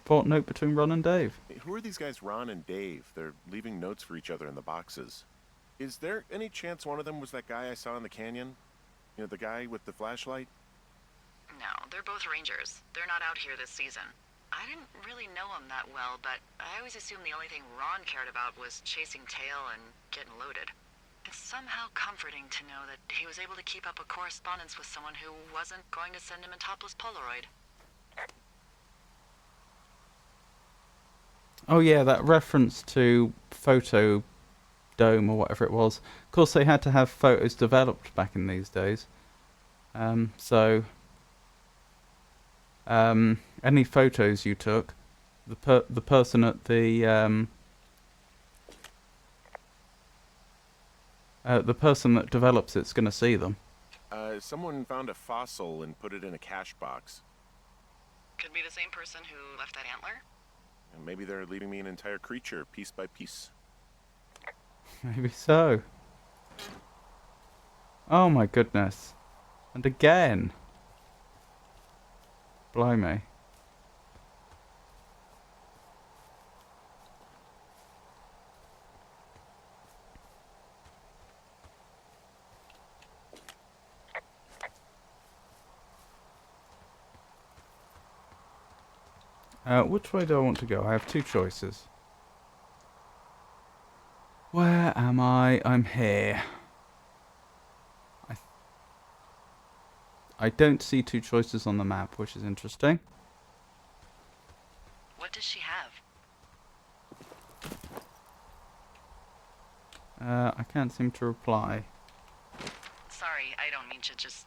support note between Ron and Dave. Hey, who are these guys, Ron and Dave? They're leaving notes for each other in the boxes. Is there any chance one of them was that guy I saw in the canyon? You know, the guy with the flashlight? No, they're both rangers. They're not out here this season. I didn't really know him that well, but I always assumed the only thing Ron cared about was chasing tail and getting loaded. It's somehow comforting to know that he was able to keep up a correspondence with someone who wasn't going to send him a topless Polaroid. Oh yeah, that reference to Photo Dome or whatever it was. Of course, they had to have photos developed back in these days. Any photos you took, the person at the person that develops it's going to see them. Someone found a fossil and put it in a cash box. Could be the same person who left that antler? And maybe they're leaving me an entire creature, piece by piece. Maybe so. Oh my goodness. And again. Blimey. Which way do I want to go? I have two choices. Where am I? I'm here. I don't see two choices on the map, which is interesting. What does she have? I can't seem to reply. Sorry, I don't mean to just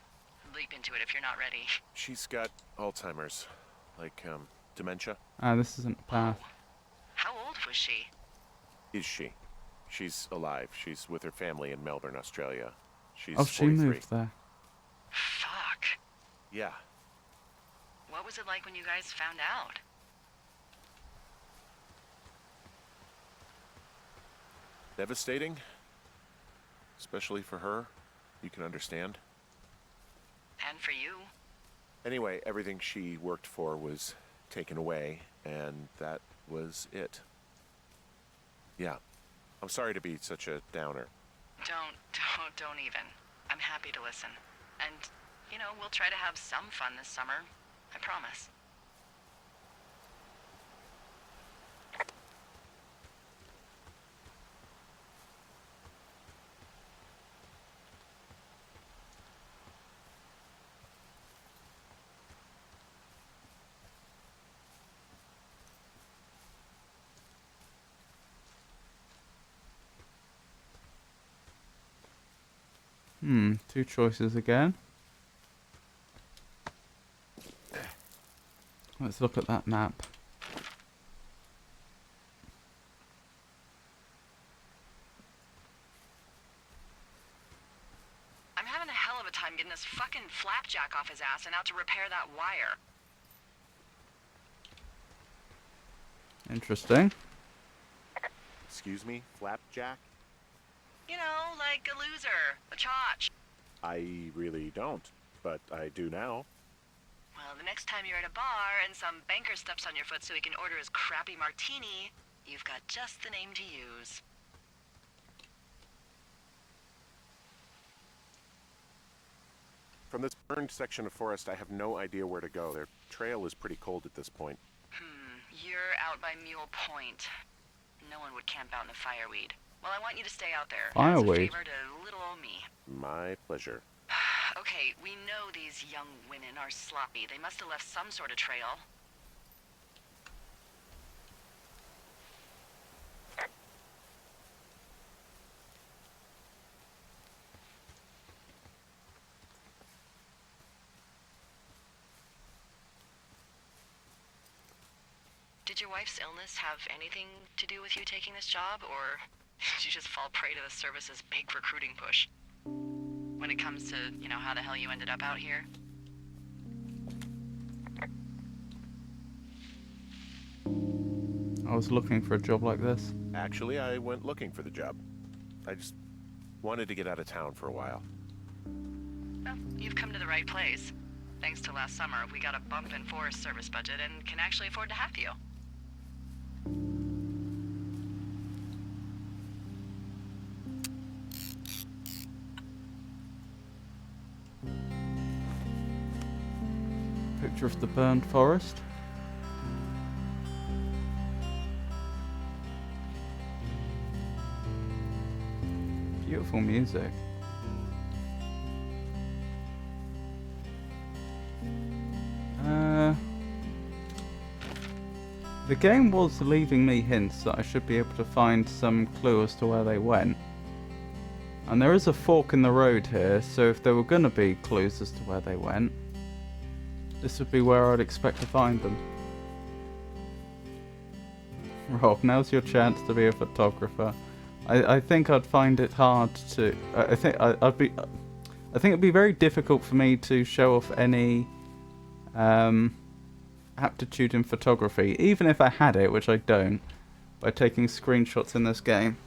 leap into it if you're not ready. She's got Alzheimer's. Like, dementia. This isn't a path. How old was she? Is she? She's alive. She's with her family in Melbourne, Australia. She's Oh, she 43. moved there. Fuck. Yeah. What was it like when you guys found out? Devastating. Especially for her. You can understand. And for you? Anyway, everything she worked for was taken away, and that was it. Yeah. I'm sorry to be such a downer. Don't even. I'm happy to listen. And, you know, we'll try to have some fun this summer. I promise. Two choices again. Let's look at that map. I'm having a hell of a time getting this fucking Flapjack off his ass and out to repair that wire. Interesting. Excuse me, Flapjack? You know, like a loser, a chotch. I really don't, but I do now. Well, the next time you're at a bar and some banker steps on your foot so he can order his crappy martini, you've got just the name to use. From this burned section of forest, I have no idea where to go. Their trail is pretty cold at this point. You're out by Mule Point. No one would camp out in the fireweed. Well, I want you to stay out there. Fireweed? As a favor to little old me. My pleasure. Okay, we know these young women are sloppy. They must have left some sort of trail. Did your wife's illness have anything to do with you taking this job, or did you just fall prey to the service's big recruiting push? When it comes to, you know, how the hell you ended up out here? I was looking for a job like this. Actually, I went looking for the job. I just wanted to get out of town for a while. Well, you've come to the right place. Thanks to last summer, we got a bump in Forest Service budget and can actually afford to have you. Picture of the burned forest. Beautiful music. The game was leaving me hints that I should be able to find some clue as to where they went. And there is a fork in the road here, so if there were going to be clues as to where they went, this would be where I'd expect to find them. Rob, now's your chance to be a photographer. I think I'd find it hard to... I think it'd be very difficult for me to show off any aptitude in photography, even if I had it, which I don't, by taking screenshots in this game.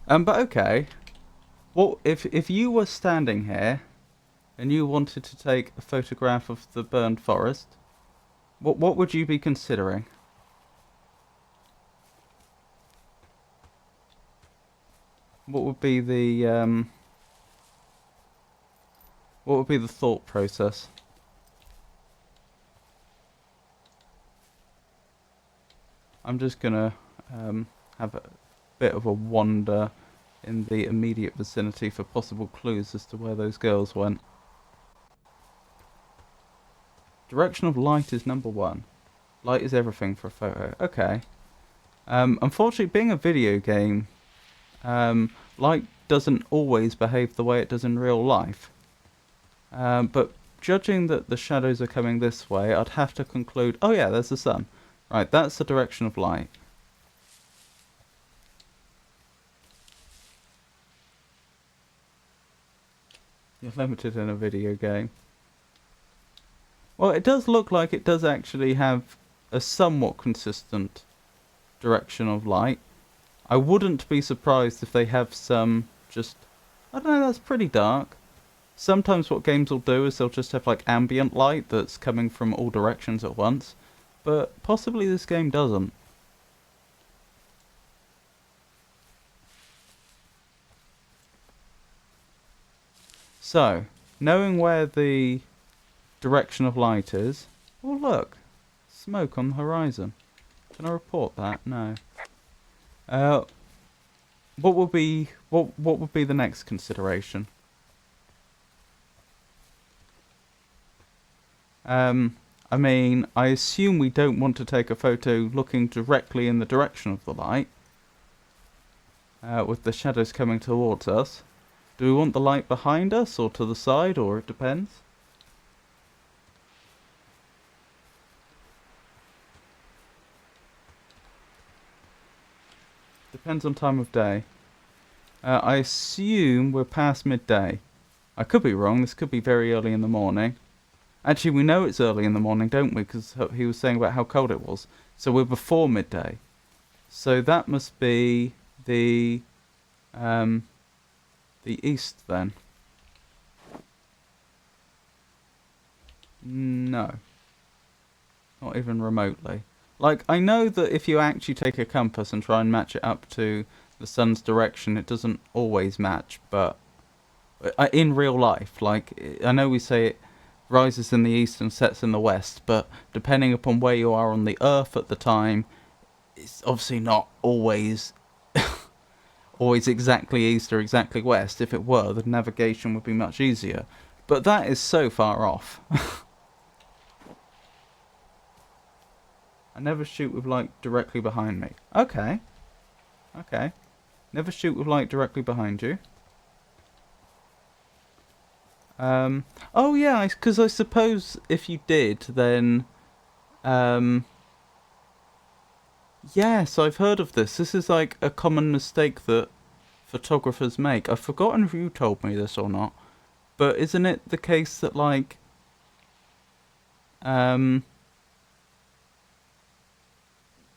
But okay. Well, if you were standing here and you wanted to take a photograph of the burned forest, what would you be considering? What would be the thought process? I'm just gonna have a bit of a wander in the immediate vicinity for possible clues as to where those girls went. Direction of light is number 1. Light is everything for a photo. Okay. Unfortunately, being a video game, light doesn't always behave the way it does in real life. But judging that the shadows are coming this way, I'd have to conclude... Oh yeah, there's the sun. Right, that's the direction of light. You're limited in a video game. Well, it does look like it does actually have a somewhat consistent direction of light. I wouldn't be surprised if they have some just... I don't know, that's pretty dark. Sometimes what games will do is they'll just have like ambient light that's coming from all directions at once. But possibly this game doesn't. So, knowing where the direction of light is... Oh look! Smoke on the horizon. Can I report that? No. What would be the next consideration? I mean, I assume we don't want to take a photo looking directly in the direction of the light, with the shadows coming towards us. Do we want the light behind us, or to the side, or it depends? Depends on time of day. I assume we're past midday. I could be wrong, this could be very early in the morning. Actually, we know it's early in the morning, don't we? Because he was saying about how cold it was. So we're before midday. So that must be the east then. No. Not even remotely. Like, I know that if you actually take a compass and try and match it up to the sun's direction, it doesn't always match, but in real life, like, I know we say it rises in the east and sets in the west, but depending upon where you are on the earth at the time, it's obviously not always always exactly east or exactly west. If it were, the navigation would be much easier. But that is so far off. I never shoot with light directly behind me. Okay. Okay. Never shoot with light directly behind you. Oh yeah, because I suppose if you did, then... yes, I've heard of this. This is like a common mistake that photographers make. I've forgotten if you told me this or not. But isn't it the case that like...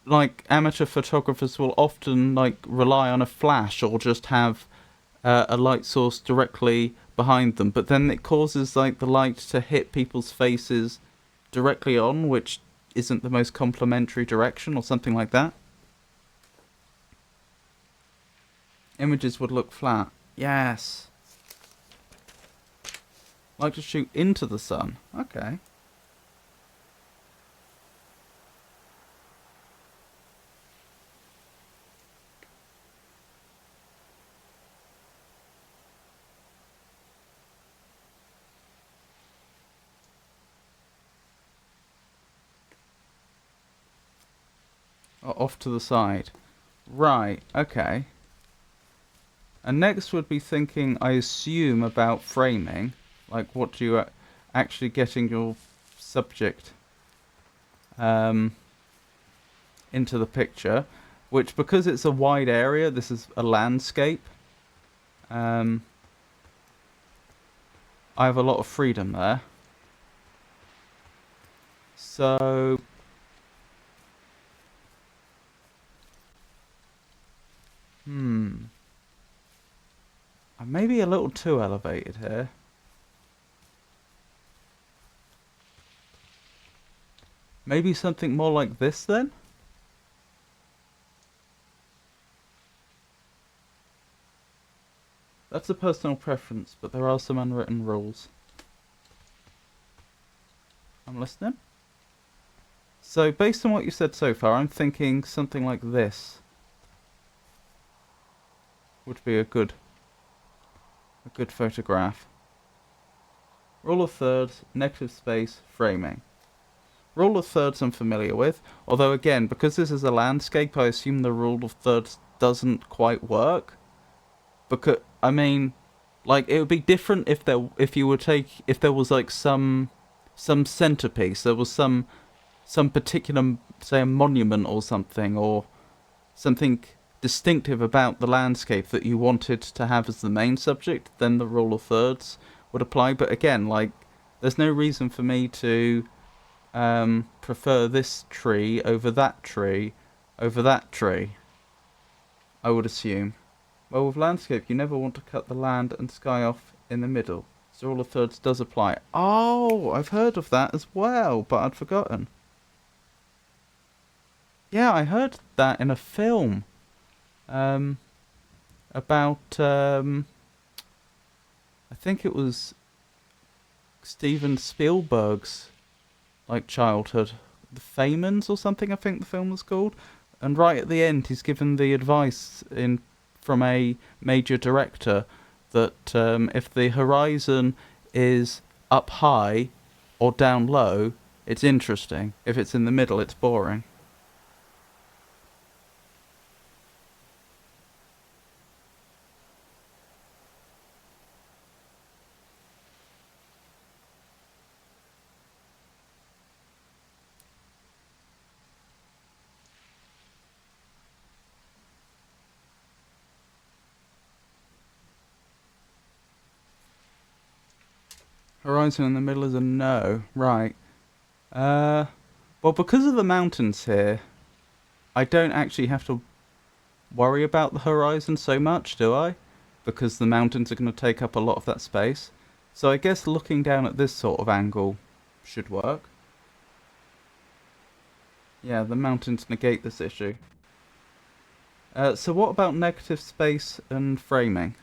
like amateur photographers will often like rely on a flash or just have a light source directly behind them, but then it causes like the light to hit people's faces directly on, which isn't the most complementary direction or something like that. Images would look flat. Yes. Like to shoot into the sun. Okay. Off to the side. Right, okay. And next would be thinking, I assume, about framing. Like, what do you actually getting your subject into the picture. Which, because it's a wide area, this is a landscape. I have a lot of freedom there. So... I may be a little too elevated here. Maybe something more like this then? That's a personal preference, but there are some unwritten rules. I'm listening. So, based on what you said so far, I'm thinking something like this would be a good photograph. Rule of thirds, negative space, framing. Rule of thirds I'm familiar with, although again, because this is a landscape, I assume the rule of thirds doesn't quite work. Because, I mean, like, it would be different if there was like some centerpiece, there was some particular, say, a monument or something distinctive about the landscape that you wanted to have as the main subject, then the rule of thirds would apply. But again, like, there's no reason for me to prefer this tree over that tree over that tree, I would assume. Well, with landscape, you never want to cut the land and sky off in the middle, so rule of thirds does apply. Oh, I've heard of that as well, but I'd forgotten. Yeah, I heard that in a film. About, I think it was Steven Spielberg's, like, childhood. The Famans or something, I think the film was called. And right at the end, he's given the advice from a major director that if the horizon is up high or down low, it's interesting. If it's in the middle, it's boring. Horizon in the middle is a no. Right. Well, because of the mountains here, I don't actually have to worry about the horizon so much, do I? Because the mountains are going to take up a lot of that space. So I guess looking down at this sort of angle should work. Yeah, the mountains negate this issue. So what about negative space and framing?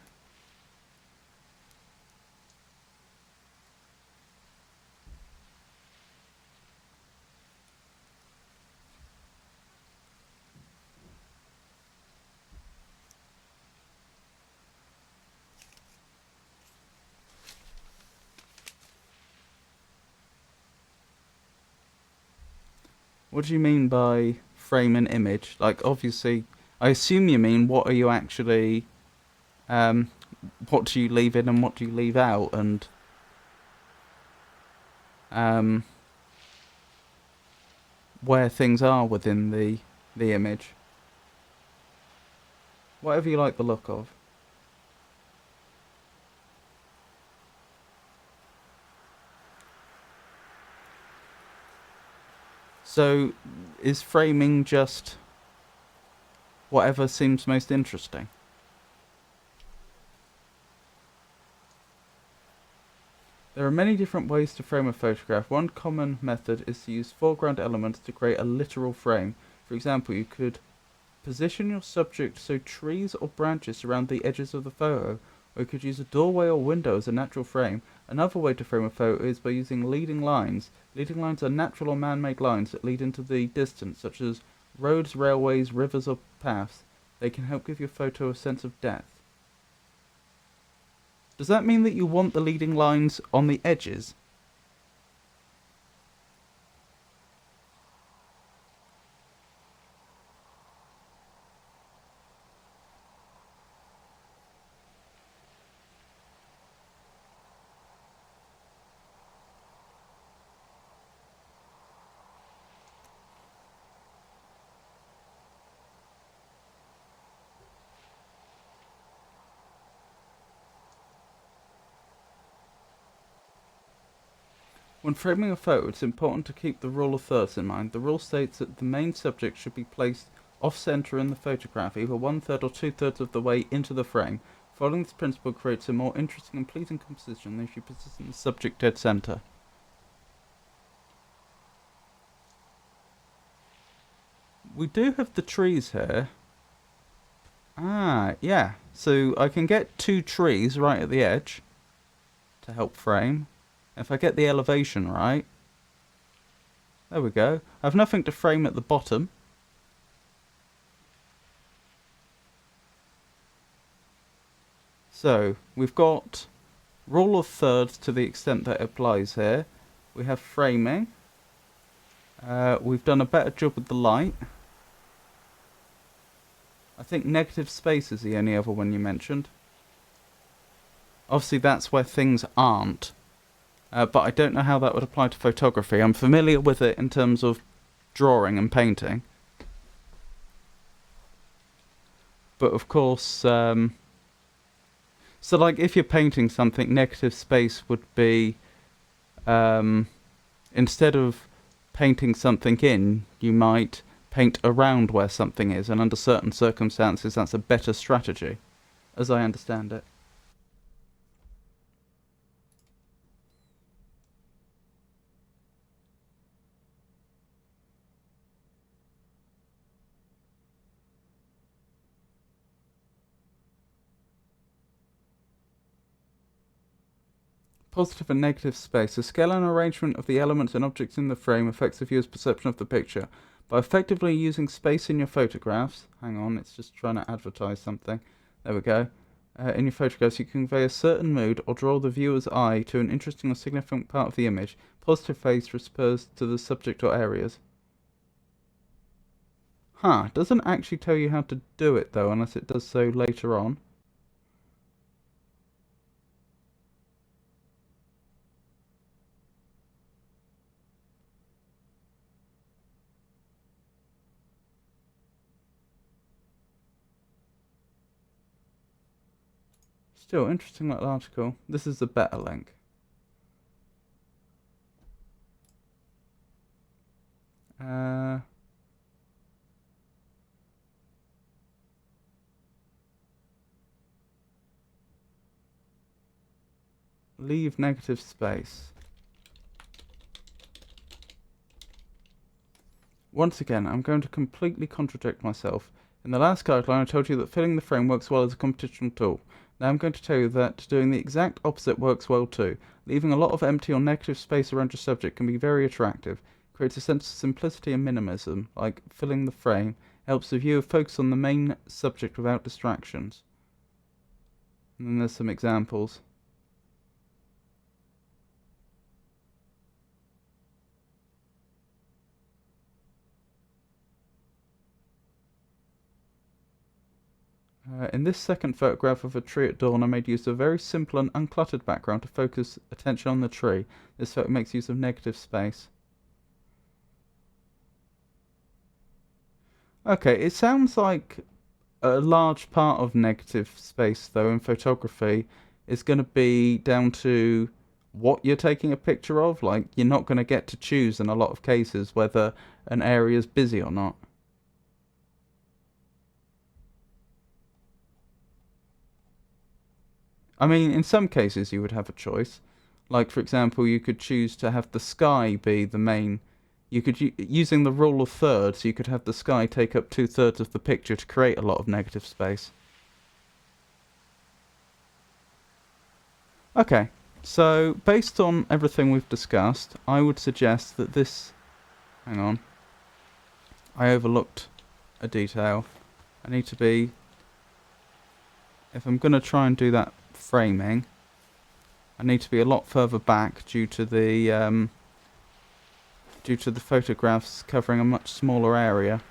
What do you mean by frame and image? Like, obviously, I assume you mean what are you actually, what do you leave in and what do you leave out, and where things are within the image. Whatever you like the look of. So, is framing just whatever seems most interesting? There are many different ways to frame a photograph. One common method is to use foreground elements to create a literal frame. For example, you could position your subject so trees or branches surround the edges of the photo, or you could use a doorway or window as a natural frame. Another way to frame a photo is by using leading lines. Leading lines are natural or man-made lines that lead into the distance, such as roads, railways, rivers, or paths. They can help give your photo a sense of depth. Does that mean that you want the leading lines on the edges? When framing a photo, it's important to keep the rule of thirds in mind. The rule states that the main subject should be placed off-center in the photograph, either 1/3 or 2/3 of the way into the frame. Following this principle creates a more interesting and pleasing composition than if you position the subject dead center. We do have the trees here. Ah, yeah. So I can get 2 trees right at the edge to help frame. If I get the elevation right. There we go. I have nothing to frame at the bottom. So, we've got rule of thirds to the extent that it applies here. We have framing. We've done a better job with the light. I think negative space is the only other one you mentioned. Obviously that's where things aren't. But I don't know how that would apply to photography. I'm familiar with it in terms of drawing and painting. But of course, so like if you're painting something, negative space would be, instead of painting something in, you might paint around where something is, and under certain circumstances that's a better strategy, as I understand it. Positive and negative space. The scale and arrangement of the elements and objects in the frame affects the viewer's perception of the picture. By effectively using space in your photographs, hang on, it's just trying to advertise something. There we go. In your photographs, you can convey a certain mood or draw the viewer's eye to an interesting or significant part of the image. Positive face refers to the subject or areas. Huh, doesn't actually tell you how to do it though, unless it does so later on. Still, interesting little article. This is a better link. Leave negative space. Once again, I'm going to completely contradict myself. In the last guideline, I told you that filling the frame works well as a computational tool. Now I'm going to tell you that doing the exact opposite works well too. Leaving a lot of empty or negative space around your subject can be very attractive. It creates a sense of simplicity and minimalism, like filling the frame. Helps the viewer focus on the main subject without distractions. And then there's some examples. In this second photograph of a tree at dawn, I made use of a very simple and uncluttered background to focus attention on the tree. This photo makes use of negative space. Okay, it sounds like a large part of negative space, though, in photography is going to be down to what you're taking a picture of. Like, you're not going to get to choose in a lot of cases whether an area is busy or not. I mean, in some cases you would have a choice. Like, for example, you could choose to have the sky be the main. You could, using the rule of thirds, you could have the sky take up 2/3 of the picture to create a lot of negative space. Okay, so based on everything we've discussed, I would suggest that this... Hang on. I overlooked a detail. I need to be... If I'm going to try and do that framing, I need to be a lot further back due to the photographs covering a much smaller area.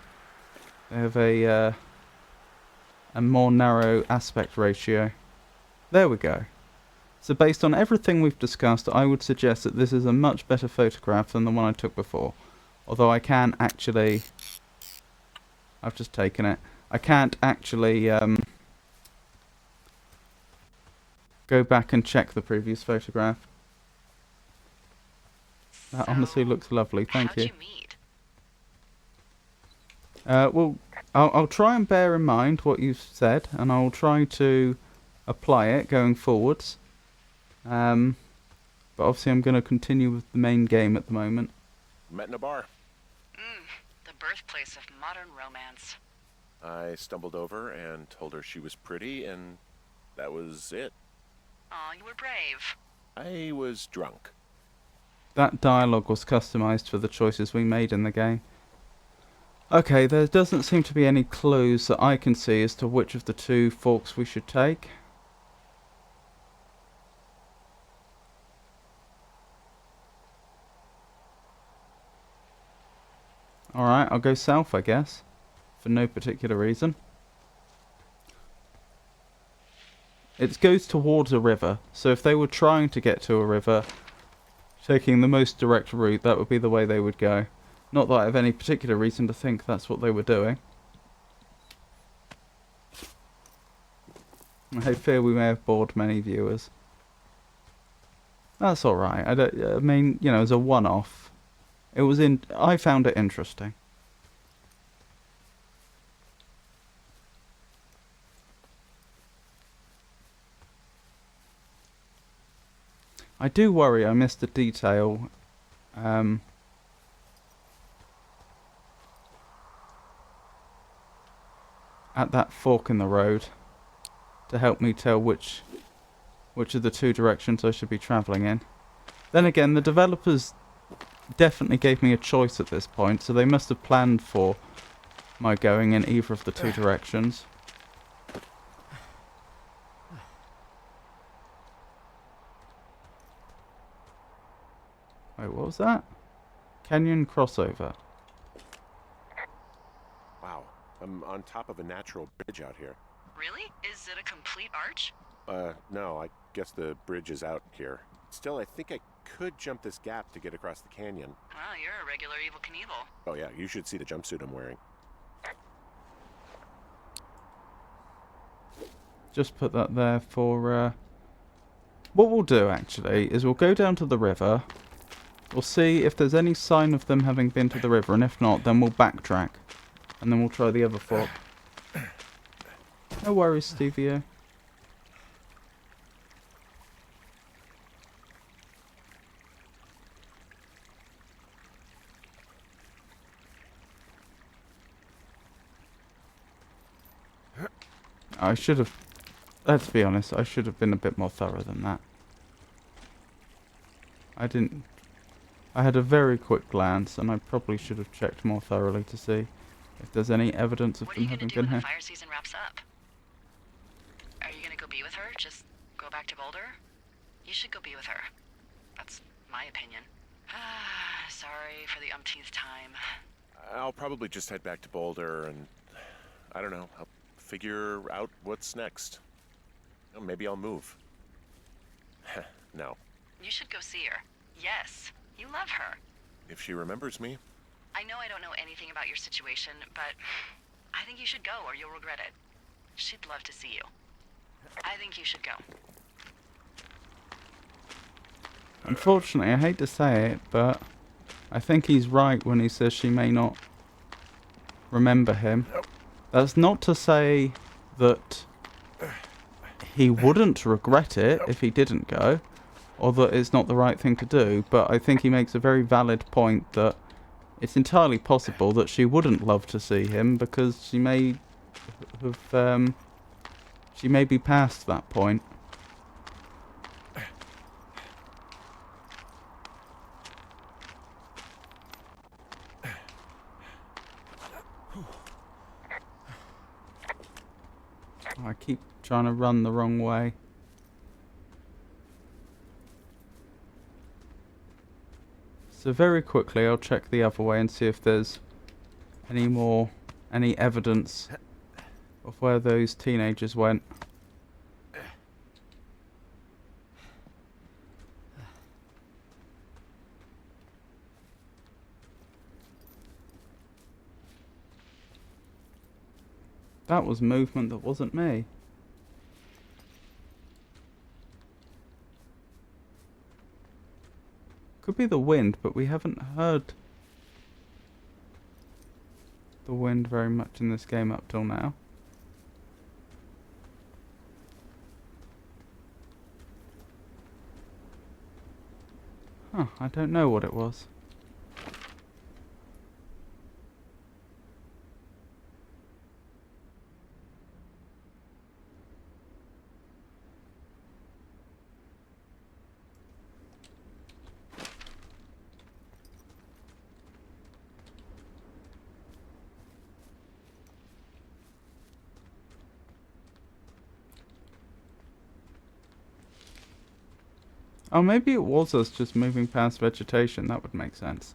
They have a more narrow aspect ratio. There we go. So based on everything we've discussed, I would suggest that this is a much better photograph than the one I took before. Although I can actually... I've just taken it. I can't actually go back and check the previous photograph. That honestly looks lovely. Thank how'd you. you meet? Well, I'll try and bear in mind what you've said, and I'll try to apply it going forwards. But obviously I'm going to continue with the main game at the moment. Met in a bar. The birthplace of modern romance. I stumbled over and told her she was pretty, and that was it. Aw, you were brave. I was drunk. That dialogue was customized for the choices we made in the game. Okay, there doesn't seem to be any clues that I can see as to which of the two forks we should take. Alright, I'll go south, I guess. For no particular reason. It goes towards a river, so if they were trying to get to a river, taking the most direct route, that would be the way they would go. Not that I have any particular reason to think that's what they were doing. I fear we may have bored many viewers. That's alright. I mean, you know, as a one-off, I found it interesting. I do worry I missed a detail. At that fork in the road to help me tell which of the two directions I should be travelling in. Then again, the developers definitely gave me a choice at this point, so they must have planned for my going in either of the two directions. Wait, what was that? Canyon crossover. Wow, I'm on top of a natural bridge out here. Really? Is it a complete arch? No, I guess the bridge is out here. Still, I think I could jump this gap to get across the canyon. Well, you're a regular Evel Knievel. Oh yeah, you should see the jumpsuit I'm wearing. Just put that there for... What we'll do, actually, is we'll go down to the river. We'll see if there's any sign of them having been to the river, and if not, then we'll backtrack. And then we'll try the other fork. No worries, Stevie. I should have... Let's be honest, I should have been a bit more thorough than that. I didn't... I had a very quick glance, and I probably should have checked more thoroughly to see if there's any evidence of What are them you having gonna do been when here. the fire season wraps up? Are you gonna go be with her? Just go back to Boulder? You should go be with her. That's my opinion. Sorry for the umpteenth time. I'll probably just head back to Boulder and... I don't know, I'll figure out what's next. Oh, maybe I'll move. No. You should go see her. Yes, you love her. If she remembers me. I know I don't know anything about your situation, but I think you should go or you'll regret it. She'd love to see you. I think you should go. Unfortunately, I hate to say it, but I think he's right when he says she may not remember him. That's not to say that he wouldn't regret it if he didn't go, or that it's not the right thing to do, but I think he makes a very valid point that it's entirely possible that she wouldn't love to see him because she may have, she may be past that point. I keep trying to run the wrong way. So very quickly I'll check the other way and see if there's any evidence of where those teenagers went. That was movement that wasn't me. Could be the wind, but we haven't heard the wind very much in this game up till now. Huh, I don't know what it was. Oh, maybe it was us just moving past vegetation. That would make sense.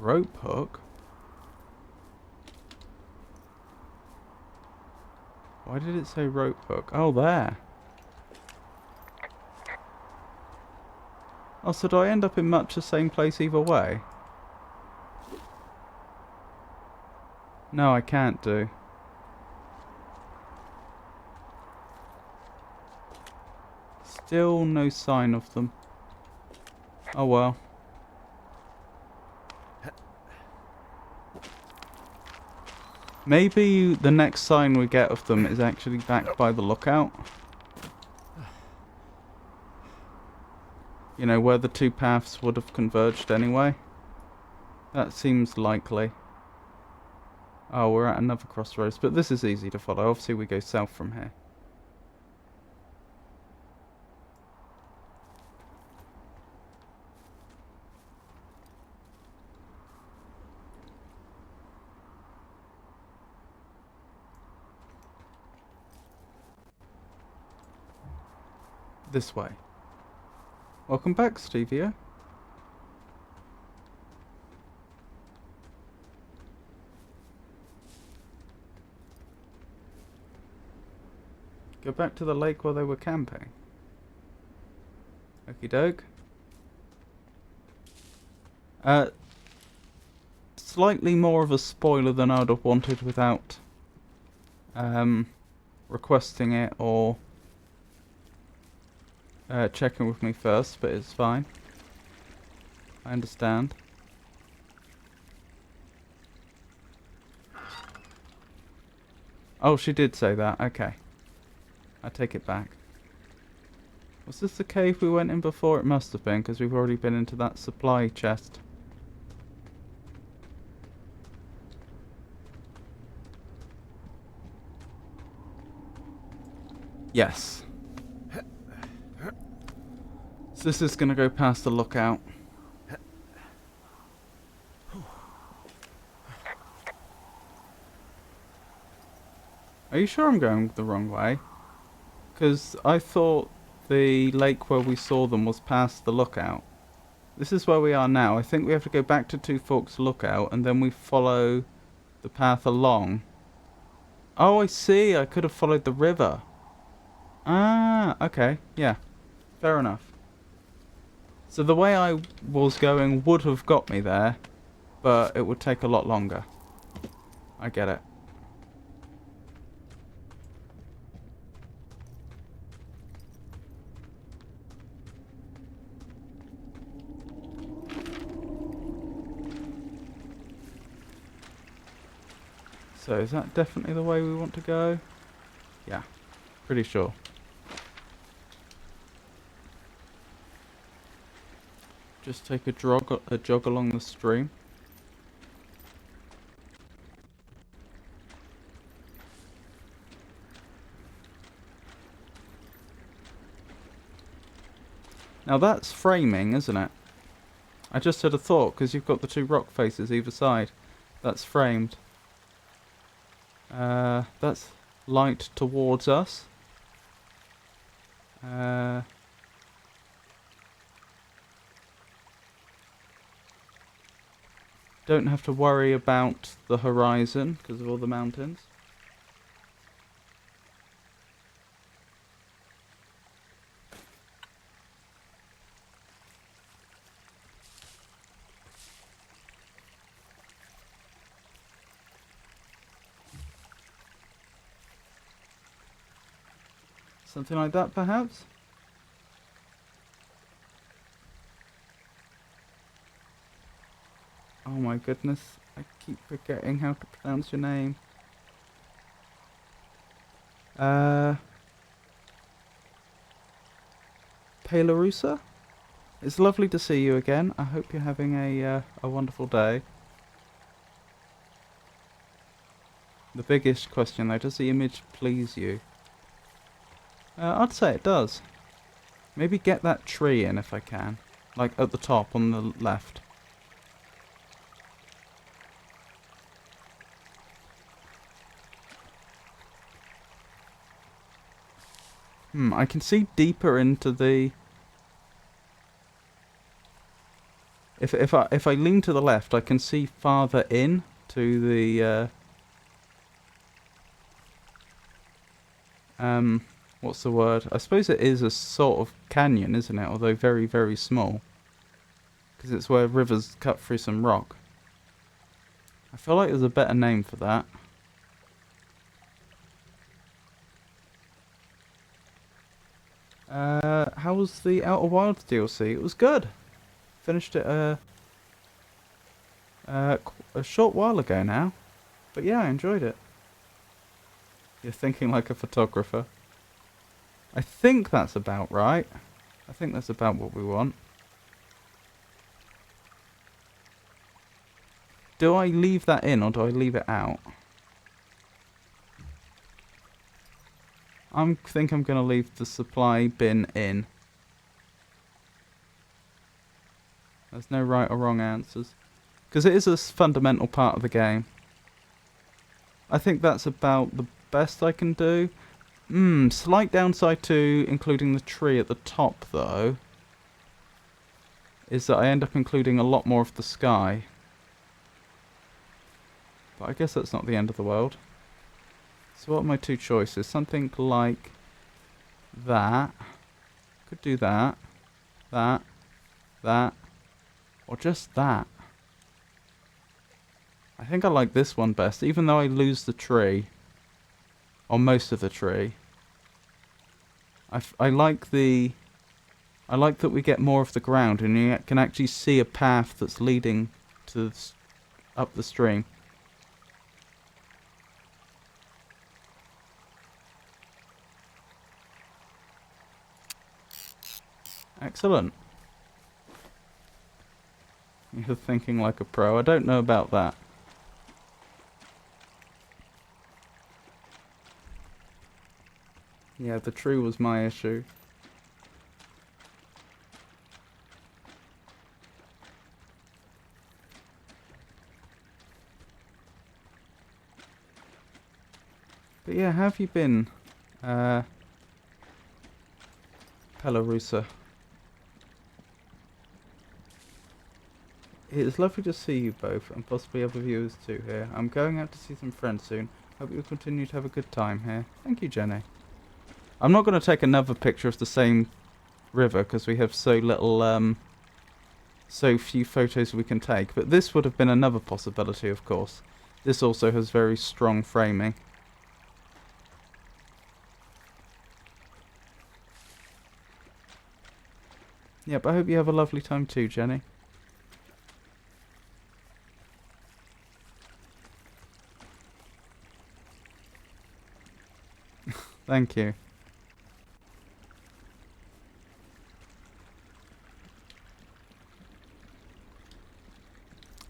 Rope hook? Why did it say rope hook? Oh, there. Oh, so do I end up in much the same place either way? No, I can't do. Still no sign of them. Oh well. Maybe the next sign we get of them is actually back by the lookout. You know, where the two paths would have converged anyway. That seems likely. Oh, we're at another crossroads, but this is easy to follow. Obviously we go south from here. This way. Welcome back, Stevia. Go back to the lake where they were camping. Okie doke. Slightly more of a spoiler than I'd have wanted without requesting it or checking with me first, but it's fine. I understand. Oh, she did say that. Okay. I take it back. Was this the cave we went in before? It must have been, because we've already been into that supply chest. Yes. So this is going to go past the lookout. Are you sure I'm going the wrong way? Because I thought the lake where we saw them was past the lookout. This is where we are now. I think we have to go back to Two Forks Lookout and then we follow the path along. Oh, I see. I could have followed the river. Ah, okay. Yeah. Fair enough. So the way I was going would have got me there, but it would take a lot longer. I get it. So is that definitely the way we want to go? Yeah, pretty sure. Just take a jog along the stream. Now that's framing, isn't it? I just had a thought, because you've got the two rock faces either side. That's framed. That's light towards us. Don't have to worry about the horizon because of all the mountains. Something like that, perhaps? Oh my goodness, I keep forgetting how to pronounce your name. Pelarusa? It's lovely to see you again. I hope you're having a wonderful day. The biggest question though, does the image please you? I'd say it does. Maybe get that tree in if I can. Like at the top on the left. I can see deeper into the... If I lean to the left, I can see farther in to the what's the word? I suppose it is a sort of canyon, isn't it? Although very, very small. Because it's where rivers cut through some rock. I feel like there's a better name for that. How was the Outer Wilds DLC? It was good. Finished it a short while ago now. But yeah, I enjoyed it. You're thinking like a photographer. I think that's about right. I think that's about what we want. Do I leave that in or do I leave it out? I think I'm going to leave the supply bin in. There's no right or wrong answers. Because it is a fundamental part of the game. I think that's about the best I can do. Slight downside to including the tree at the top, though, is that I end up including a lot more of the sky. But I guess that's not the end of the world. So what are my two choices? Something like that. Could do that. That. Or just that. I think I like this one best, even though I lose the tree. Or most of the tree. I like that we get more of the ground and you can actually see a path that's leading to up the stream. Excellent. You're thinking like a pro. I don't know about that. Yeah, the tree was my issue. But yeah, how have you been, Pelarusa? It's lovely to see you both, and possibly other viewers too here. I'm going out to see some friends soon. Hope you'll continue to have a good time here. Thank you, Jenny. I'm not going to take another picture of the same river, because we have so little, so few photos we can take. But this would have been another possibility, of course. This also has very strong framing. Yep, I hope you have a lovely time too, Jenny. Thank you.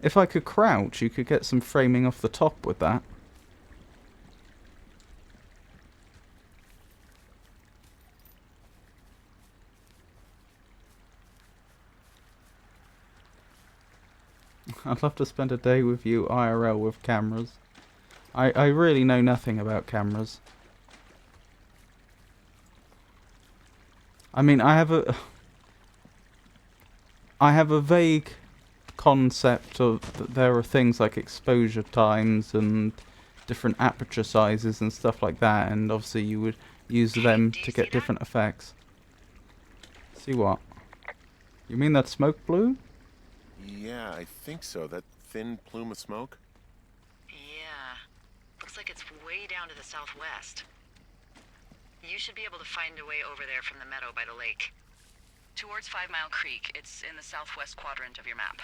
If I could crouch, you could get some framing off the top with that. I'd love to spend a day with you IRL with cameras. I really know nothing about cameras. I mean, I have a vague concept of that there are things like exposure times and different aperture sizes and stuff like that, and obviously you would use them to get different effects. See what? You mean that smoke plume? Yeah, I think so. That thin plume of smoke? Yeah. Looks like it's way down to the southwest. You should be able to find a way over there from the meadow by the lake. Towards 5 Mile Creek. It's in the southwest quadrant of your map.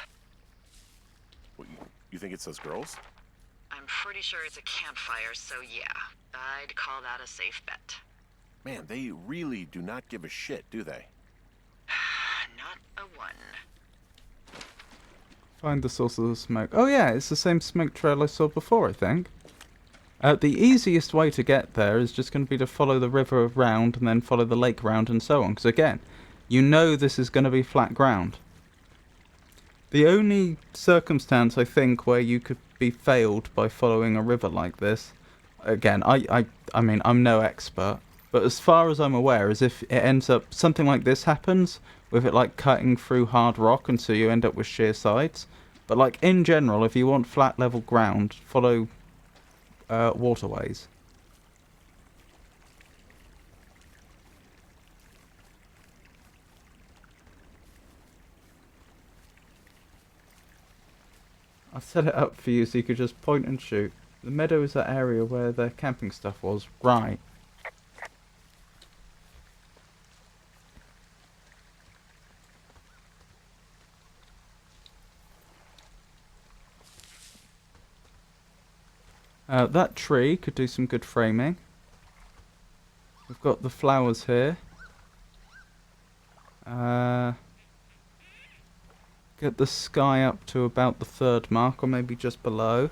What, you think it's those girls? I'm pretty sure it's a campfire, so yeah. I'd call that a safe bet. Man, they really do not give a shit, do they? Not a one. Find the source of the smoke. Oh yeah, it's the same smoke trail I saw before, I think. The easiest way to get there is just going to be to follow the river around and then follow the lake around and so on. Because again, you know this is going to be flat ground. The only circumstance, I think, where you could be failed by following a river like this, again, I mean, I'm no expert, but as far as I'm aware, is if it ends up, something like this happens, with it like cutting through hard rock and so you end up with sheer sides. But like in general, if you want flat level ground, follow waterways. I set it up for you so you could just point and shoot. The meadow is that area where the camping stuff was. Right. That tree could do some good framing. We've got the flowers here. Get the sky up to about the 3rd mark, or maybe just below.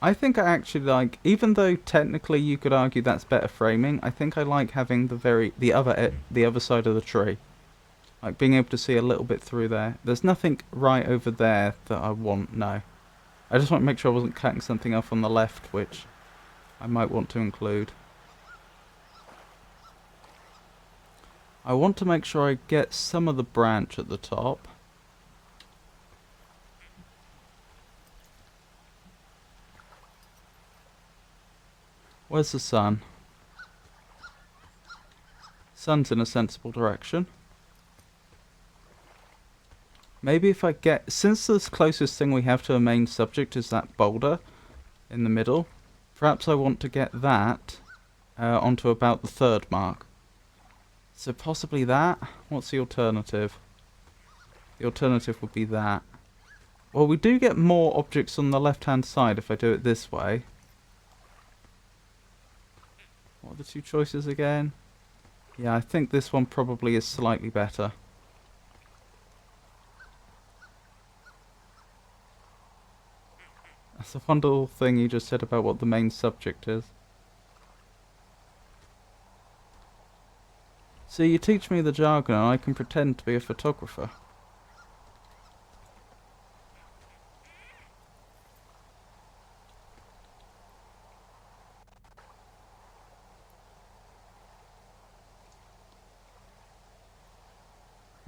I think I actually like, even though technically you could argue that's better framing, I think I like having the other side of the tree. Like being able to see a little bit through there. There's nothing right over there that I want, no. I just want to make sure I wasn't cutting something off on the left, which I might want to include. I want to make sure I get some of the branch at the top. Where's the sun? Sun's in a sensible direction. Maybe if I get... Since the closest thing we have to a main subject is that boulder in the middle, perhaps I want to get that onto about the 3rd mark. So possibly that? What's the alternative? The alternative would be that. Well, we do get more objects on the left-hand side if I do it this way. What are the two choices again? Yeah, I think this one probably is slightly better. That's a wonderful thing you just said about what the main subject is. See, you teach me the jargon and I can pretend to be a photographer.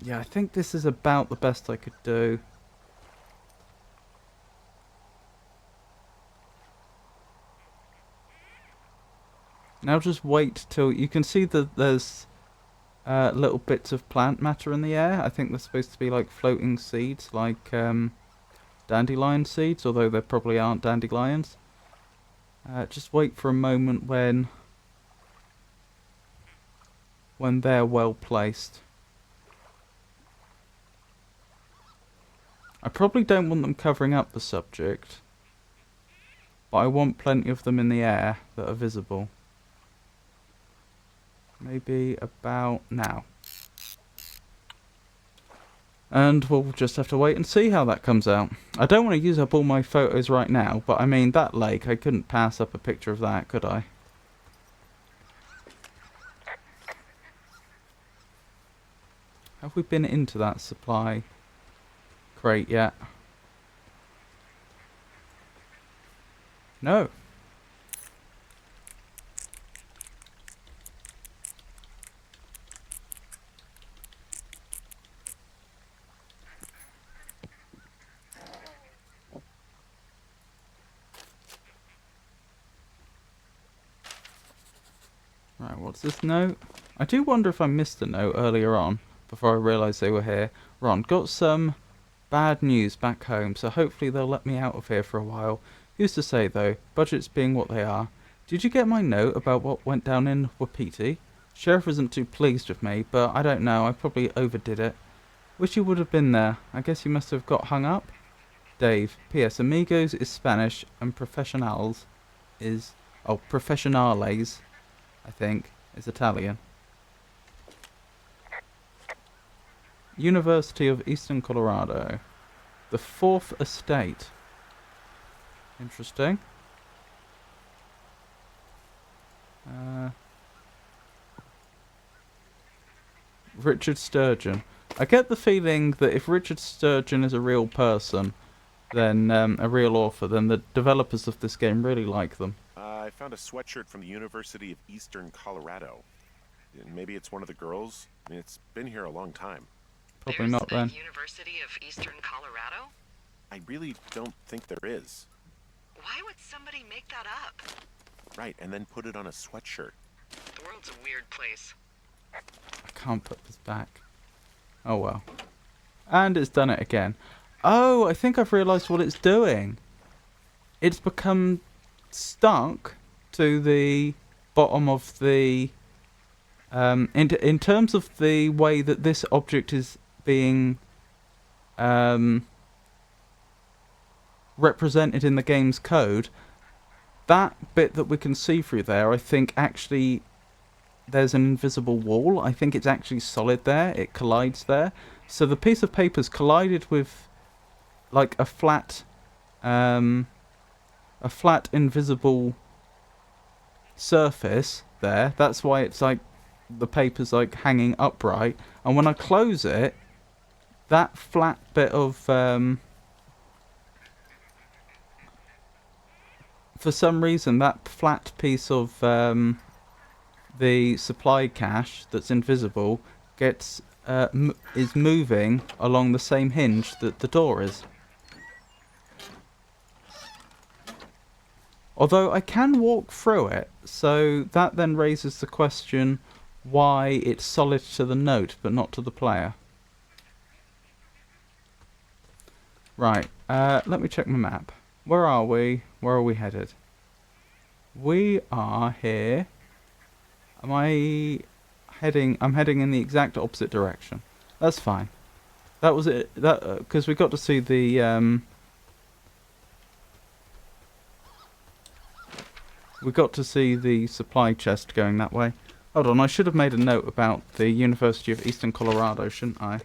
Yeah, I think this is about the best I could do. Now just wait till you can see that there's little bits of plant matter in the air. I think they're supposed to be like floating seeds, like dandelion seeds, although there probably aren't dandelions. Just wait for a moment when they're well placed. I probably don't want them covering up the subject, but I want plenty of them in the air that are visible. Maybe about now. And we'll just have to wait and see how that comes out. I don't want to use up all my photos right now, but I mean, that lake, I couldn't pass up a picture of that, could I? Have we been into that supply crate yet? No. Right, what's this note? I do wonder if I missed a note earlier on, before I realised they were here. Ron, got some bad news back home, so hopefully they'll let me out of here for a while. Who's to say, though, budgets being what they are. Did you get my note about what went down in Wapiti? Sheriff isn't too pleased with me, but I don't know, I probably overdid it. Wish you would have been there. I guess you must have got hung up. Dave. P.S. Amigos is Spanish and professionals is... Oh, professionales, I think, is Italian. University of Eastern Colorado. The Fourth Estate. Interesting. Richard Sturgeon. I get the feeling that if Richard Sturgeon is a real person, then a real author, then the developers of this game really like them. I found a sweatshirt from the University of Eastern Colorado. Maybe it's one of the girls? I mean, it's been here a long time. Probably There's not then. the University of Eastern Colorado? I really don't think there is. Why would somebody make that up? Right, and then put it on a sweatshirt. The world's a weird place. I can't put this back. Oh well. And it's done it again. Oh, I think I've realised what it's doing. It's become stuck to the bottom of the... in terms of the way that this object is being represented in the game's code, that bit that we can see through there, I think actually there's an invisible wall. I think it's actually solid there. It collides there. So the piece of paper's collided with like a flat invisible surface there. That's why it's like the paper's like hanging upright. And when I close it, that flat bit of for some reason that flat piece of the supply cache that's invisible gets is moving along the same hinge that the door is. Although I can walk through it, so that then raises the question why it's solid to the note but not to the player. Right, let me check my map. Where are we? Where are we headed? We are here. Am I heading? I'm heading in the exact opposite direction. That's fine. That was it. That because we got to see the we got to see the supply chest going that way. Hold on, I should have made a note about the University of Eastern Colorado, shouldn't I?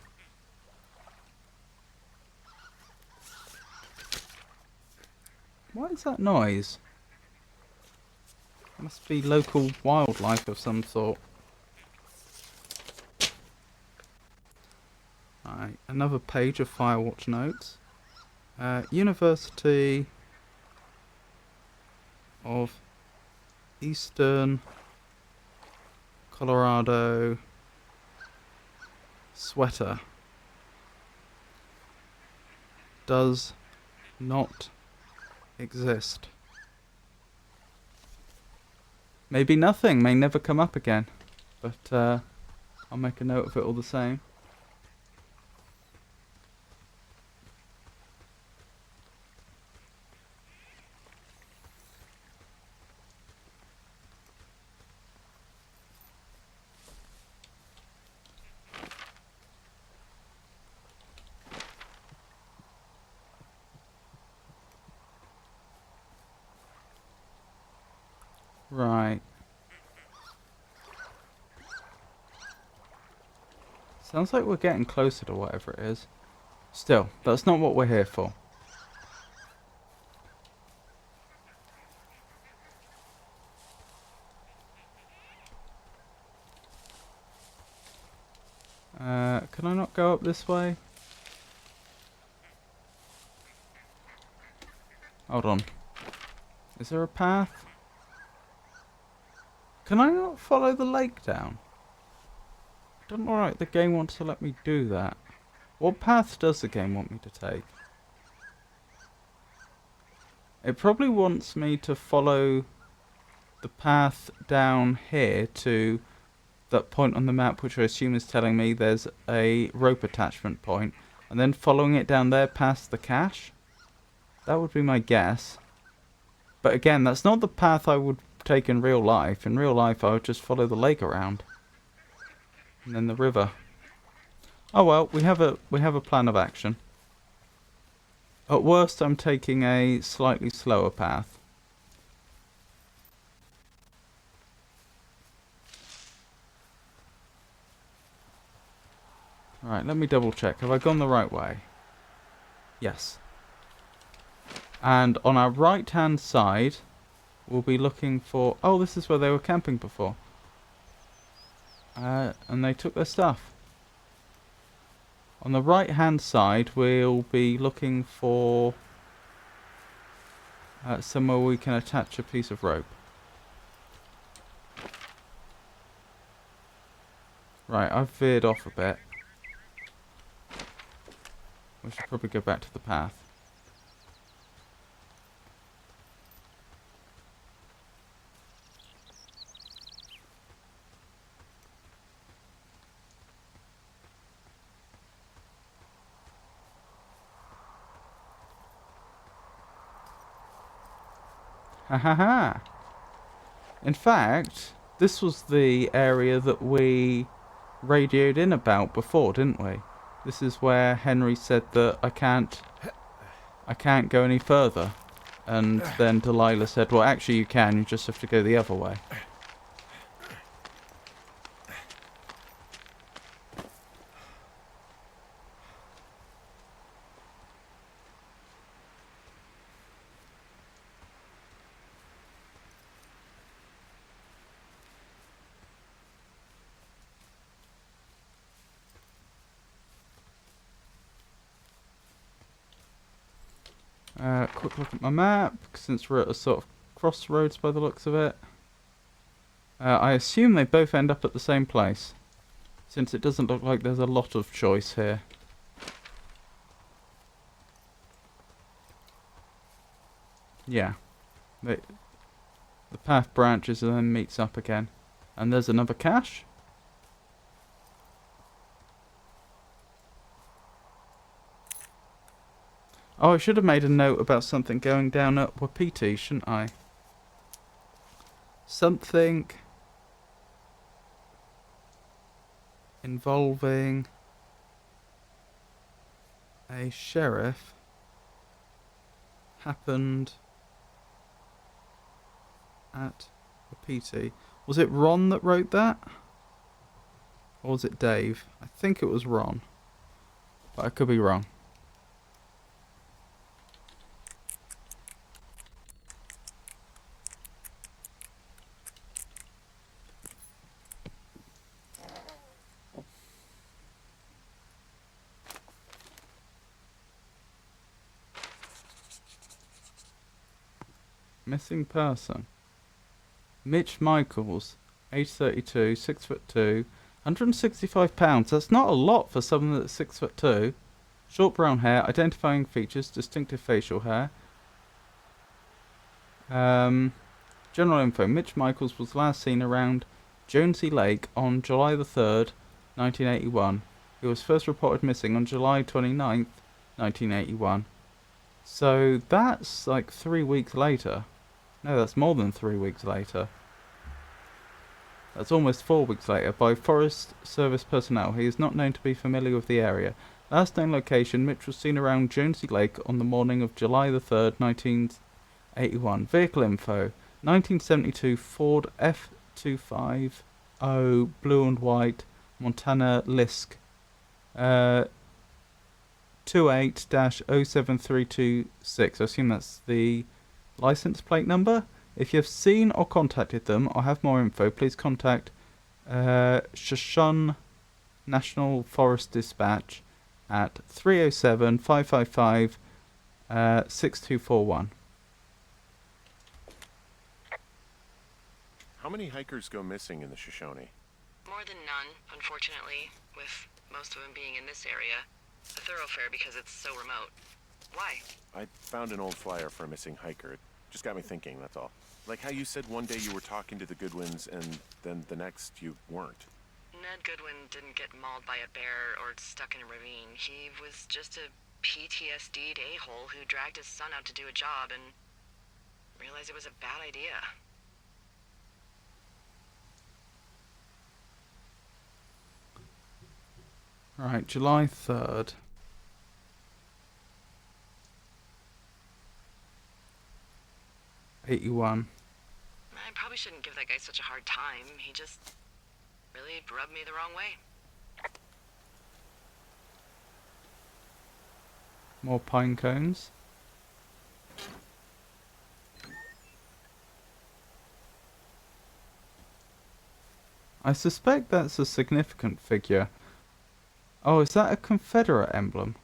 What is that noise? Must be local wildlife of some sort. Right, another page of Firewatch notes. University of Eastern Colorado sweater does not exist. Maybe nothing may never come up again, but I'll make a note of it all the same. Right. Sounds like we're getting closer to whatever it is. Still, that's not what we're here for. Can I not go up this way? Hold on. Is there a path? Can I not follow the lake down? I don't know why the game wants to let me do that. What path does the game want me to take? It probably wants me to follow the path down here to that point on the map, which I assume is telling me there's a rope attachment point, and then following it down there past the cache. That would be my guess. But again, that's not the path I would take in real life. In real life, I would just follow the lake around. And then the river. Oh well, we have a plan of action. At worst, I'm taking a slightly slower path. Alright, let me double check. Have I gone the right way? Yes. And on our right hand side, we'll be looking for... Oh, this is where they were camping before. And they took their stuff. On the right hand side, we'll be looking for somewhere we can attach a piece of rope. Right, I've veered off a bit. We should probably go back to the path. Ha ha ha! In fact, this was the area that we radioed in about before, didn't we? This is where Henry said that I can't go any further. And then Delilah said, well, actually you can, you just have to go the other way. Quick look at my map, since we're at a sort of crossroads by the looks of it. I assume they both end up at the same place, since it doesn't look like there's a lot of choice here. Yeah. The path branches and then meets up again. And there's another cache. Oh, I should have made a note about something going down at Wapiti, shouldn't I? Something involving a sheriff happened at Wapiti. Was it Ron that wrote that? Or was it Dave? I think it was Ron. But I could be wrong. Missing person. Mitch Michaels, age 32, 6'2", 165 pounds. That's not a lot for someone that's 6'2". Short brown hair, identifying features, distinctive facial hair. General info. Mitch Michaels was last seen around Jonesy Lake on July the 3rd, 1981. He was first reported missing on July 29th, 1981. So that's like 3 weeks later. No, that's more than 3 weeks later. That's almost 4 weeks later. By Forest Service personnel, he is not known to be familiar with the area. Last known location, Mitch was seen around Jonesy Lake on the morning of July the 3rd, 1981. Vehicle info. 1972 Ford F250 blue and white Montana Lisk. 28-07326. I assume that's the license plate number. If you've seen or contacted them or have more info, please contact Shoshone National Forest Dispatch at 307-555-6241. How many hikers go missing in the Shoshone? More than none, unfortunately, with most of them being in this area. A thoroughfare because it's so remote. Why? I found an old flyer for a missing hiker. It just got me thinking, that's all. Like how you said one day you were talking to the Goodwins and then the next you weren't. Ned Goodwin didn't get mauled by a bear or stuck in a ravine. He was just a PTSD'd a-hole who dragged his son out to do a job and... realize it was a bad idea. Right, July 3rd. '81. I probably shouldn't give that guy such a hard time. He just really rubbed me the wrong way. More pine cones. I suspect that's a significant figure. Oh, is that a Confederate emblem?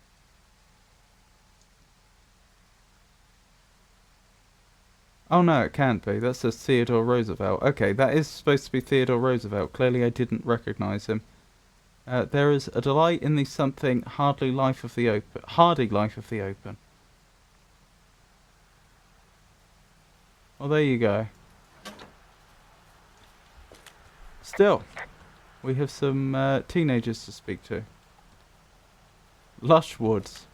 Oh no, it can't be. That says Theodore Roosevelt. Okay, that is supposed to be Theodore Roosevelt. Clearly I didn't recognise him. There is a delight in the something hardy life of the open. Well, there you go. Still, we have some teenagers to speak to. Lush woods.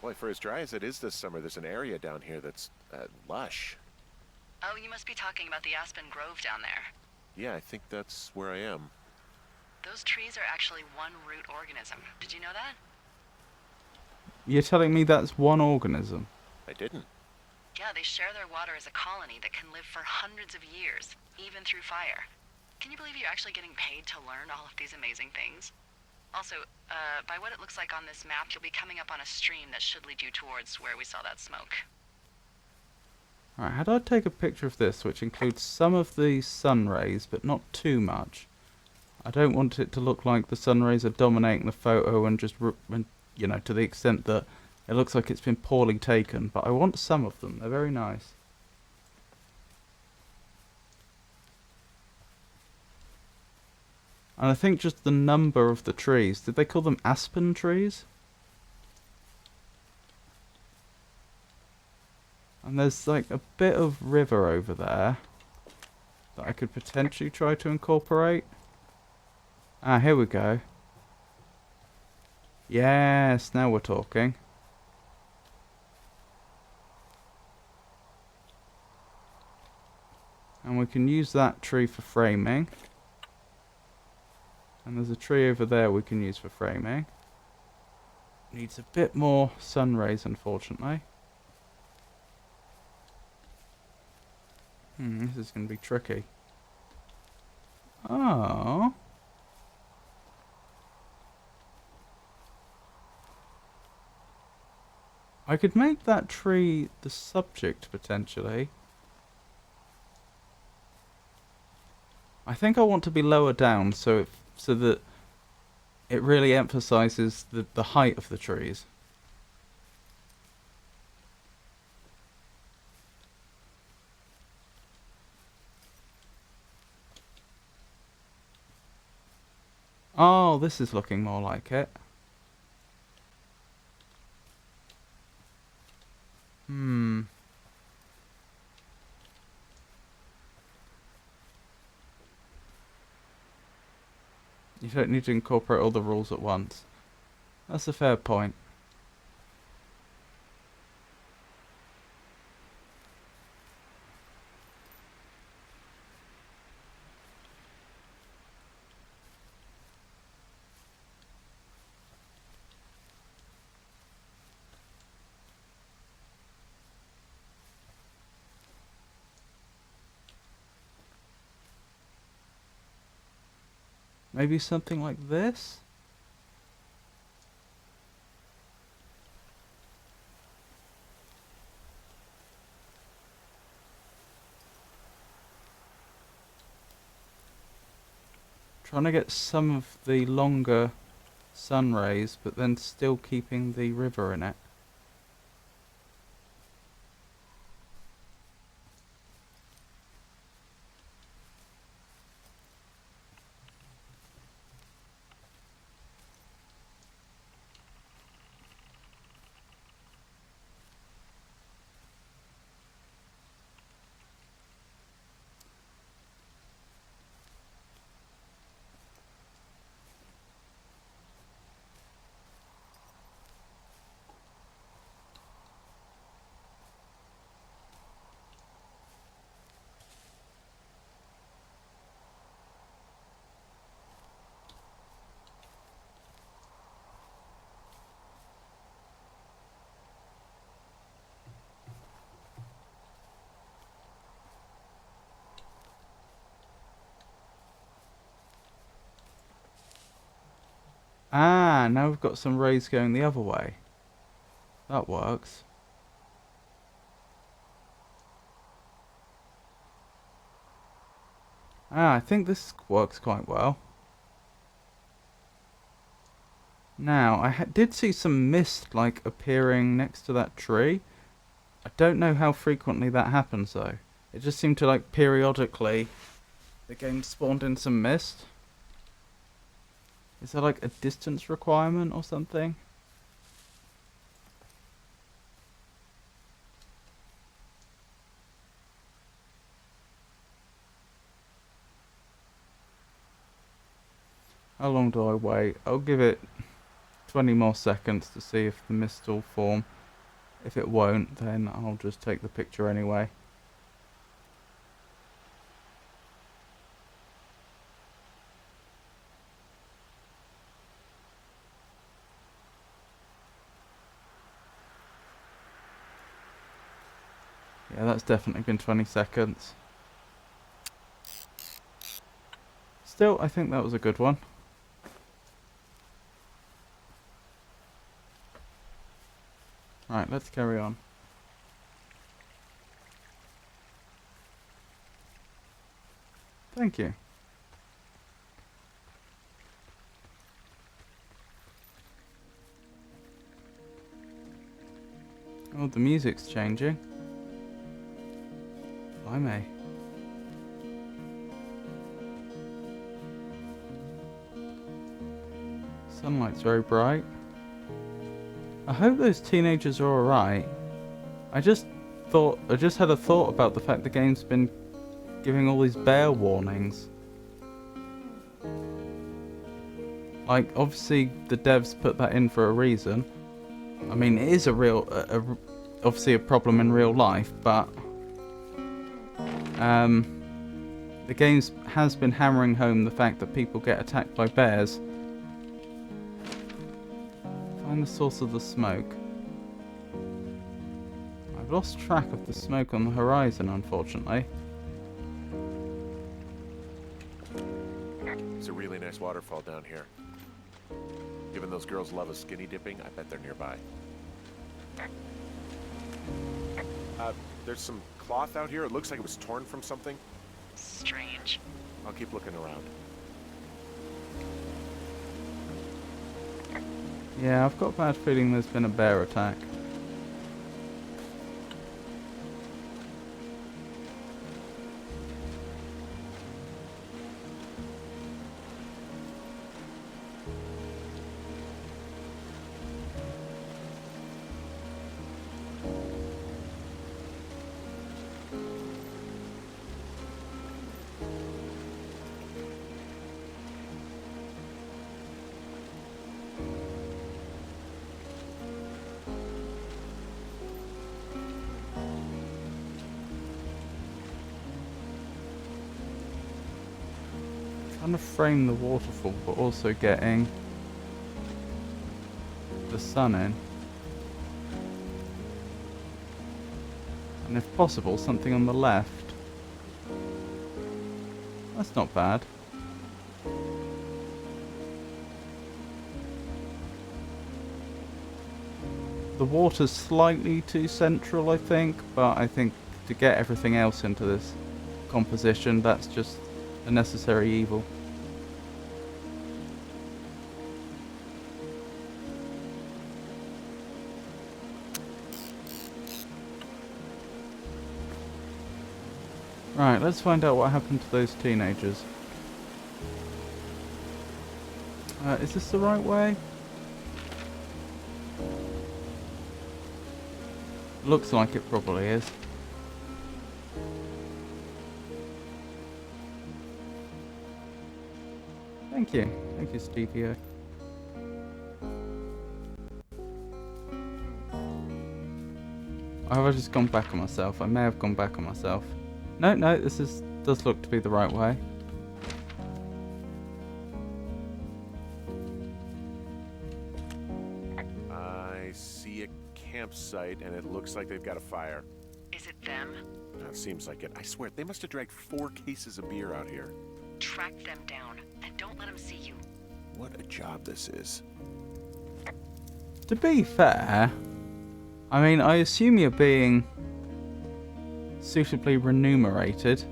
Boy, for as dry as it is this summer, there's an area down here that's lush. Oh, you must be talking about the Aspen Grove down there. Yeah, I think that's where I am. Those trees are actually one root organism. Did you know that? You're telling me that's one organism? I didn't. Yeah, they share their water as a colony that can live for hundreds of years, even through fire. Can you believe you're actually getting paid to learn all of these amazing things? Also, by what it looks like on this map, you'll be coming up on a stream that should lead you towards where we saw that smoke. Alright, how do I take a picture of this, which includes some of the sun rays, but not too much? I don't want it to look like the sun rays are dominating the photo and just, you know, to the extent that it looks like it's been poorly taken, but I want some of them. They're very nice. And I think just the number of the trees. Did they call them aspen trees? And there's like a bit of river over there that I could potentially try to incorporate. Ah, here we go. Yes, now we're talking. And we can use that tree for framing. And there's a tree over there we can use for framing. Needs a bit more sun rays, unfortunately. This is going to be tricky. Oh. I could make that tree the subject, potentially. I think I want to be lower down so that it really emphasizes the height of the trees. Oh, this is looking more like it. You don't need to incorporate all the rules at once. That's a fair point. Maybe something like this? Trying to get some of the longer sun rays, but then still keeping the river in it. Ah, now we've got some rays going the other way. That works. Ah, I think this works quite well. Now, I did see some mist, like, appearing next to that tree. I don't know how frequently that happens, though. It just seemed to, like, periodically, the game spawned in some mist. Is there, like, a distance requirement or something? How long do I wait? I'll give it 20 more seconds to see if the mist will form. If it won't, then I'll just take the picture anyway. Yeah, that's definitely been 20 seconds. Still, I think that was a good one. Right, let's carry on. Thank you. Oh, the music's changing. Blimey. Sunlight's very bright. I hope those teenagers are alright. I just had a thought about the fact the game's been giving all these bear warnings. Like, obviously the devs put that in for a reason. I mean, it is a real, obviously a problem in real life, but the game has been hammering home the fact that people get attacked by bears. Find the source of the smoke. I've lost track of the smoke on the horizon, unfortunately. It's a really nice waterfall down here. Given those girls love a skinny dipping, I bet they're nearby. There's some cloth out here. It looks like it was torn from something. Strange. I'll keep looking around. Yeah, I've got a bad feeling there's been a bear attack. Trying to frame the waterfall, but also getting the sun in. And if possible, something on the left. That's not bad. The water's slightly too central, I think, but I think to get everything else into this composition, that's just a necessary evil. Right, let's find out what happened to those teenagers. Is this the right way? Looks like it probably is. Thank you. Thank you, Stevie. Have I just gone back on myself? I may have gone back on myself. No, this does look to be the right way. I see a campsite, and it looks like they've got a fire. Is it them? That seems like it. I swear, they must have dragged 4 cases of beer out here. Track them down, and don't let them see you. What a job this is. To be fair, I mean, I assume you're being suitably remunerated.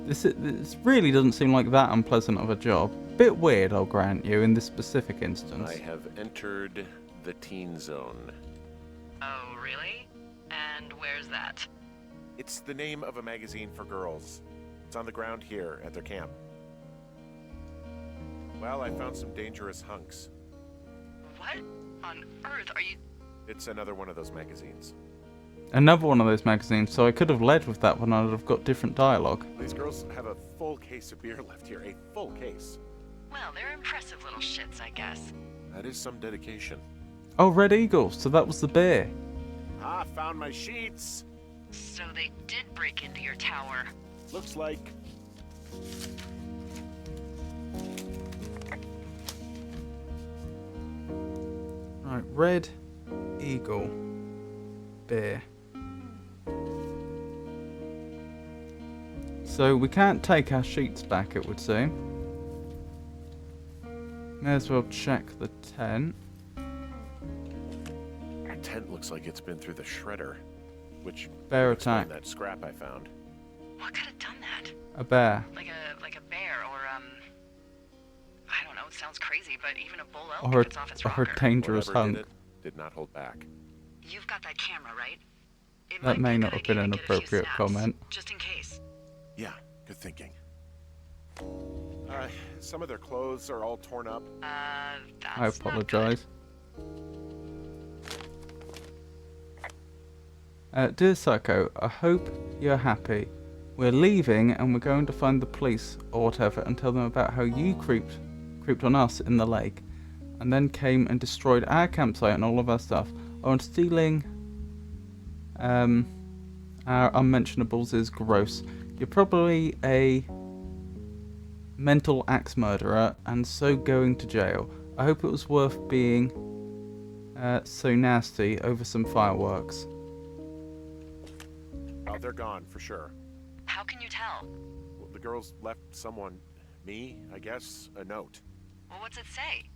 This really doesn't seem like that unpleasant of a job. Bit weird, I'll grant you, in this specific instance. I have entered the teen zone. Oh, really? And where's that? It's the name of a magazine for girls. It's on the ground here at their camp. Well, I found some dangerous hunks. What on earth are you... It's another one of those magazines. Another one of those magazines, so I could have led with that one. I'd have got different dialogue. These girls have a full case of beer left here. A full case. Well, they're impressive little shits, I guess. That is some dedication. Oh, Red Eagle, so that was the beer. Ah, found my sheets! So they did break into your tower. Looks like... Right, Red Eagle beer. So we can't take our sheets back, it would seem. May as well check the tent. Our tent looks like it's been through the shredder. Which Bear would explain attack. that scrap I found. What could have done that? A bear. Like a bear or I don't know, it sounds crazy, but even a bull elk Or if it's off its a rocker. dangerous Whatever hunk. did it did not hold back. You've got that camera, right? It That might may be a not good have been idea an to get a few appropriate snaps, comment. just in case. Yeah, good thinking. Some of their clothes are all torn up. That's I not good. apologise. Dear Psycho, I hope you're happy. We're leaving and we're going to find the police or whatever and tell them about how you creeped on us in the lake and then came and destroyed our campsite and all of our stuff. Oh, and stealing our unmentionables is gross. You're probably a mental axe murderer and so going to jail. I hope it was worth being so nasty over some fireworks. Oh, they're gone for sure. How can you tell? Well, the girls left someone, me, I guess, a note. Well, what's it say?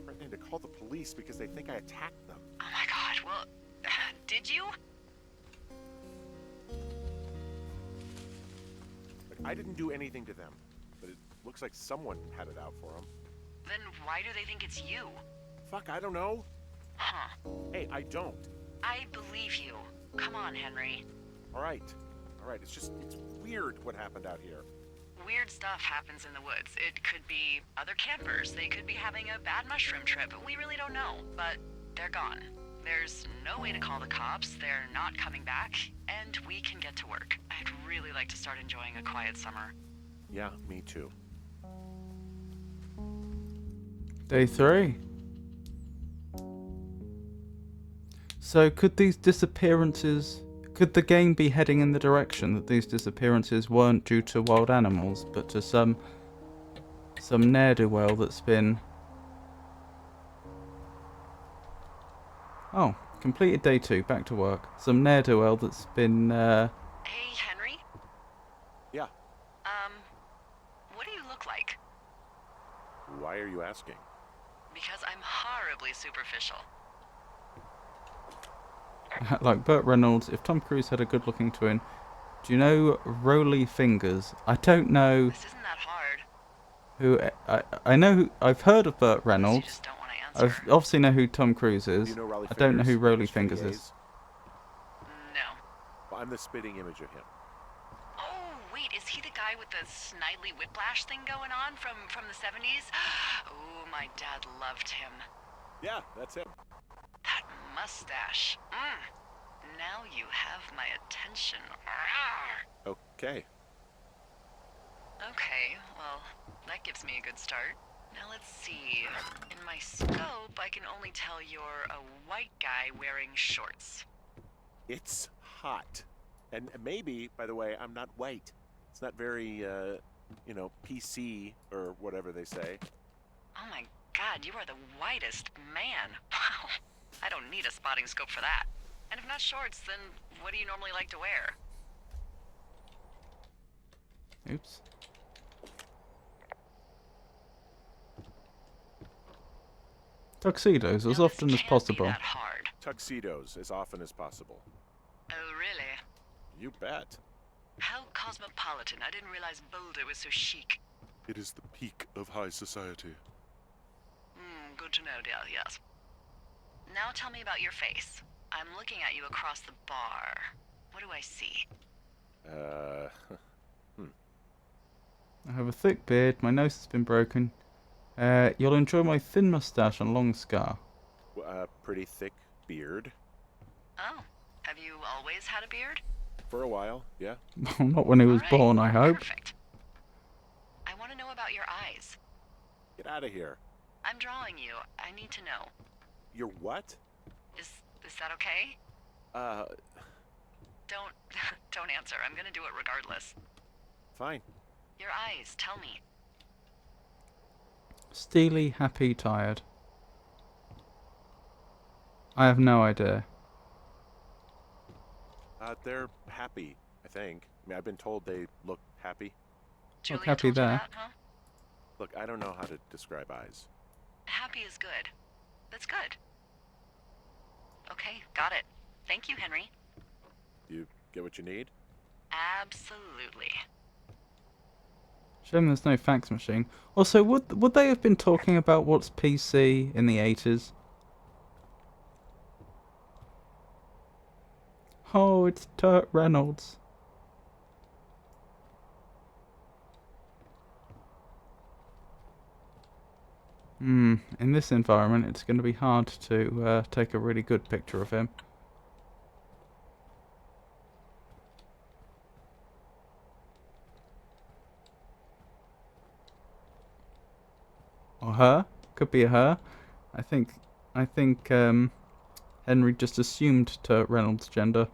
Threatening to call the police because they think I attacked them. Oh my god, well, did you? Like, I didn't do anything to them, but it looks like someone had it out for them. Then why do they think it's you? Fuck, I don't know. Huh. Hey, I don't. I believe you. Come on, Henry. All right. It's weird what happened out here. Weird stuff happens in the woods. It could be other campers. They could be having a bad mushroom trip. We really don't know, but they're gone. There's no way to call the cops. They're not coming back, and we can get to work. I'd really like to start enjoying a quiet summer. Yeah, me too. Day 3. So could these disappearances... Could the game be heading in the direction that these disappearances weren't due to wild animals, but to some ne'er-do-well that's been... Oh, completed day 2, back to work. Some ne'er-do-well that's been, Hey, Henry? Yeah. What do you look like? Why are you asking? Because I'm horribly superficial. like Burt Reynolds, if Tom Cruise had a good-looking twin. Do you know Roly Fingers? I don't know This isn't that hard. who... I know who... I've heard of Burt You Reynolds. just don't want to answer. I obviously know who Tom Cruise is. Do you know Rolly I don't know who Fingers? Roly Those Fingers PAs? is. No. Well, I'm the spitting image of him. Oh, wait, is he the guy with the snidely whiplash thing going on from the 70s? Oh, my dad loved him. Yeah, that's him. That mustache. Now you have my attention. Okay. Okay, well, that gives me a good start. Now let's see. In my scope, I can only tell you're a white guy wearing shorts. It's hot. And maybe, by the way, I'm not white. It's not very, PC or whatever they say. Oh my god, you are the whitest man. Wow. I don't need a spotting scope for that. And if not shorts, then what do you normally like to wear? Oops. Tuxedos as Now, this often as can't be possible. that hard. Tuxedos as often as possible. Oh, really? You bet. How cosmopolitan. I didn't realize Boulder was so chic. It is the peak of high society. Good to know, dear, yes. Now tell me about your face. I'm looking at you across the bar. What do I see? I have a thick beard, my nose has been broken. You'll enjoy my thin moustache and long scar. Pretty thick beard. Oh, have you always had a beard? For a while, yeah. Well, not when he was All right, born, I hope. Perfect. I want to know about your eyes. Get out of here. I'm drawing you. I need to know. You're what? Is that okay? Don't don't answer. I'm gonna do it regardless. Fine. Your eyes, tell me. Steely, happy, tired. I have no idea. They're happy, I think. I mean, I've been told they look happy. Julia happy told you there. that, huh? Look, I don't know how to describe eyes. Happy is good. That's good. Okay, got it. Thank you, Henry. You get what you need? Absolutely. Shame there's no fax machine. Also, would they have been talking about what's PC in the 80s? Oh, it's Turt Reynolds. In this environment, it's going to be hard to take a really good picture of him. Or her. Could be a her. I think Henry just assumed Turt Reynolds' gender.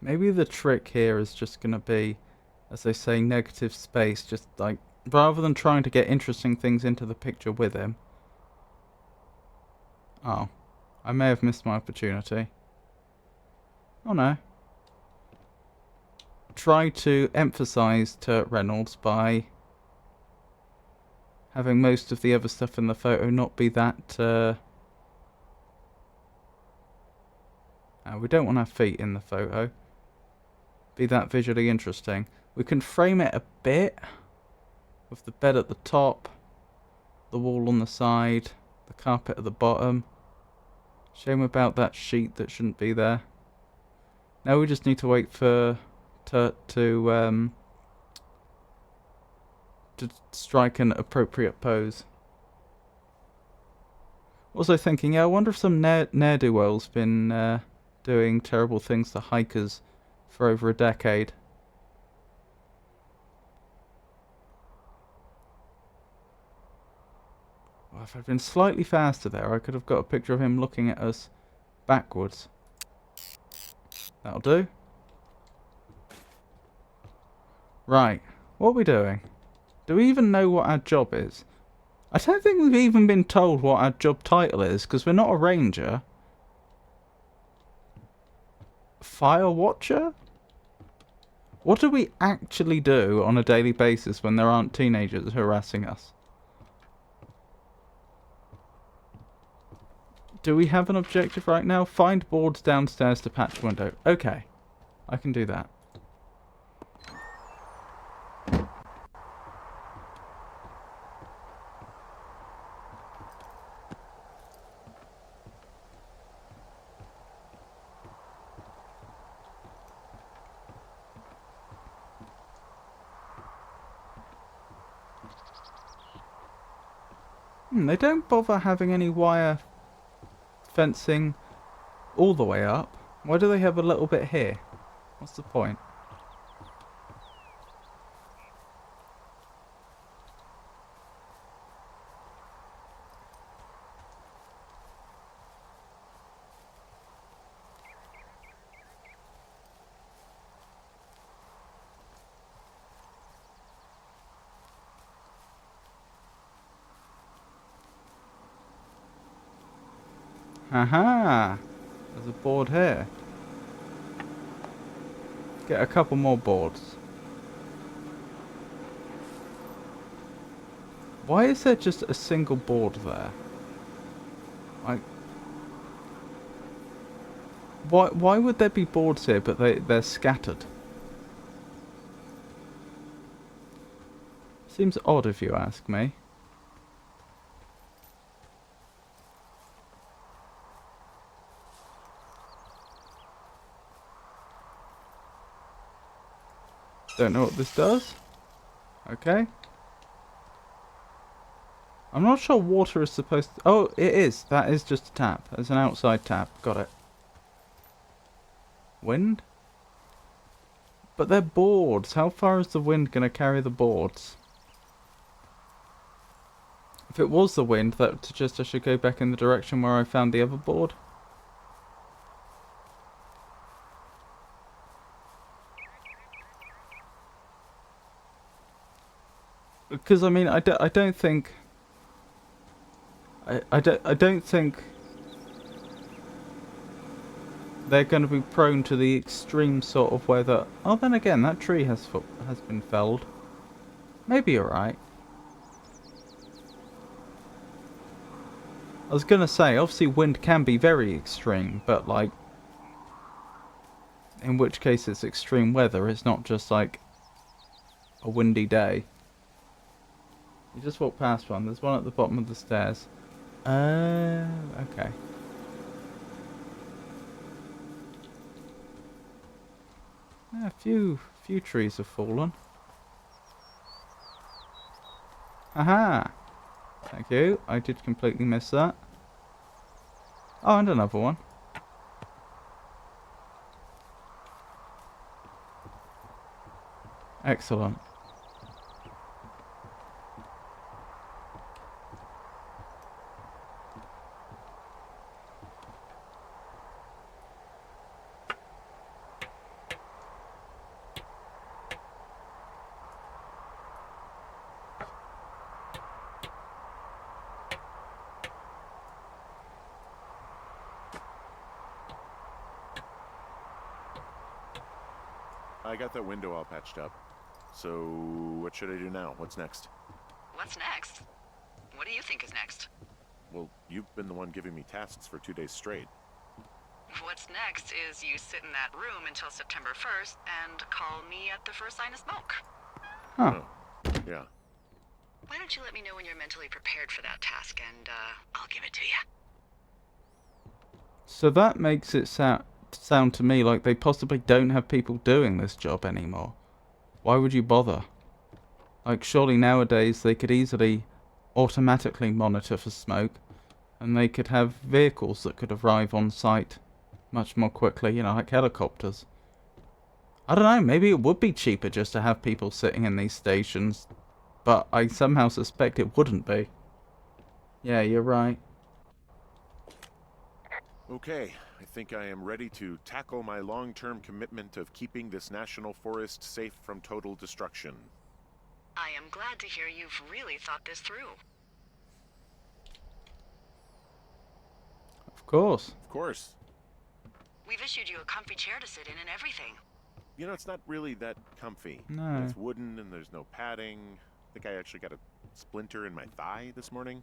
Maybe the trick here is just going to be, as they say, negative space. Just like, rather than trying to get interesting things into the picture with him. Oh, I may have missed my opportunity. Oh no. Try to emphasize Turt Reynolds by having most of the other stuff in the photo not be that... we don't want our feet in the photo. Be that visually interesting. We can frame it a bit with the bed at the top, the wall on the side, the carpet at the bottom. Shame about that sheet that shouldn't be there. Now we just need to wait for Turt to strike an appropriate pose. Also thinking, yeah, I wonder if some ne'er-do-wells been doing terrible things to hikers for over a decade. Well, if I'd been slightly faster there, I could have got a picture of him looking at us backwards. That'll do. Right, what are we doing? Do we even know what our job is? I don't think we've even been told what our job title is, because we're not a ranger. Firewatcher? What do we actually do on a daily basis when there aren't teenagers harassing us? Do we have an objective right now? Find boards downstairs to patch window. Okay, I can do that. They don't bother having any wire fencing all the way up. Why do they have a little bit here? What's the point? Aha! There's a board here. Get a couple more boards. Why is there just a single board there? Like, why would there be boards here, but they're scattered? Seems odd if you ask me. Don't know what this does. Okay. I'm not sure water is supposed to... Oh, it is. That is just a tap. It's an outside tap. Got it. Wind? But they're boards. How far is the wind going to carry the boards? If it was the wind, that would suggest I should go back in the direction where I found the other board. Because, I mean, I don't think... I don't think they're going to be prone to the extreme sort of weather. Oh, then again, that tree has been felled. Maybe you're right. I was going to say, obviously wind can be very extreme, but like, in which case it's extreme weather. It's not just like a windy day. You just walk past one. There's one at the bottom of the stairs. Okay. Yeah, a few trees have fallen. Aha! Thank you. I did completely miss that. Oh, and another one. Excellent. I got that window all patched up. So, what should I do now? What's next? What's next? What do you think is next? Well, you've been the one giving me tasks for 2 days straight. What's next is you sit in that room until September 1st and call me at the first sign of smoke. Huh. Oh, yeah. Why don't you let me know when you're mentally prepared for that task, and I'll give it to you. So that makes it sound to me like they possibly don't have people doing this job anymore. Why would you bother? Like, surely nowadays they could easily automatically monitor for smoke, and they could have vehicles that could arrive on site much more quickly, you know, like helicopters. I don't know, maybe it would be cheaper just to have people sitting in these stations, but I somehow suspect it wouldn't be. Yeah, you're right. Okay, I think I am ready to tackle my long-term commitment of keeping this national forest safe from total destruction. I am glad to hear you've really thought this through. Of course. Of course. We've issued you a comfy chair to sit in and everything. You know, it's not really that comfy. No. It's wooden and there's no padding. I think I actually got a splinter in my thigh this morning.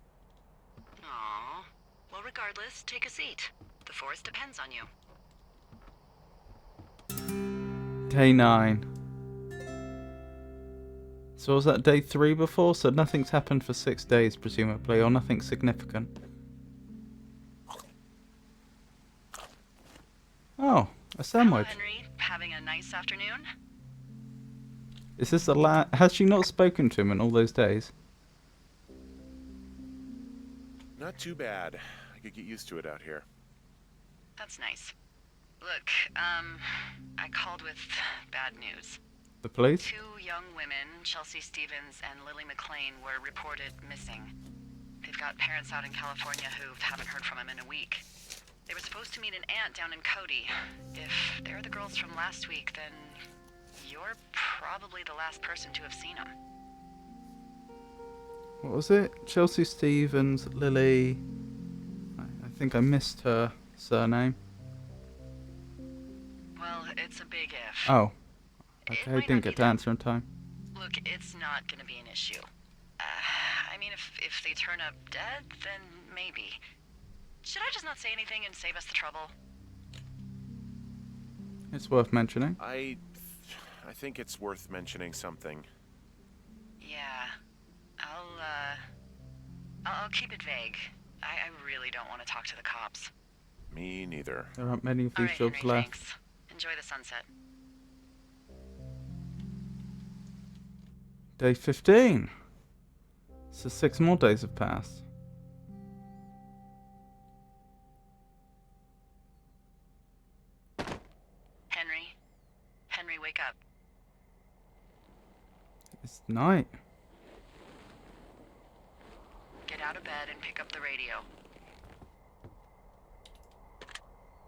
Aww. Well, regardless, take a seat. The forest depends on you. Day 9. So was that day 3 before? So nothing's happened for 6 days, presumably, or nothing significant. Oh, a sandwich. Hello, Henry. Having a nice afternoon? Is this the has she not spoken to him in all those days? Not too bad. I could get used to it out here. That's nice. Look, I called with bad news. The police? 2 young women, Chelsea Stevens and Lily McLean, were reported missing. They've got parents out in California who haven't heard from them in a week. They were supposed to meet an aunt down in Cody. If they're the girls from last week, then you're probably the last person to have seen them. What was it? Chelsea Stevens, Lily... I think I missed her surname. Well, it's a big if. Oh, It okay, might didn't not be get to them. answer in time. Look, it's not gonna be an issue. I mean, if they turn up dead, then maybe. Should I just not say anything and save us the trouble? It's worth mentioning. I think it's worth mentioning something. Yeah. I'll keep it vague. I really don't want to talk to the cops. Me neither. There aren't many of All these right, jobs Henry, left. thanks. Enjoy the sunset. Day 15. So 6 more days have passed. Henry? Henry, wake up. It's night. Get out of bed and pick up the radio.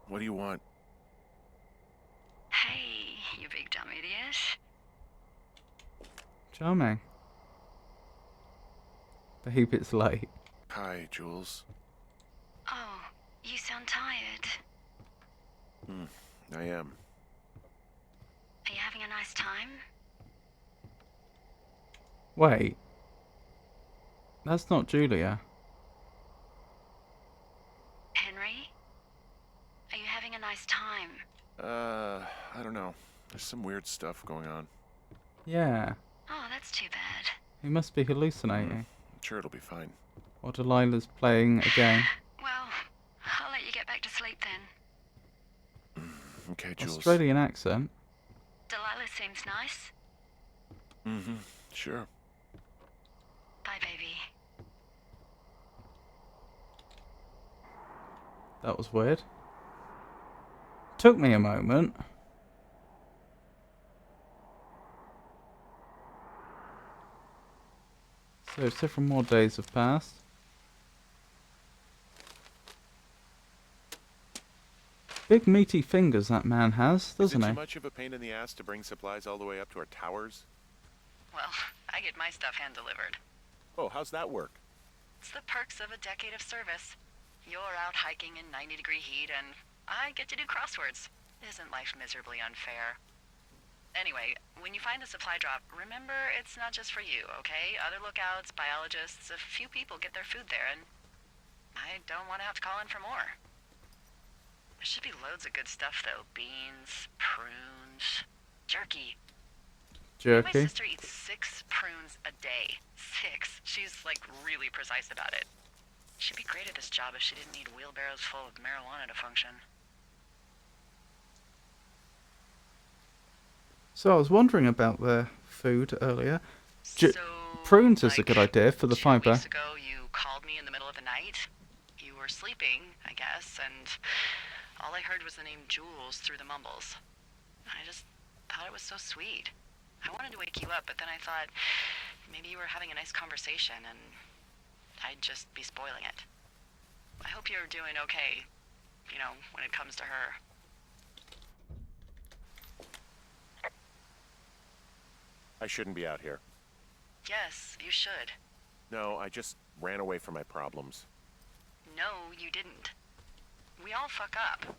What do you want? Hey, you big dumb idiot. Charming. Babe, it's late. Hi, Jules. Oh, you sound tired. I am. Are you having a nice time? Wait. That's not Julia. Henry? Are you having a nice time? I don't know. There's some weird stuff going on. Yeah. Oh, that's too bad. He must be hallucinating. I'm sure it'll be fine. Or Delilah's playing a game. Well, I'll let you get back to sleep then. Okay, Jules. Australian accent. Delilah seems nice. Mm-hmm. Sure. Bye, baby. That was weird. Took me a moment. So several more days have passed. Big meaty fingers that man has, Is it doesn't too he? much of a pain in the ass to bring supplies all the way up to our towers? Well, I get my stuff hand-delivered. Oh, how's that work? It's the perks of a decade of service. You're out hiking in 90-degree heat, and I get to do crosswords. Isn't life miserably unfair? Anyway, when you find the supply drop, remember it's not just for you, okay? Other lookouts, biologists, a few people get their food there, and I don't want to have to call in for more. There should be loads of good stuff, though. Beans, prunes, jerky. My Jerky. sister eats 6 prunes a day. 6. She's, like, really precise about it. She'd be great at this job if she didn't need wheelbarrows full of marijuana to function. So I was wondering about their food earlier. So, Prunes is a like, good idea for the 2 fibre. weeks ago, you called me in the middle of the night. You were sleeping, I guess, and all I heard was the name Jules through the mumbles. I just thought it was so sweet. I wanted to wake you up, but then I thought maybe you were having a nice conversation and I'd just be spoiling it. I hope you're doing okay, you know, when it comes to her. I shouldn't be out here. Yes, you should. No, I just ran away from my problems. No, you didn't. We all fuck up.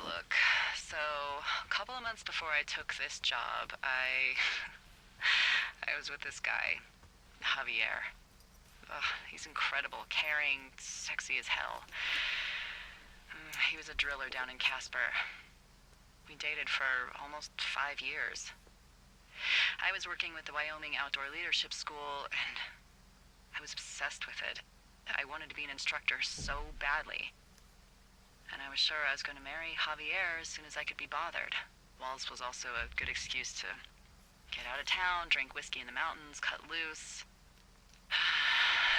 Look, so a couple of months before I took this job, I was with this guy, Javier. Ugh, he's incredible, caring, sexy as hell. He was a driller down in Casper. We dated for almost 5 years. I was working with the Wyoming Outdoor Leadership School, and I was obsessed with it. I wanted to be an instructor so badly. And I was sure I was going to marry Javier as soon as I could be bothered. Walls was also a good excuse to get out of town, drink whiskey in the mountains, cut loose.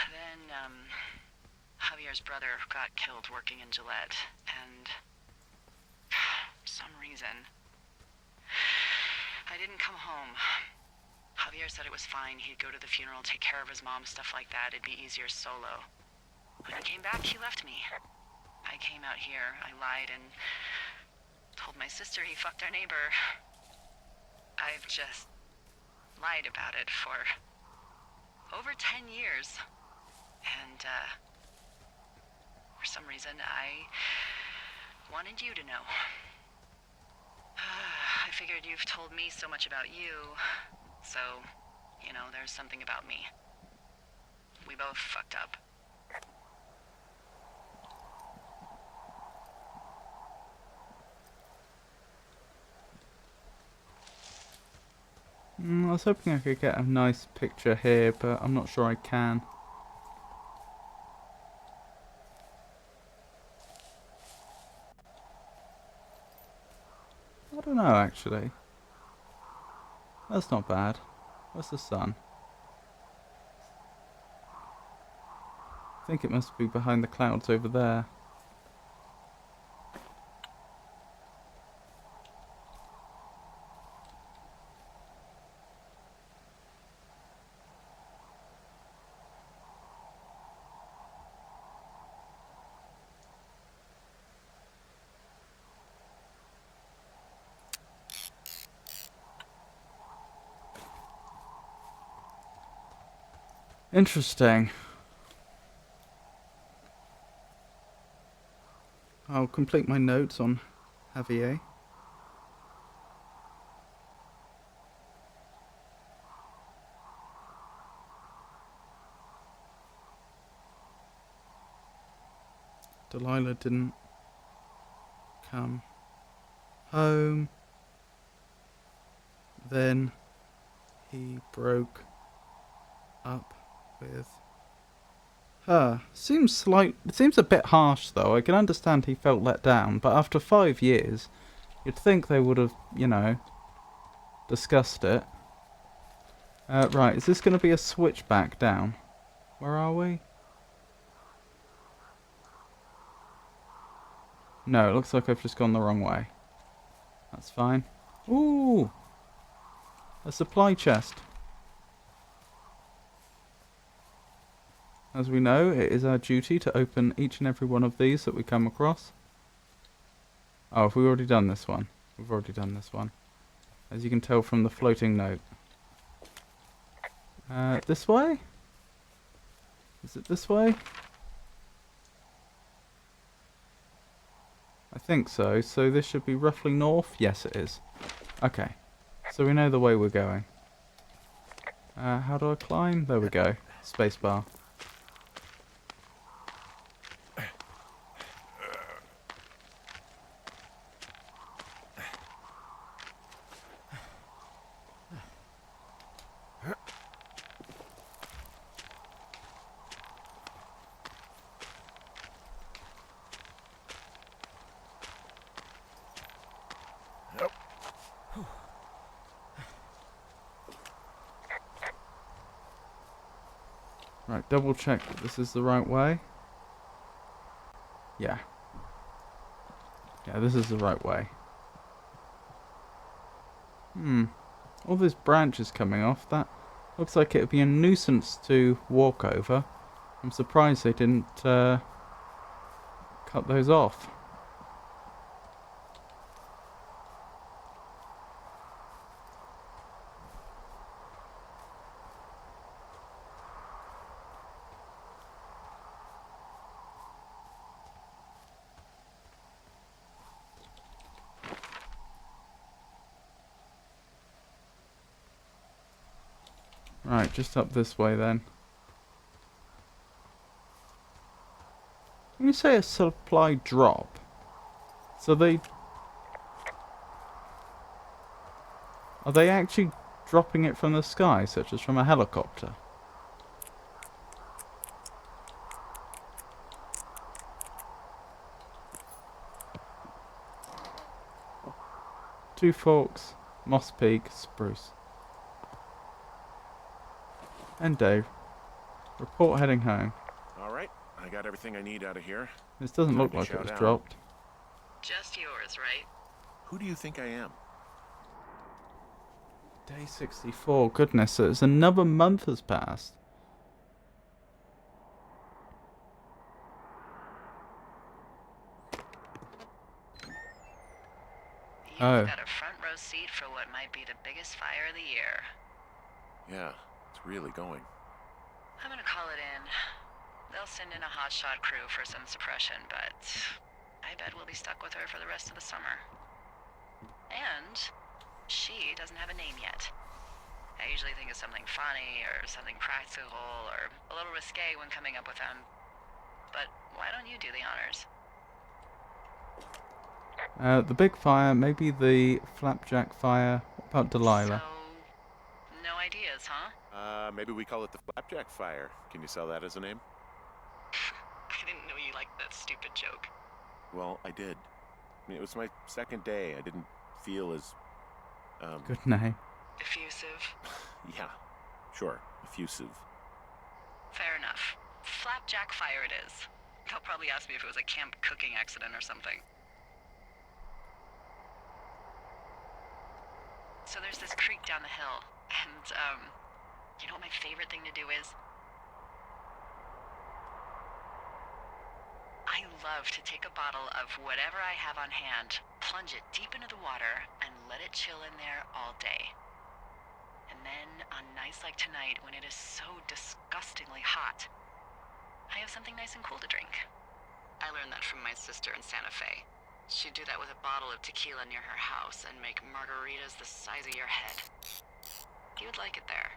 Then, Javier's brother got killed working in Gillette, and for some reason, I didn't come home. Javier said it was fine. He'd go to the funeral, take care of his mom, stuff like that. It'd be easier solo. When he came back, he left me. I came out here, I lied, and told my sister he fucked our neighbor. I've just lied about it for over 10 years. And, For some reason, I wanted you to know. I figured you've told me so much about you, so, you know, there's something about me. We both fucked up. I was hoping I could get a nice picture here, but I'm not sure I can. I don't know, actually. That's not bad. Where's the sun? I think it must be behind the clouds over there. Interesting. I'll complete my notes on Javier. Delilah didn't come home. Then he broke up with her. It seems a bit harsh though. I can understand he felt let down, but after 5 years, you'd think they would have, you know, discussed it. Right, is this going to be a switch back down? Where are we? No, it looks like I've just gone the wrong way. That's fine. Ooh! A supply chest. As we know, it is our duty to open each and every one of these that we come across. Oh, have we already done this one? We've already done this one. As you can tell from the floating note. This way? Is it this way? I think so. So this should be roughly north? Yes, it is. Okay. So we know the way we're going. How do I climb? There we go. Spacebar. Right, double check that this is the right way. Yeah. Yeah, this is the right way. All these branches coming off, that looks like it would be a nuisance to walk over. I'm surprised they didn't cut those off. Right, just up this way then. When you say a supply drop, so are they actually dropping it from the sky, such as from a helicopter? Two Forks, Moss Peak, Spruce. And Dave. Report heading home. Alright, I got everything I need out of here. This doesn't look Time to like it shout was out. dropped. Just yours, right? Who do you think I am? Day 64. Goodness, so it's another month has passed. You've Oh. got a front row seat for what might be the biggest fire of the year. Yeah, it's really going. I'm gonna call it in. They'll send in a hotshot crew for some suppression, but I bet we'll be stuck with her for the rest of the summer. And she doesn't have a name yet. I usually think of something funny or something practical or a little risque when coming up with them. But why don't you do the honors? The big fire, maybe the Flapjack fire. What about Delilah? So, no ideas, huh? Maybe we call it the Flapjack Fire. Can you sell that as a name? I didn't know you liked that stupid joke. Well, I did. I mean, it was my second day. I didn't feel as, Good name. Effusive. yeah, sure, effusive. Fair enough. Flapjack Fire it is. They'll probably ask me if it was a camp cooking accident or something. So there's this creek down the hill, and, you know what my favorite thing to do is? I love to take a bottle of whatever I have on hand, plunge it deep into the water, and let it chill in there all day. And then, on nights like tonight, when it is so disgustingly hot, I have something nice and cool to drink. I learned that from my sister in Santa Fe. She'd do that with a bottle of tequila near her house and make margaritas the size of your head. You would like it there.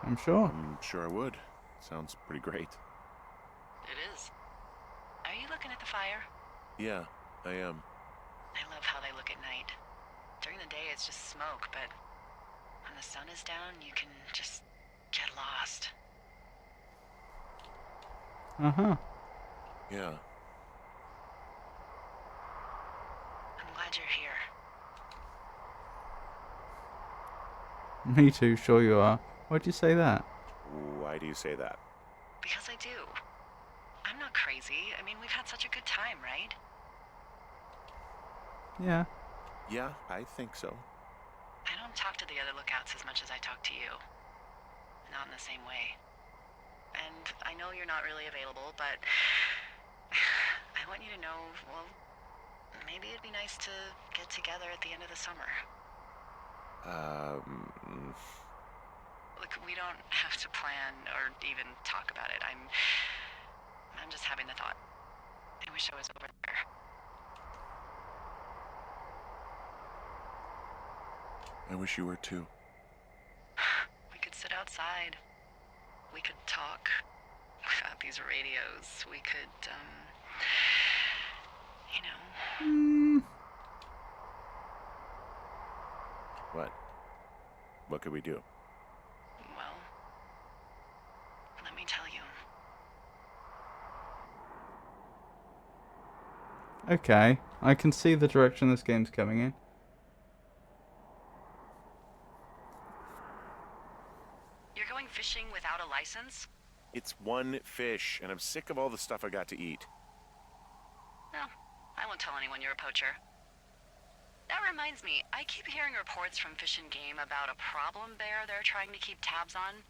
I'm sure. I'm sure I would. Sounds pretty great. It is. Are you looking at the fire? Yeah, I am. I love how they look at night. During the day, it's just smoke, but when the sun is down, you can just get lost. Uh-huh. Yeah. I'm glad you're here. Me too, sure you are. Why'd you say that? Why do you say that? Because I do. I'm not crazy. I mean, we've had such a good time, right? Yeah. Yeah, I think so. I don't talk to the other lookouts as much as I talk to you. Not in the same way. And I know you're not really available, but I want you to know, well, maybe it'd be nice to get together at the end of the summer. Look, we don't have to plan or even talk about it. I'm just having the thought. I wish I was over there. I wish you were too. We could sit outside. We could talk without these radios. We could, you know. What? What could we do? Well, let me tell you. Okay. I can see the direction this game's coming in. You're going fishing without a license? It's one fish, and I'm sick of all the stuff I got to eat. No, I won't tell anyone you're a poacher. That reminds me, I keep hearing reports from Fish and Game about a problem bear they're trying to keep tabs on.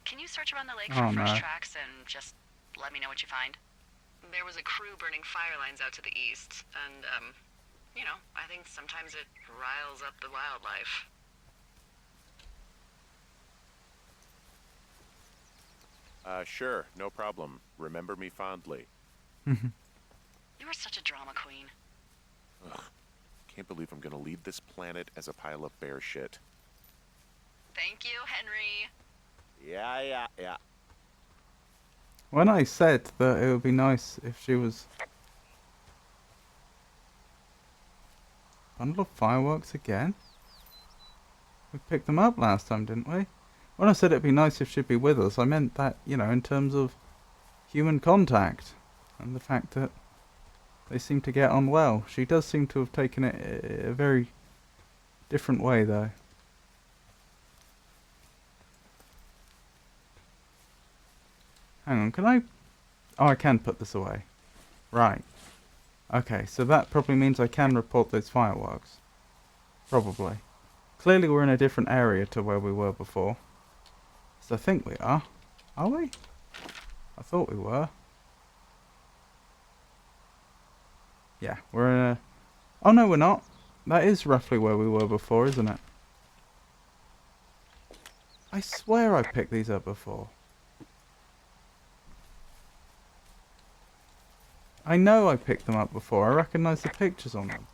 Can you search around the lake for Oh, fresh no. tracks and just let me know what you find? There was a crew burning fire lines out to the east, and, you know, I think sometimes it riles up the wildlife. Sure, no problem. Remember me fondly. You are such a drama queen. Ugh, can't believe I'm gonna leave this planet as a pile of bear shit. Thank you, Henry. Yeah. When I said that it would be nice if she was... Bundle of fireworks again? We picked them up last time, didn't we? When I said it'd be nice if she'd be with us, I meant that, you know, in terms of human contact. And the fact that they seem to get on well. She does seem to have taken it a very different way, though. Hang on, can I... Oh, I can put this away. Right. Okay, so that probably means I can report those fireworks. Probably. Clearly we're in a different area to where we were before. So I think we are. Are we? I thought we were. Yeah, we're in a... Oh no, we're not. That is roughly where we were before, isn't it? I swear I picked these up before. I know I picked them up before. I recognise the pictures on them.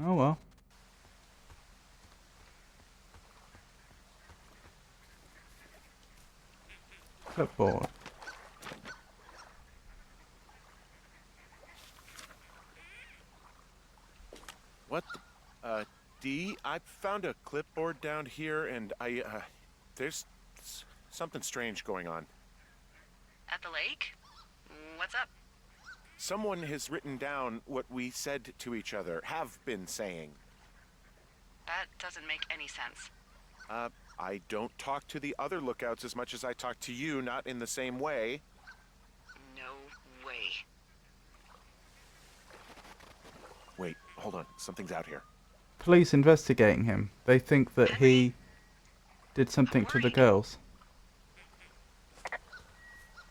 Oh well. Clipboard. What D? I found a clipboard down here, and there's something strange going on. At the lake? What's up? Someone has written down what we said to each other, have been saying. That doesn't make any sense. I don't talk to the other lookouts as much as I talk to you, not in the same way. No way. Wait, hold on. Something's out here. Police investigating him. They think that he did something to the girls.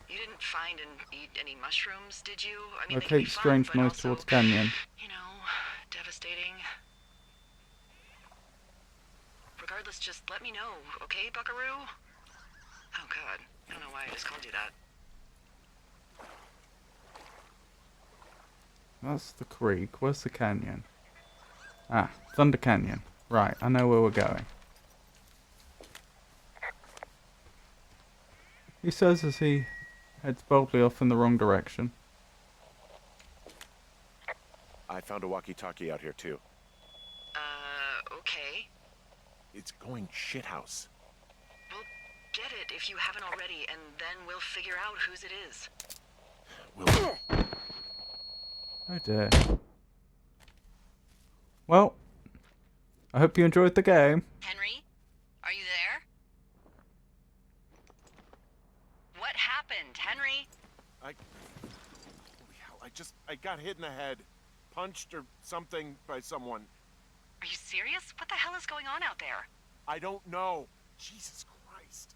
You didn't find and eat any mushrooms, did you? I mean, they can Locate be fun, strange but noise also, towards canyon. you know, devastating. Regardless, just let me know, okay, buckaroo? Oh god, I don't know why I just called you that. That's the creek. Where's the canyon? Ah, Thunder Canyon. Right, I know where we're going. He says as he heads boldly off in the wrong direction. I found a walkie-talkie out here, too. Okay. It's going shithouse. Well, get it if you haven't already, and then we'll figure out whose it is. Will Oh dear. Well, I hope you enjoyed the game. Henry? Are you there? What happened, Henry? holy hell, I got hit in the head. Punched or something by someone. Are you serious? What the hell is going on out there? I don't know. Jesus Christ.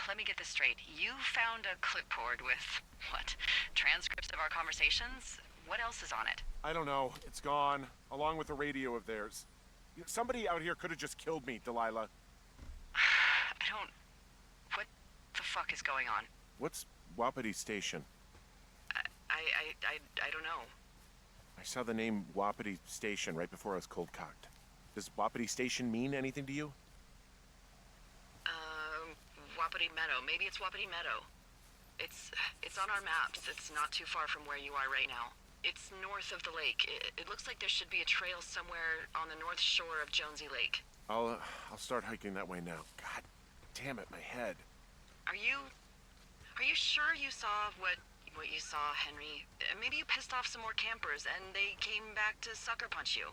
Let me get this straight. You found a clipboard with, what, transcripts of our conversations? What else is on it? I don't know. It's gone, along with the radio of theirs. Somebody out here could have just killed me, Delilah. What the fuck is going on? What's Wapiti Station? I don't know. I saw the name Wapiti Station right before I was cold-cocked. Does Wapiti Station mean anything to you? Wapiti Meadow. Maybe it's Wapiti Meadow. It's on our maps. It's not too far from where you are right now. It's north of the lake. It looks like there should be a trail somewhere on the north shore of Jonesy Lake. I'll start hiking that way now. God damn it, my head. Are you sure you saw what you saw, Henry? Maybe you pissed off some more campers and they came back to sucker punch you.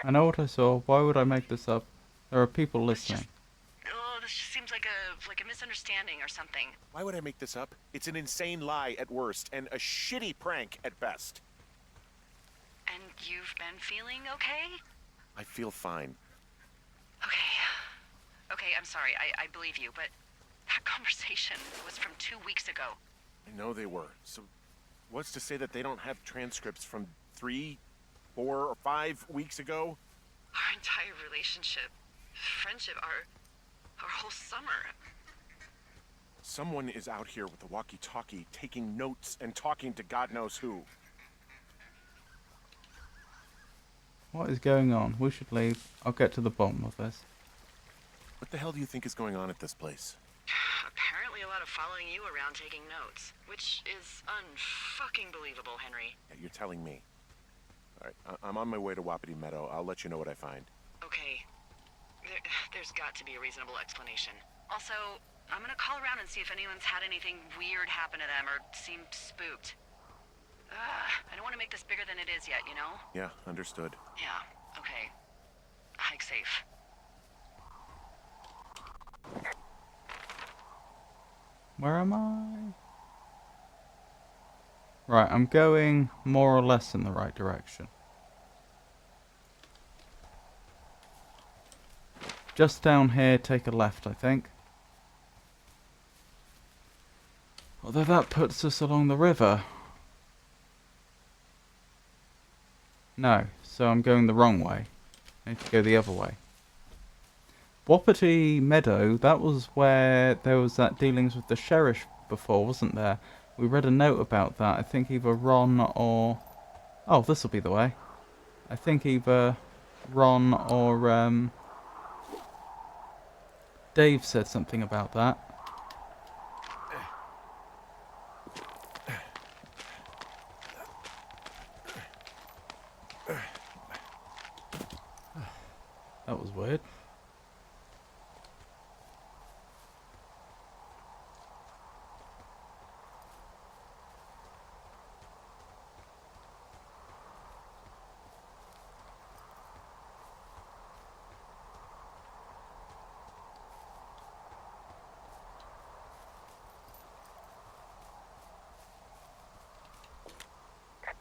I know what I saw. Why would I make this up? There are people listening. This just seems like a misunderstanding or something. Why would I make this up? It's an insane lie at worst, and a shitty prank at best. And you've been feeling okay? I feel fine. Okay, I'm sorry. I believe you, but that conversation was from 2 weeks ago. I know they were. So, what's to say that they don't have transcripts from 3, 4, or 5 weeks ago? Our entire relationship, friendship, our whole summer. Someone is out here with a walkie-talkie, taking notes and talking to God knows who. What is going on? We should leave. I'll get to the bottom of this. What the hell do you think is going on at this place? Apparently a lot of following you around taking notes, which is unfucking believable, Henry. Yeah, you're telling me. All right, I'm on my way to Wapiti Meadow. I'll let you know what I find. Okay. There's got to be a reasonable explanation. Also, I'm gonna call around and see if anyone's had anything weird happen to them or seemed spooked. I don't want to make this bigger than it is yet, you know? Yeah, understood. Yeah, okay. Hike safe. Where am I? Right, I'm going more or less in the right direction. Just down here, take a left, I think. Although that puts us along the river. No, so I'm going the wrong way. I need to go the other way. Wapiti Meadow, that was where there was that dealings with the sheriff before, wasn't there? We read a note about that. I think either Ron or... Oh, this'll be the way. I think either Ron or Dave said something about that. That was weird.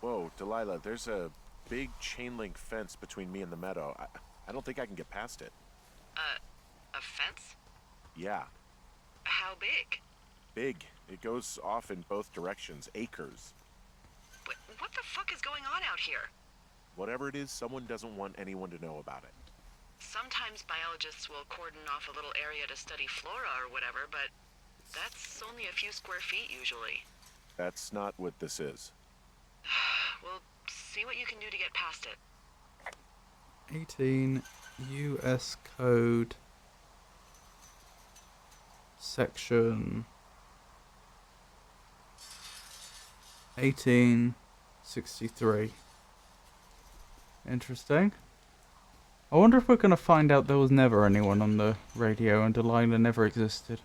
Whoa, Delilah, there's a big chain link fence between me and the meadow. I don't think I can get past it. A fence? Yeah, How big? big. It goes off in both directions, acres. What the fuck is going on out here? Whatever it is, someone doesn't want anyone to know about it. Sometimes biologists will cordon off a little area to study flora or whatever, but that's only a few square feet usually. That's not what this is. Well, see what you can do to get past it. 18 US Code Section 1863. Interesting. I wonder if we're going to find out there was never anyone on the radio and Delilah never existed.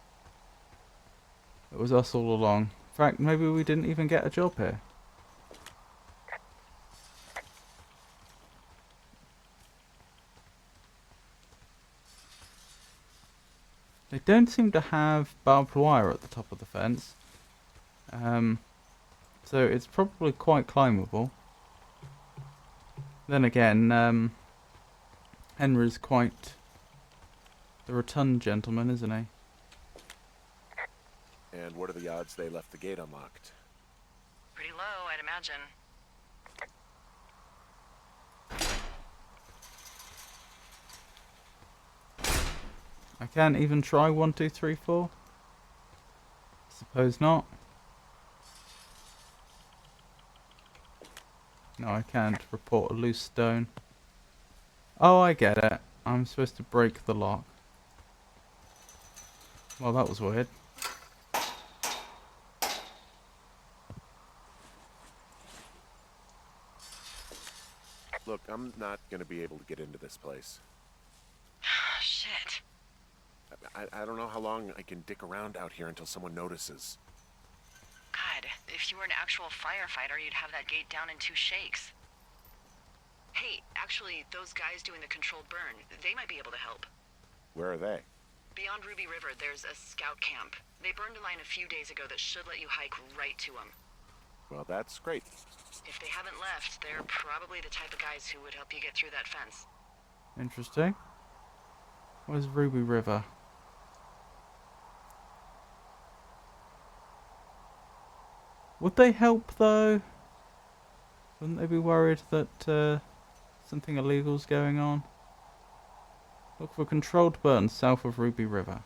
It was us all along. In fact, maybe we didn't even get a job here. They don't seem to have barbed wire at the top of the fence. So it's probably quite climbable. Then again, Henry's quite the rotund gentleman, isn't he? And what are the odds they left the gate unlocked? Pretty low, I'd imagine. I can't even try 1, 2, 3, 4. Suppose not. No, I can't report a loose stone. Oh, I get it. I'm supposed to break the lock. Well, that was weird. Look, I'm not going to be able to get into this place. Shit. I don't know how long I can dick around out here until someone notices. God, if you were an actual firefighter, you'd have that gate down in 2 shakes. Hey, actually, those guys doing the controlled burn, they might be able to help. Where are they? Beyond Ruby River, there's a scout camp. They burned a line a few days ago that should let you hike right to them. Well, that's great. If they haven't left, they're probably the type of guys who would help you get through that fence. Interesting. Where's Ruby River? Would they help though? Wouldn't they be worried that something illegal's going on? Look for controlled burn south of Ruby River.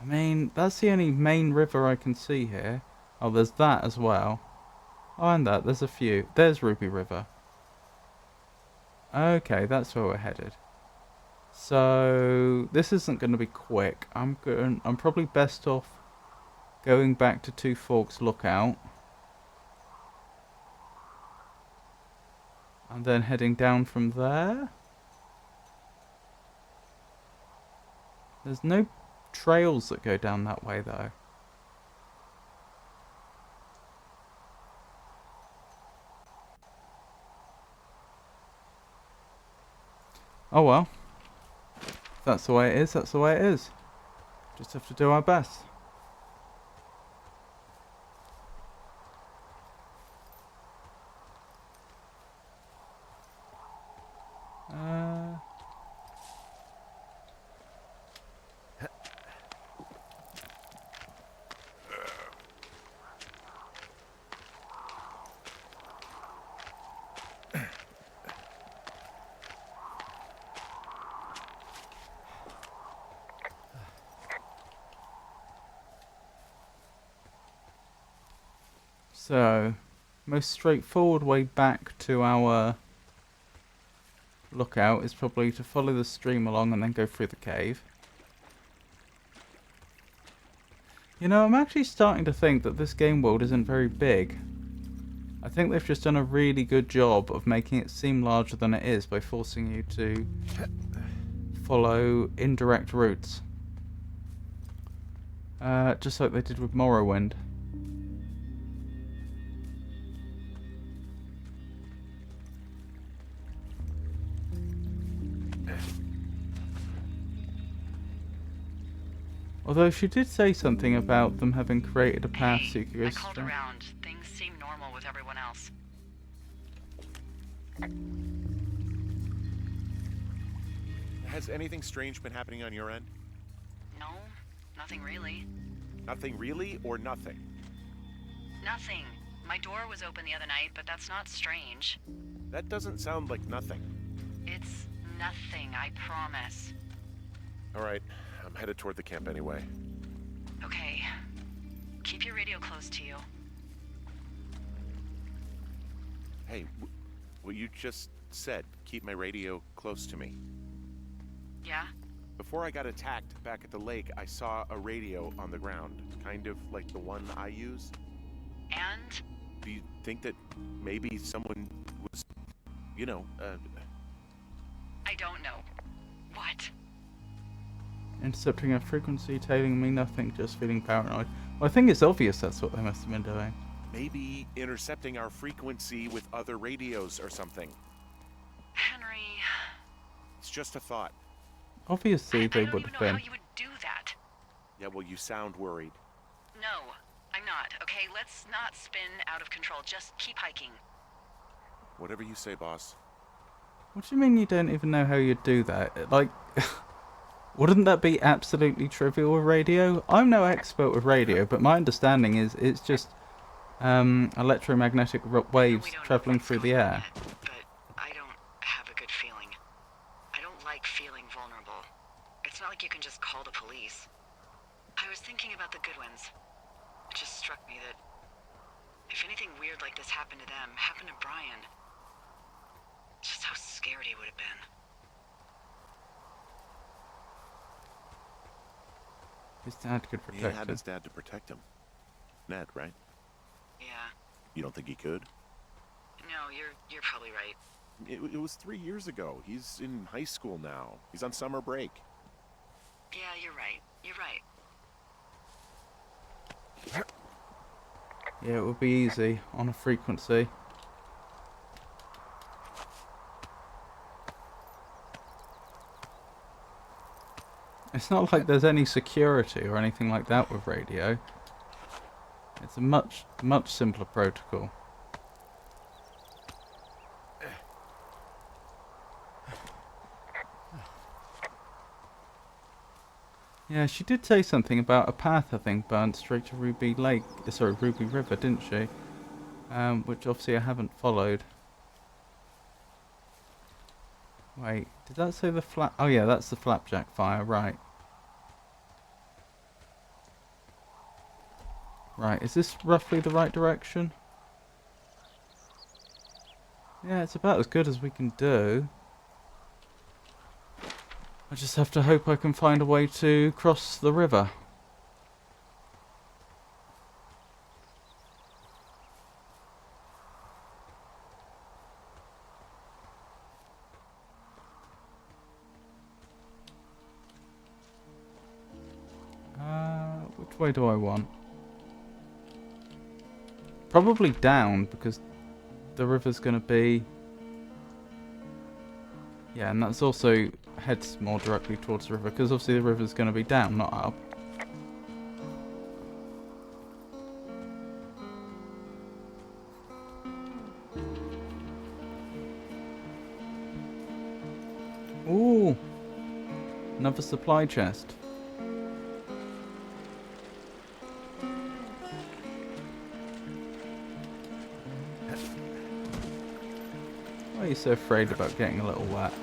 I mean, that's the only main river I can see here. Oh, there's that as well. Oh, and that. There's a few. There's Ruby River. Okay, that's where we're headed. So this isn't going to be quick. I'm probably best off going back to Two Forks Lookout and then heading down from there. There's no trails that go down that way though. Oh well. If that's the way it is, that's the way it is. Just have to do our best. So, most straightforward way back to our lookout is probably to follow the stream along and then go through the cave. You know, I'm actually starting to think that this game world isn't very big. I think they've just done a really good job of making it seem larger than it is by forcing you to follow indirect routes. Just like they did with Morrowind. Although she did say something about them having created a path so you could go I called straight. around. Things seem normal with everyone else. Has anything strange been happening on your end? No, nothing really. Nothing really, or nothing? Nothing. My door was open the other night, but that's not strange. That doesn't sound like nothing. It's nothing, I promise. Alright, I'm headed toward the camp anyway. Okay. Keep your radio close to you. Hey, what you just said, keep my radio close to me. Yeah? Before I got attacked back at the lake, I saw a radio on the ground, kind of like the one I use. And? Do you think that maybe someone was, I don't know. What? Intercepting a frequency, telling me nothing, just feeling paranoid. Well, I think it's obvious that's what they must have been doing. maybe intercepting our frequency with other radios or something? Henry... It's just a thought. Obviously, I they don't would even have know how been. you would do that. Yeah, well, you sound worried. No, I'm not. Okay, let's not spin out of control. Just keep hiking. Whatever you say, boss. What do you mean you don't even know how you'd do that? Like, wouldn't that be absolutely trivial with radio? I'm no expert with radio, but my understanding is it's just electromagnetic waves We don't know traveling what's through the going on air. yet, but I don't have a good feeling. I don't like feeling vulnerable. It's not like you can just call the police. I was thinking about the Goodwins. It just struck me that if anything weird like this happened to them, happened to Brian, just how scared he would have been. His dad could He protect had him. his dad to protect him. Ned, right? Yeah. You don't think he could? No, you're probably right. It was 3 years ago. He's in high school now. He's on summer break. Yeah, you're right. You're right. Yeah, it would be easy on a frequency. It's not like there's any security or anything like that with radio. It's a much simpler protocol. Yeah, she did say something about a path, I think, burnt straight to Ruby Lake. Sorry, Ruby River, didn't she? Which obviously I haven't followed. Wait, did that say the flap? Oh yeah, that's the Flapjack fire, right. Right, is this roughly the right direction? Yeah, it's about as good as we can do. I just have to hope I can find a way to cross the river. Which way do I want? Probably down, because the river's going to be... Yeah, and that's also heads more directly towards the river, because obviously the river's going to be down, not up. Ooh! Another supply chest. Why are you so afraid about getting a little wet?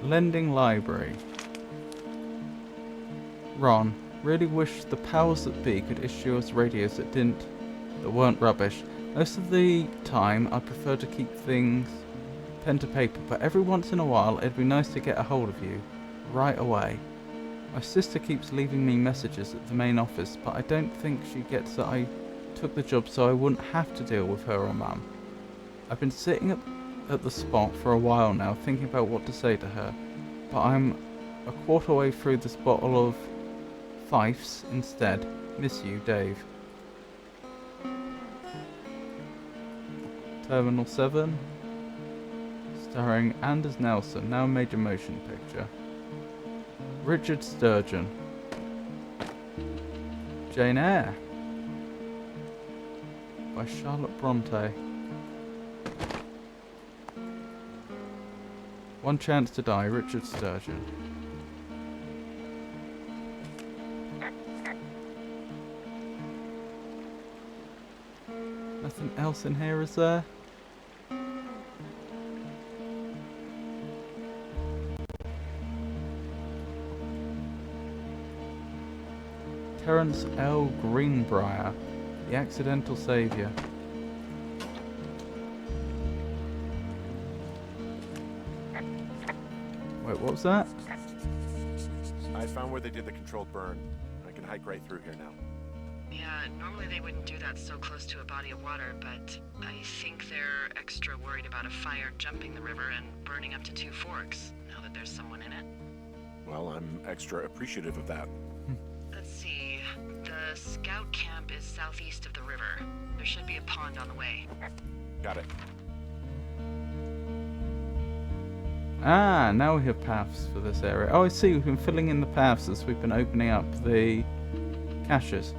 Lending library. Ron, really wish the powers that be could issue us radios that weren't rubbish. Most of the time, I prefer to keep things pen to paper, but every once in a while, it'd be nice to get a hold of you. Right away. My sister keeps leaving me messages at the main office, but I don't think she gets that I took the job so I wouldn't have to deal with her or Mum. I've been sitting at the spot for a while now, thinking about what to say to her, but I'm a quarter way through this bottle of Fifes instead. Miss you, Dave. Terminal 7. Starring Anders Nelson, now a major motion picture. Richard Sturgeon. Jane Eyre. By Charlotte Bronte. One Chance to Die, Richard Sturgeon. Nothing else in here, is there? Terence L. Greenbrier, The Accidental Saviour. Wait, what was that? I found where they did the controlled burn. I can hike right through here now. Yeah, normally they wouldn't do that so close to a body of water, but I think they're extra worried about a fire jumping the river and burning up to 2 forks, now that there's someone in it. Well, I'm extra appreciative of that. Let's see. The scout camp is southeast of the river. There should be a pond on the way. Got it. Ah, now we have paths for this area. Oh, I see, we've been filling in the paths as we've been opening up the caches.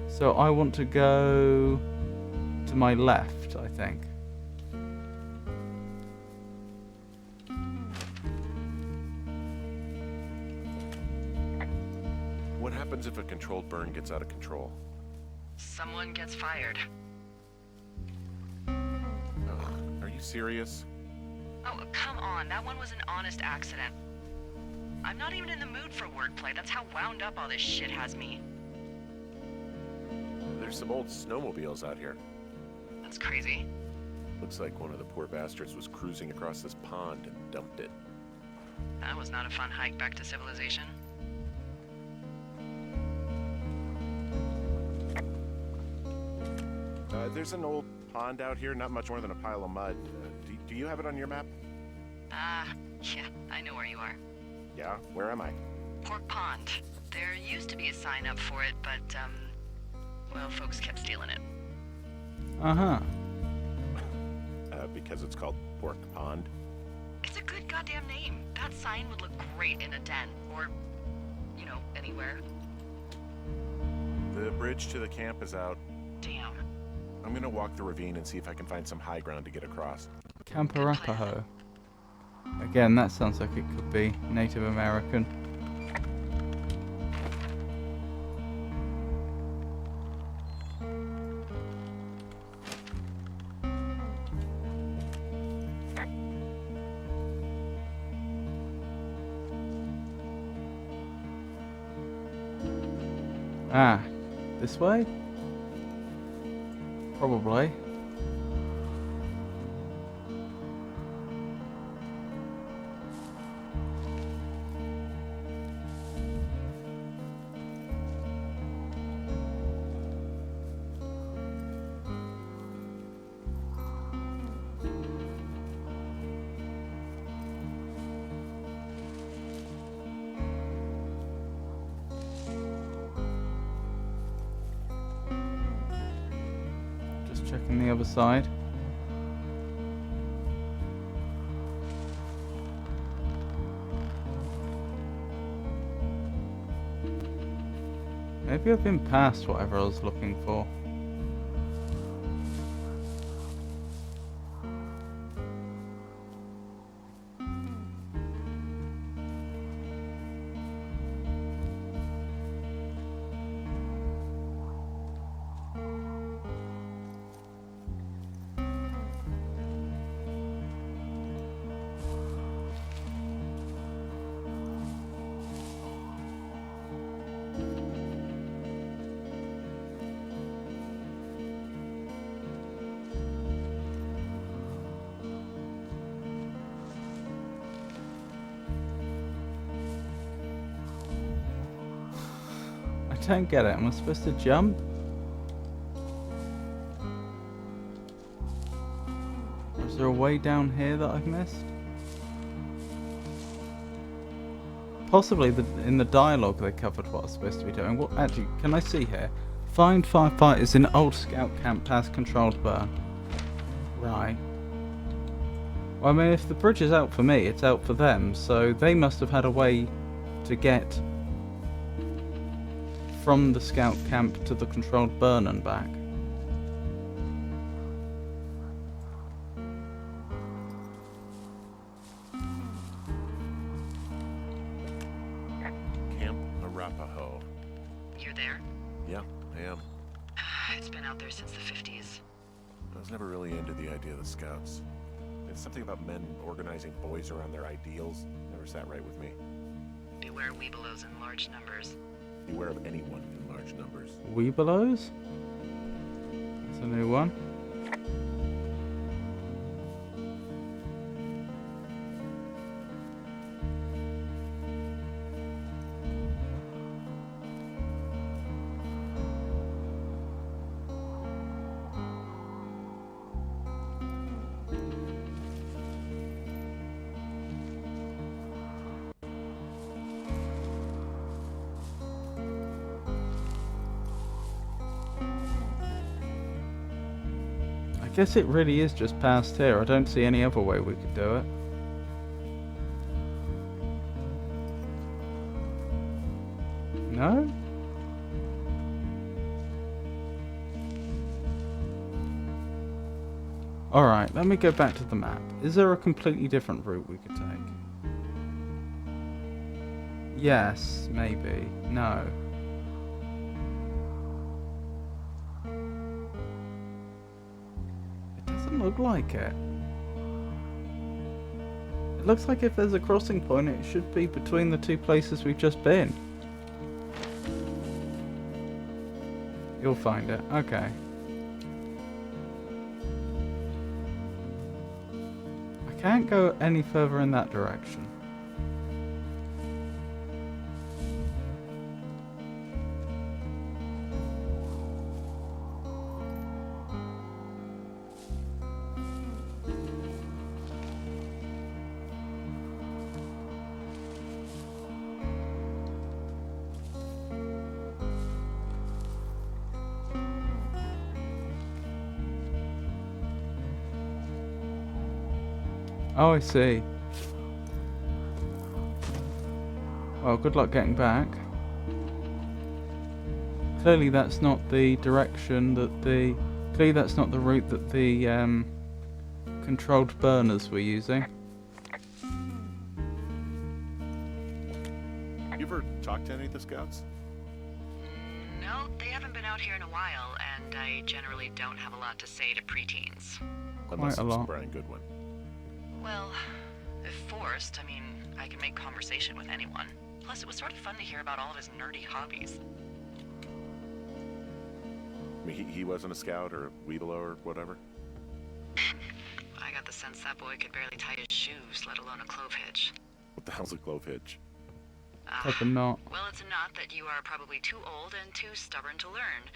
So I want to go to my left, I think. What happens if a controlled burn gets out of control? Someone gets fired. Are you serious? Oh, come on. That one was an honest accident. I'm not even in the mood for wordplay. That's how wound up all this shit has me. There's some old snowmobiles out here. That's crazy. Looks like one of the poor bastards was cruising across this pond and dumped it. That was not a fun hike back to civilization. There's an old pond out here, not much more than a pile of mud. Do you have it on your map? Yeah, I know where you are. Yeah, where am I? Pork Pond. There used to be a sign up for it, but, well, folks kept stealing it. Uh-huh. Because it's called Pork Pond. It's a good goddamn name. That sign would look great in a den, or, you know, anywhere. The bridge to the camp is out. Damn. I'm gonna walk the ravine and see if I can find some high ground to get across. Camp Arapaho. Again, that sounds like it could be Native American. Ah, this way? Probably. Checking the other side. Maybe I've been past whatever I was looking for. don't get it. Am I supposed to jump? Or is there a way down here that I've missed? Possibly in the dialogue they covered what I was supposed to be doing. What actually, can I see here? Find firefighters in old scout camp past controlled burn. Right. Well, I mean, if the bridge is out for me, it's out for them, so they must have had a way to get from the scout camp to the controlled burn and back. Camp Arapaho. You're there? Yeah, I am. It's been out there since the 50s. I was never really into the idea of the Scouts. It's something about men organizing boys around their ideals. Never sat right with me. Beware weebelows in large numbers. Beware of anyone in large numbers. Weebelows? That's a new one. I guess it really is just past here. I don't see any other way we could do it. No? Alright, let me go back to the map. Is there a completely different route we could take? Yes, maybe. No. Doesn't look like it. It looks like if there's a crossing point, it should be between the two places we've just been. You'll find it. Okay. I can't go any further in that direction. Oh, I see. Well, good luck getting back. Clearly that's not the direction that the... Clearly that's not the route that the controlled burners were using. You ever talked to any of the Scouts? No, they haven't been out here in a while, and I generally don't have a lot to say to preteens. Unless Quite a it's lot. Brian Goodwin. Well, if forced, I mean, I can make conversation with anyone. Plus, it was sort of fun to hear about all of his nerdy hobbies. I mean, he wasn't a Scout or a Weebelo or whatever? I got the sense that boy could barely tie his shoes, let alone a clove hitch. What the hell's a clove hitch? Type of knot. Well, it's a knot that you are probably too old and too stubborn to learn.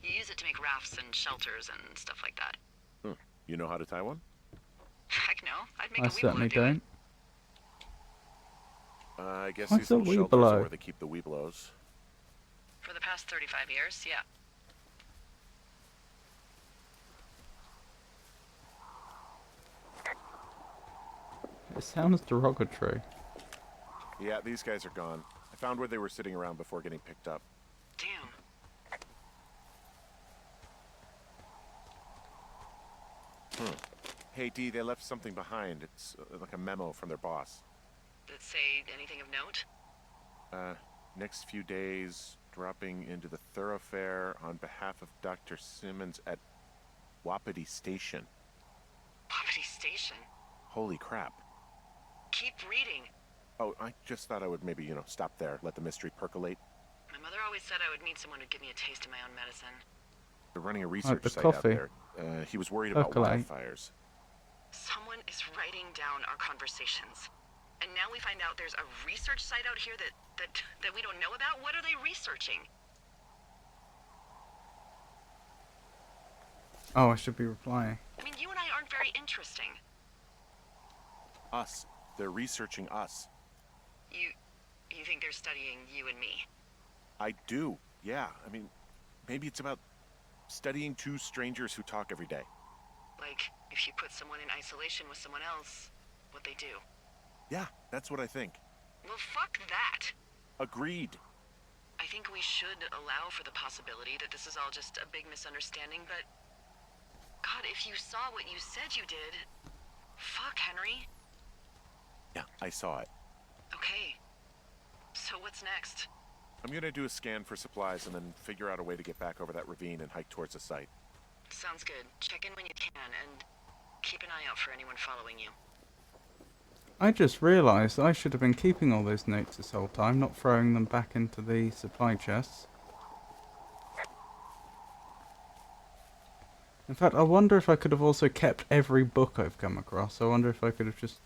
You use it to make rafts and shelters and stuff like that. You know how to tie one? Heck no, I'd make I a weebelo certainly do it. don't. I guess What's these little a shelters are Weebelo? where they keep the Weebelos. For the past 35 years, yeah. It sounds derogatory. Yeah, these guys are gone. I found where they were sitting around before getting picked up. Damn. Hey, Dee, they left something behind. It's like a memo from their boss. Did it say anything of note? Next few days, dropping into the thoroughfare on behalf of Dr. Simmons at Wapiti Station. Wapiti Station? Holy crap. Keep reading. Oh, I just thought I would maybe, stop there, let the mystery percolate. My mother always said I would meet someone who'd give me a taste of my own medicine. They're running a research the site out coffee. there. He was worried about Percolate. wildfires. Someone is writing down our conversations. And now we find out there's a research site out here that we don't know about? What are they researching? Oh, I should be replying. I mean, you and I aren't very interesting. Us. They're researching us. You think they're studying you and me? I do. Yeah. I mean, maybe it's about studying two strangers who talk every day. Like, if you put someone in isolation with someone else, what they do. Yeah, that's what I think. Well, fuck that. Agreed. I think we should allow for the possibility that this is all just a big misunderstanding, but... God, if you saw what you said you did... Fuck, Henry. Yeah, I saw it. Okay. So what's next? I'm gonna do a scan for supplies and then figure out a way to get back over that ravine and hike towards the site. Sounds good. Check in when you can, and keep an eye out for anyone following you. I just realised I should have been keeping all those notes this whole time, not throwing them back into the supply chests. In fact, I wonder if I could have also kept every book I've come across. I wonder if I could have just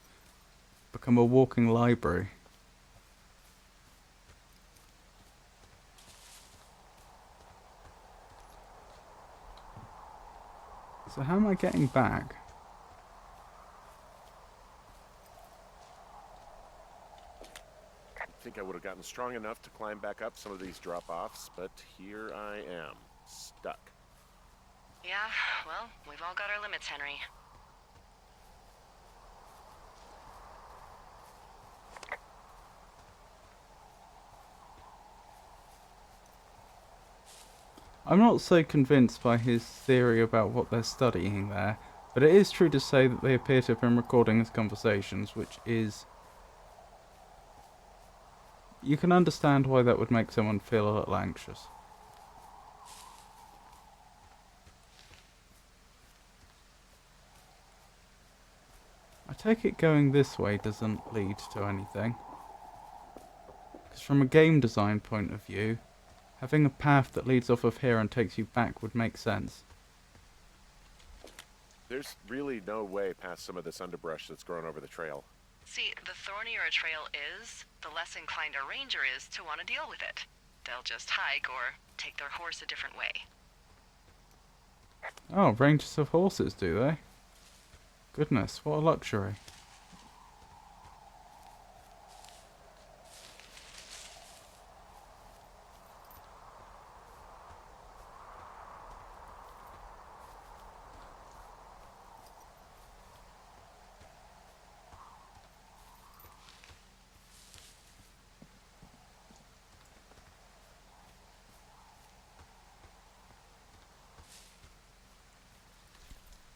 become a walking library. So how am I getting back? I think I would have gotten strong enough to climb back up some of these drop-offs, but here I am, stuck. Yeah, well, we've all got our limits, Henry. I'm not so convinced by his theory about what they're studying there, but it is true to say that they appear to have been recording his conversations, which is... You can understand why that would make someone feel a little anxious. I take it going this way doesn't lead to anything. Because from a game design point of view, having a path that leads off of here and takes you back would make sense. There's really no way past some of this underbrush that's grown over the trail. See, the thornier a trail is, the less inclined a ranger is to want to deal with it. They'll just hike or take their horse a different way. Oh, rangers have horses, do they? Goodness, what a luxury.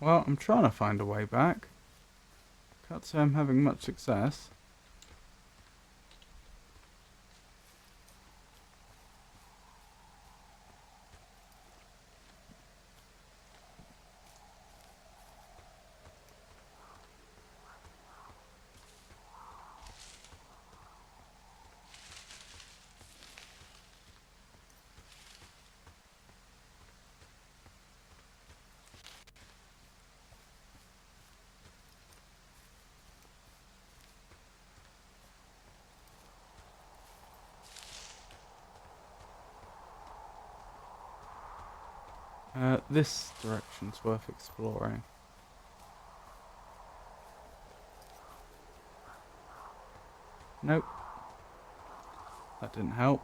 Well, I'm trying to find a way back. Can't say I'm having much success. This direction's worth exploring. Nope. That didn't help.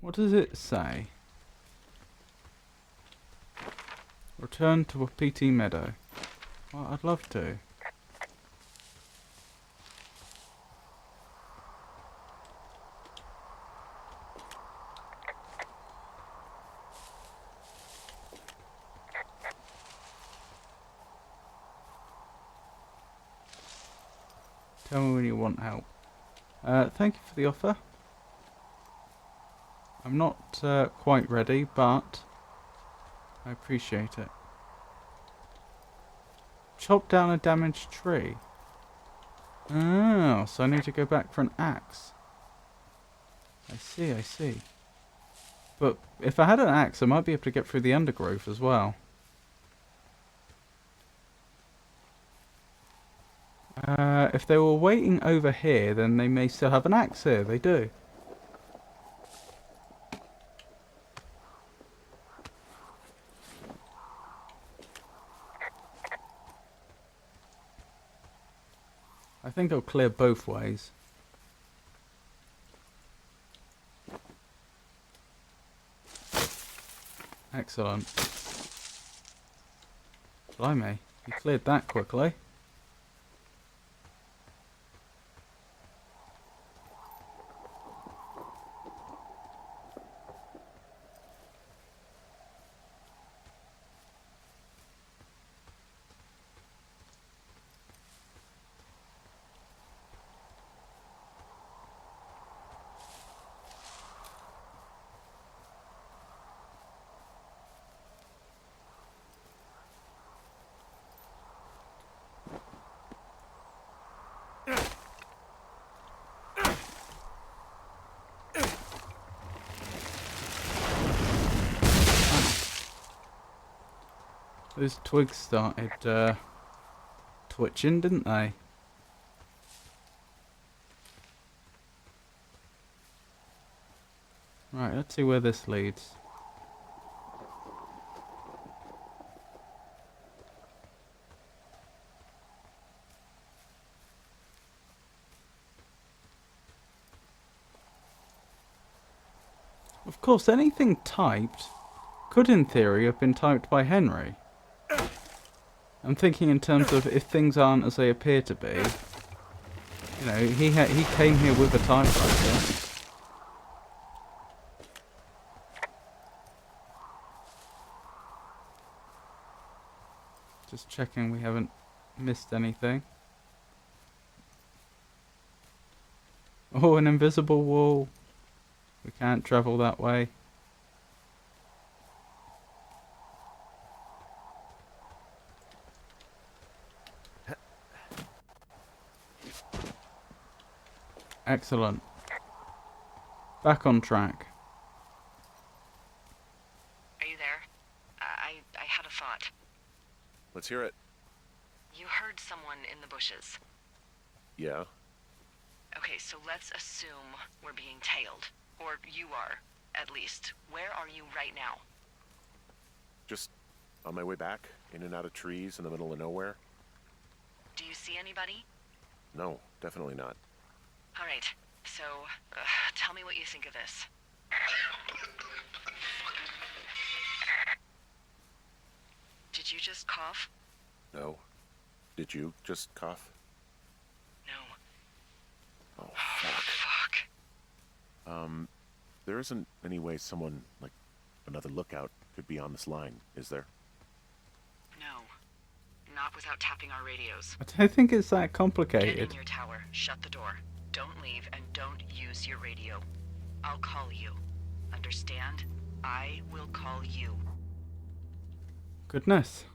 What does it say? Return to a PT Meadow. Well, I'd love to. Tell me when you want help. Thank you for the offer. I'm not quite ready, but I appreciate it. Chop down a damaged tree. Oh, so I need to go back for an axe. I see, I see. But if I had an axe, I might be able to get through the undergrowth as well. If they were waiting over here, then they may still have an axe here. They do. I think I'll clear both ways. Excellent. Blimey, you cleared that quickly. Those twigs started twitching, didn't they? Right, let's see where this leads. Of course, anything typed could in theory have been typed by Henry. I'm thinking in terms of if things aren't as they appear to be. You know, he came here with a typewriter. Just checking we haven't missed anything. Oh, an invisible wall. We can't travel that way. Excellent. Back on track. Are you there? I had a thought. Let's hear it. You heard someone in the bushes. Yeah? Okay, so let's assume we're being tailed. Or you are, at least. Where are you right now? Just on my way back, in and out of trees in the middle of nowhere? Do you see anybody? No, definitely not. All right, so tell me what you think of this. Did you just cough? No. Did you just cough? No. Oh, fuck. Fuck. There isn't any way someone, like, another lookout could be on this line, is there? No. Not without tapping our radios. I don't think it's that Get complicated. in your tower, shut the door. Don't leave and don't use your radio. I'll call you. Understand? I will call you. Goodness.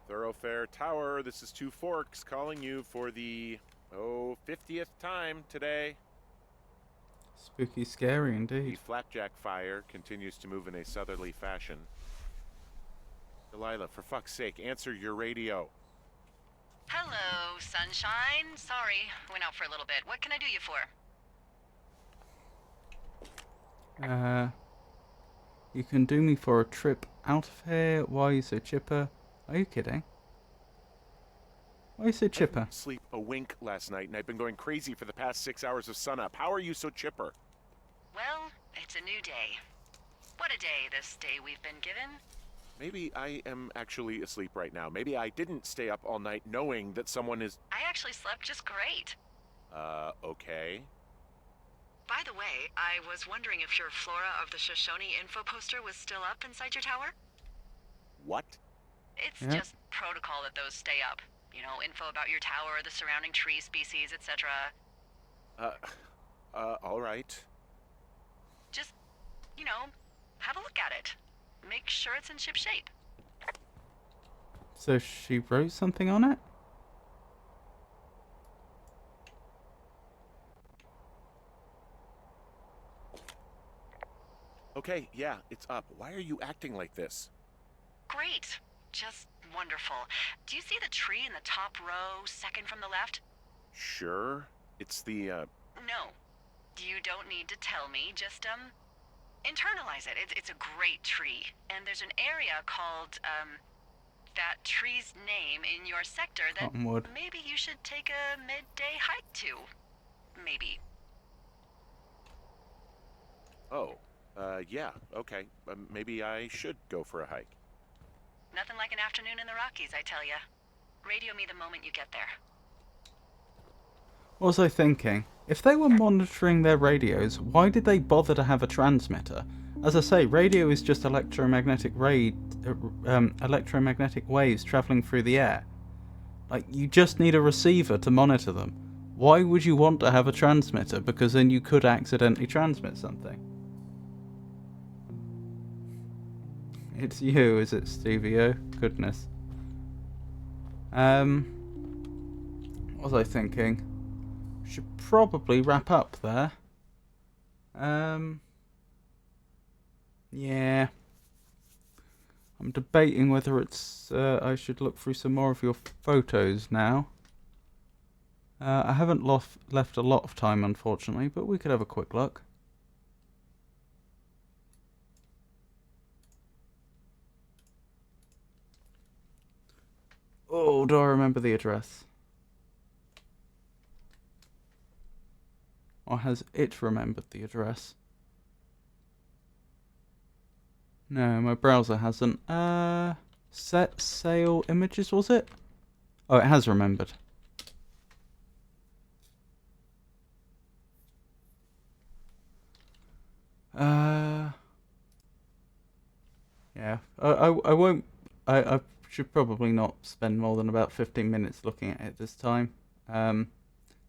Thoroughfare Tower, this is Two Forks calling you for the, 50th time today. Spooky scary The indeed. Flapjack fire continues to move in a southerly fashion. Delilah, for fuck's sake, answer your radio. Hello, sunshine. Sorry, went out for a little bit. What can I do you for? You can do me for a trip out of here. Why are you so chipper? Are you kidding? Why are you so chipper? I didn't sleep a wink last night, and I've been going crazy for the past 6 hours of sunup. How are you so chipper? Well, it's a new day. What a day, this day we've been given. Maybe I am actually asleep right now. Maybe I didn't stay up all night knowing that someone is... I actually slept just great. Okay. By the way, I was wondering if your Flora of the Shoshone info poster was still up inside your tower? What? It's Yeah. just protocol that those stay up. You know, info about your tower, the surrounding tree species, etc. All right. Just, you know, have a look at it. Make sure it's in ship shape. So she wrote something on it? Okay, yeah, it's up. Why are you acting like this? Great. Just wonderful. Do you see the tree in the top row, second from the left? Sure. It's the, No. You don't need to tell me. Just, internalize it. It's a great tree. And there's an area called, that tree's name in your sector that Cottonwood. maybe you should take a midday hike to. Maybe. oh, yeah, okay. Maybe I should go for a hike. Nothing like an afternoon in the Rockies, I tell ya. Radio me the moment you get there. What was I thinking? If they were monitoring their radios, why did they bother to have a transmitter? As I say, radio is just electromagnetic waves travelling through the air. Like, you just need a receiver to monitor them. Why would you want to have a transmitter? Because then you could accidentally transmit something. It's you, is it, Stevie O? Goodness. What was I thinking? Should probably wrap up there. Yeah. I'm debating whether it's I should look through some more of your photos now. I haven't left a lot of time, unfortunately, but we could have a quick look. Oh, do I remember the address? Or has it remembered the address? No, my browser hasn't. Set sail images, was it? Oh, it has remembered. Yeah. I won't. I should probably not spend more than about 15 minutes looking at it this time.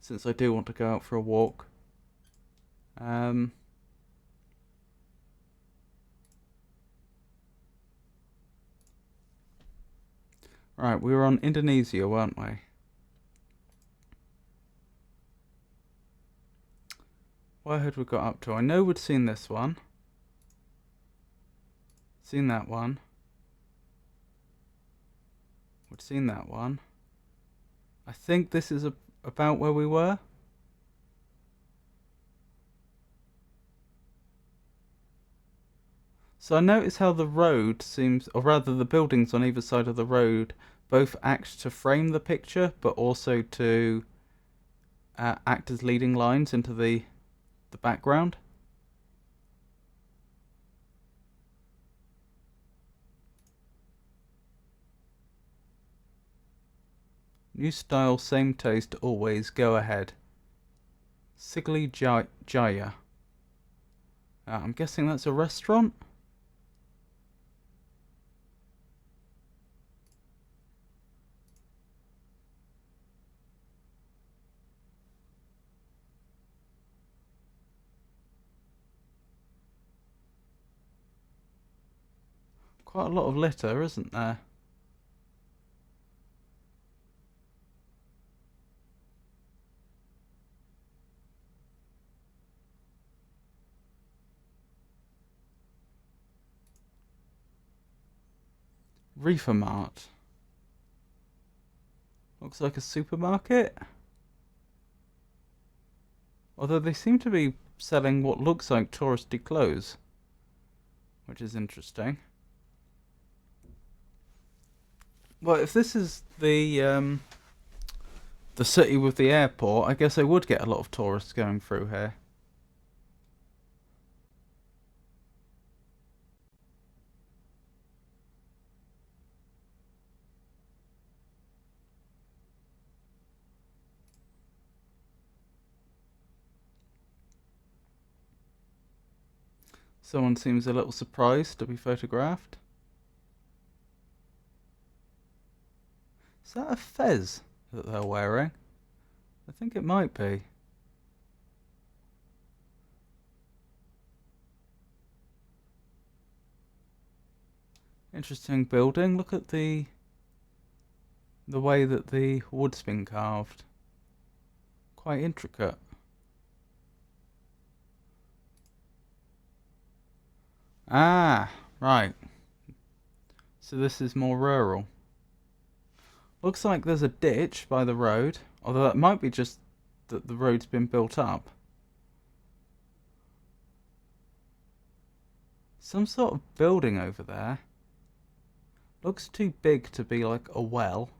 Since I do want to go out for a walk. Right, we were on Indonesia, weren't we? Where had we got up to? I know we'd seen this one. Seen that one. We'd seen that one. I think this is about where we were. So I notice how the road seems, or rather the buildings on either side of the road, both act to frame the picture, but also to act as leading lines into the background. New style, same taste, always, go ahead. Sigli Jaya. I'm guessing that's a restaurant? Quite a lot of litter, isn't there? Reefer Mart. Looks like a supermarket. Although they seem to be selling what looks like touristy clothes, which is interesting. Well, if this is the city with the airport, I guess I would get a lot of tourists going through here. Someone seems a little surprised to be photographed. Is that a fez that they're wearing? I think it might be. Interesting building. Look at the way that the wood's been carved. Quite intricate. Ah, right. So this is more rural. Looks like there's a ditch by the road, although that might be just that the road's been built up. Some sort of building over there. Looks too big to be like a well.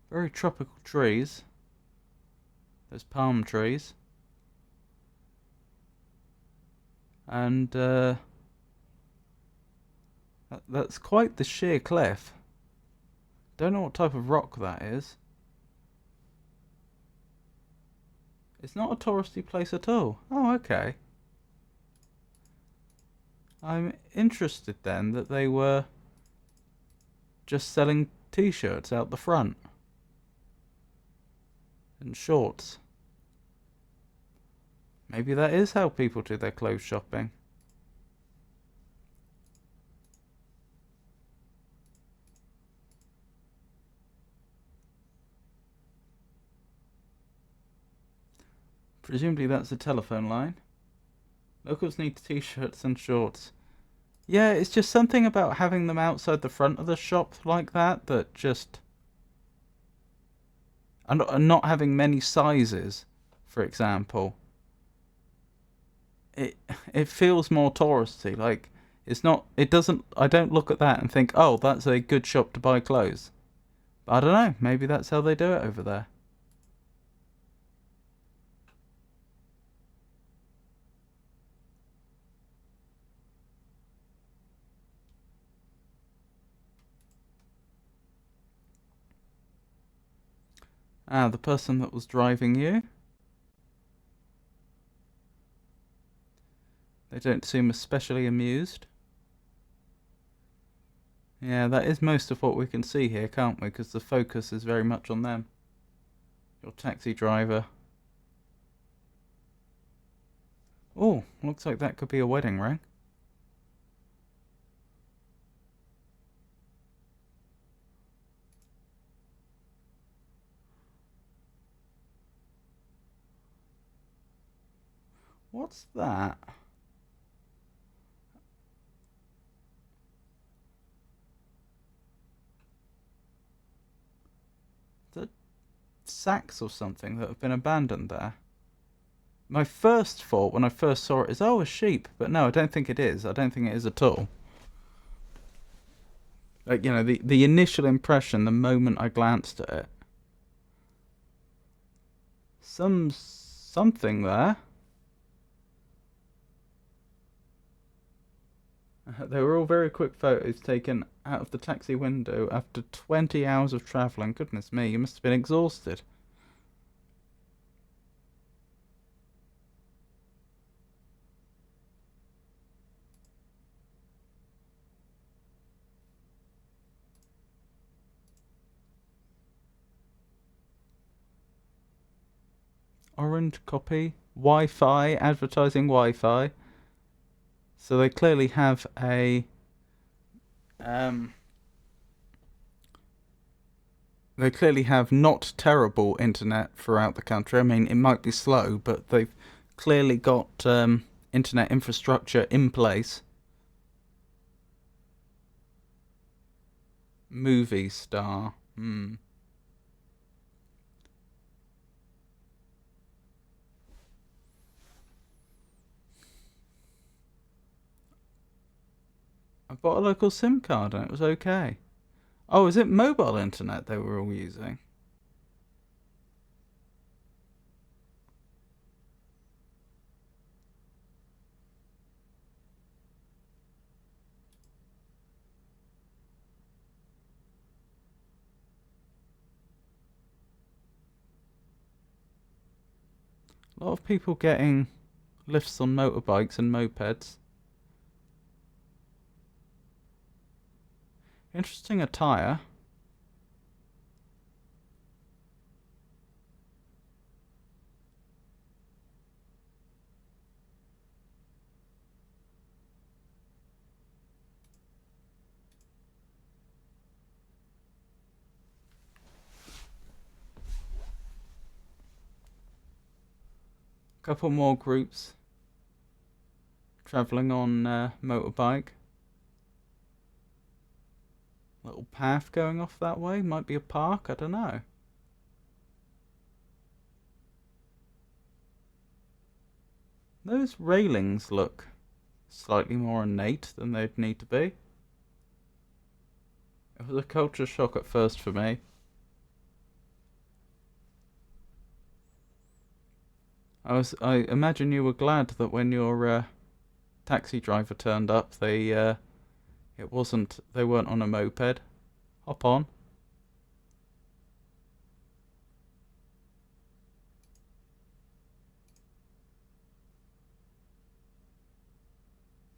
Very tropical trees. There's palm trees. And that's quite the sheer cliff. Don't know what type of rock that is. It's not a touristy place at all. Oh, okay. I'm interested then that they were just selling t-shirts out the front. And shorts. Maybe that is how people do their clothes shopping. Presumably that's a telephone line. Locals need t-shirts and shorts. Yeah, it's just something about having them outside the front of the shop like that just... And not having many sizes, for example. It feels more touristy. Like, it's not... It doesn't... I don't look at that and think, oh, that's a good shop to buy clothes. But I don't know. Maybe that's how they do it over there. Ah, the person that was driving you. They don't seem especially amused. Yeah, that is most of what we can see here, can't we? Because the focus is very much on them. Your taxi driver. Oh, looks like that could be a wedding ring. What's that? The sacks or something that have been abandoned there. My first thought when I first saw it is, oh, a sheep. But no, I don't think it is. I don't think it is at all. Like, you know, the initial impression, the moment I glanced at it. Something there. They were all very quick photos taken out of the taxi window after 20 hours of travelling. Goodness me, you must have been exhausted. Orange copy, Wi-Fi, advertising Wi-Fi. So they clearly have a they clearly have not terrible internet throughout the country. I mean, it might be slow, but they've clearly got internet infrastructure in place. Movie star. I bought a local SIM card and it was okay. Oh, is it mobile internet they were all using? A lot of people getting lifts on motorbikes and mopeds. Interesting attire. Couple more groups travelling on motorbike. Little path going off that way. Might be a park, I don't know. Those railings look slightly more ornate than they'd need to be. It was a culture shock at first for me. I imagine you were glad that when your taxi driver turned up, they weren't on a moped. Hop on.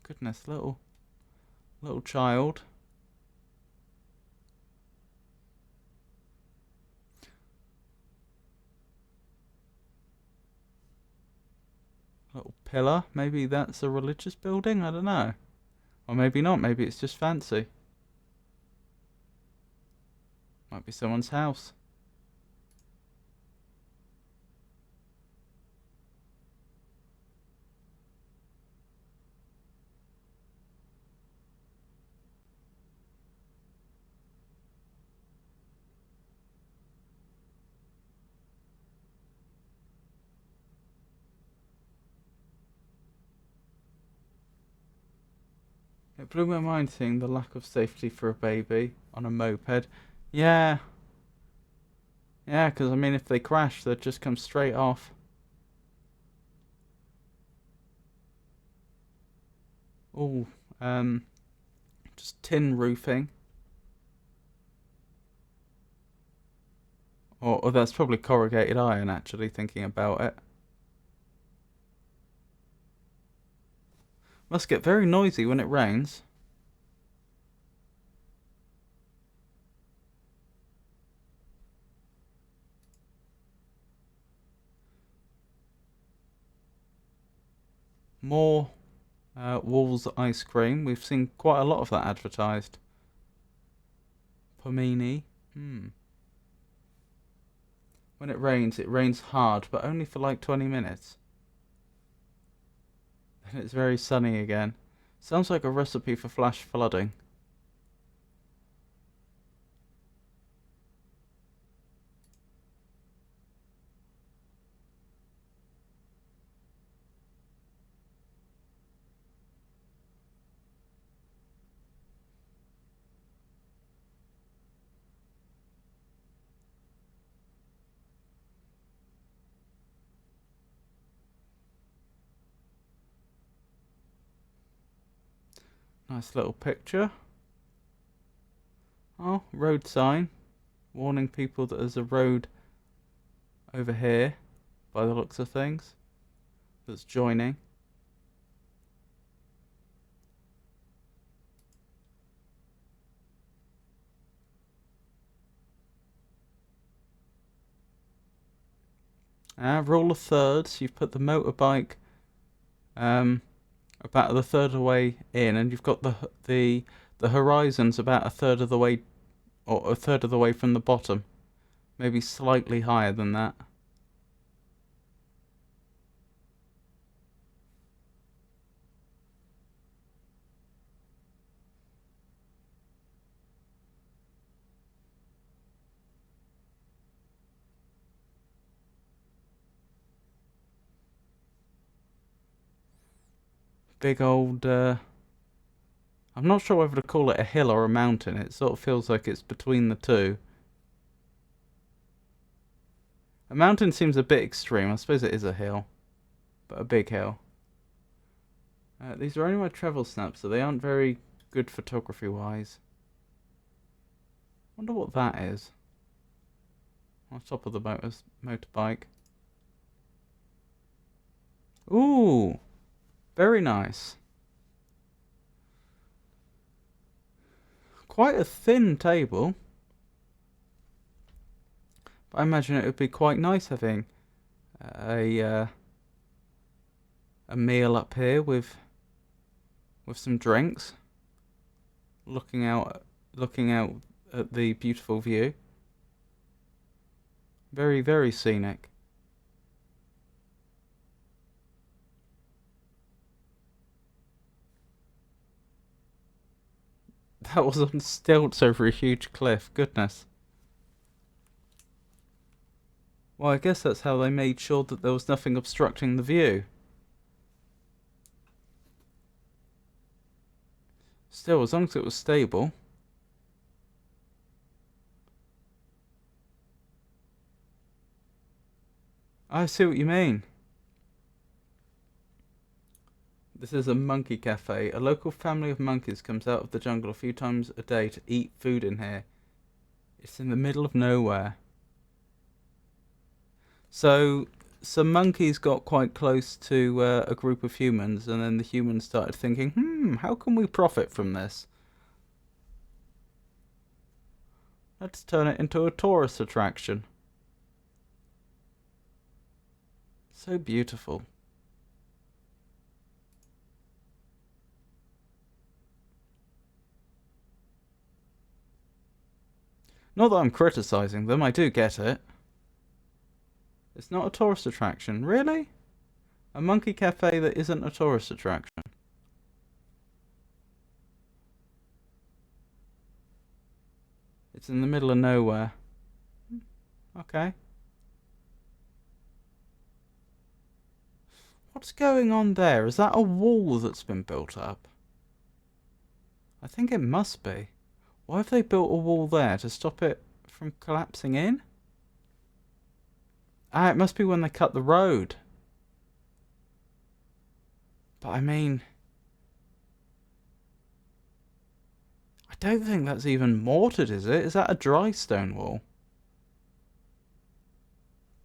Goodness, little child. Little pillar. Maybe that's a religious building? I don't know. Or maybe not. Maybe it's just fancy. Might be someone's house. It blew my mind seeing the lack of safety for a baby on a moped. Yeah. Yeah, because I mean, if they crash, they'd just come straight off. Oh, just tin roofing. Or that's probably corrugated iron, actually, thinking about it. Must get very noisy when it rains. More Walls ice cream. We've seen quite a lot of that advertised. Pomini. When it rains hard, but only for like 20 minutes. Then it's very sunny again. Sounds like a recipe for flash flooding. Nice little picture. Oh, road sign. Warning people that there's a road over here, by the looks of things, that's joining. Rule of thirds. You've put the motorbike about the third of the way in, and you've got the horizon's about a third of the way, or a third of the way from the bottom, maybe slightly higher than that. Big old, I'm not sure whether to call it a hill or a mountain. It sort of feels like it's between the two. A mountain seems a bit extreme. I suppose it is a hill, but a big hill. These are only my travel snaps, so they aren't very good photography-wise. Wonder what that is. On top of the motorbike. Ooh, very nice. Quite a thin table. But I imagine it would be quite nice having a meal up here with some drinks, looking out at the beautiful view. Very, very scenic. That was on stilts over a huge cliff. Goodness. Well, I guess that's how they made sure that there was nothing obstructing the view. Still, as long as it was stable. I see what you mean. This is a monkey cafe. A local family of monkeys comes out of the jungle a few times a day to eat food in here. It's in the middle of nowhere. So, some monkeys got quite close to a group of humans, and then the humans started thinking, how can we profit from this? Let's turn it into a tourist attraction. So beautiful. Not that I'm criticizing them, I do get it. It's not a tourist attraction. Really? A monkey cafe that isn't a tourist attraction? It's in the middle of nowhere. Okay. What's going on there? Is that a wall that's been built up? I think it must be. Why have they built a wall there? To stop it from collapsing in? Ah, it must be when they cut the road. But I mean, I don't think that's even mortared, is it? Is that a dry stone wall?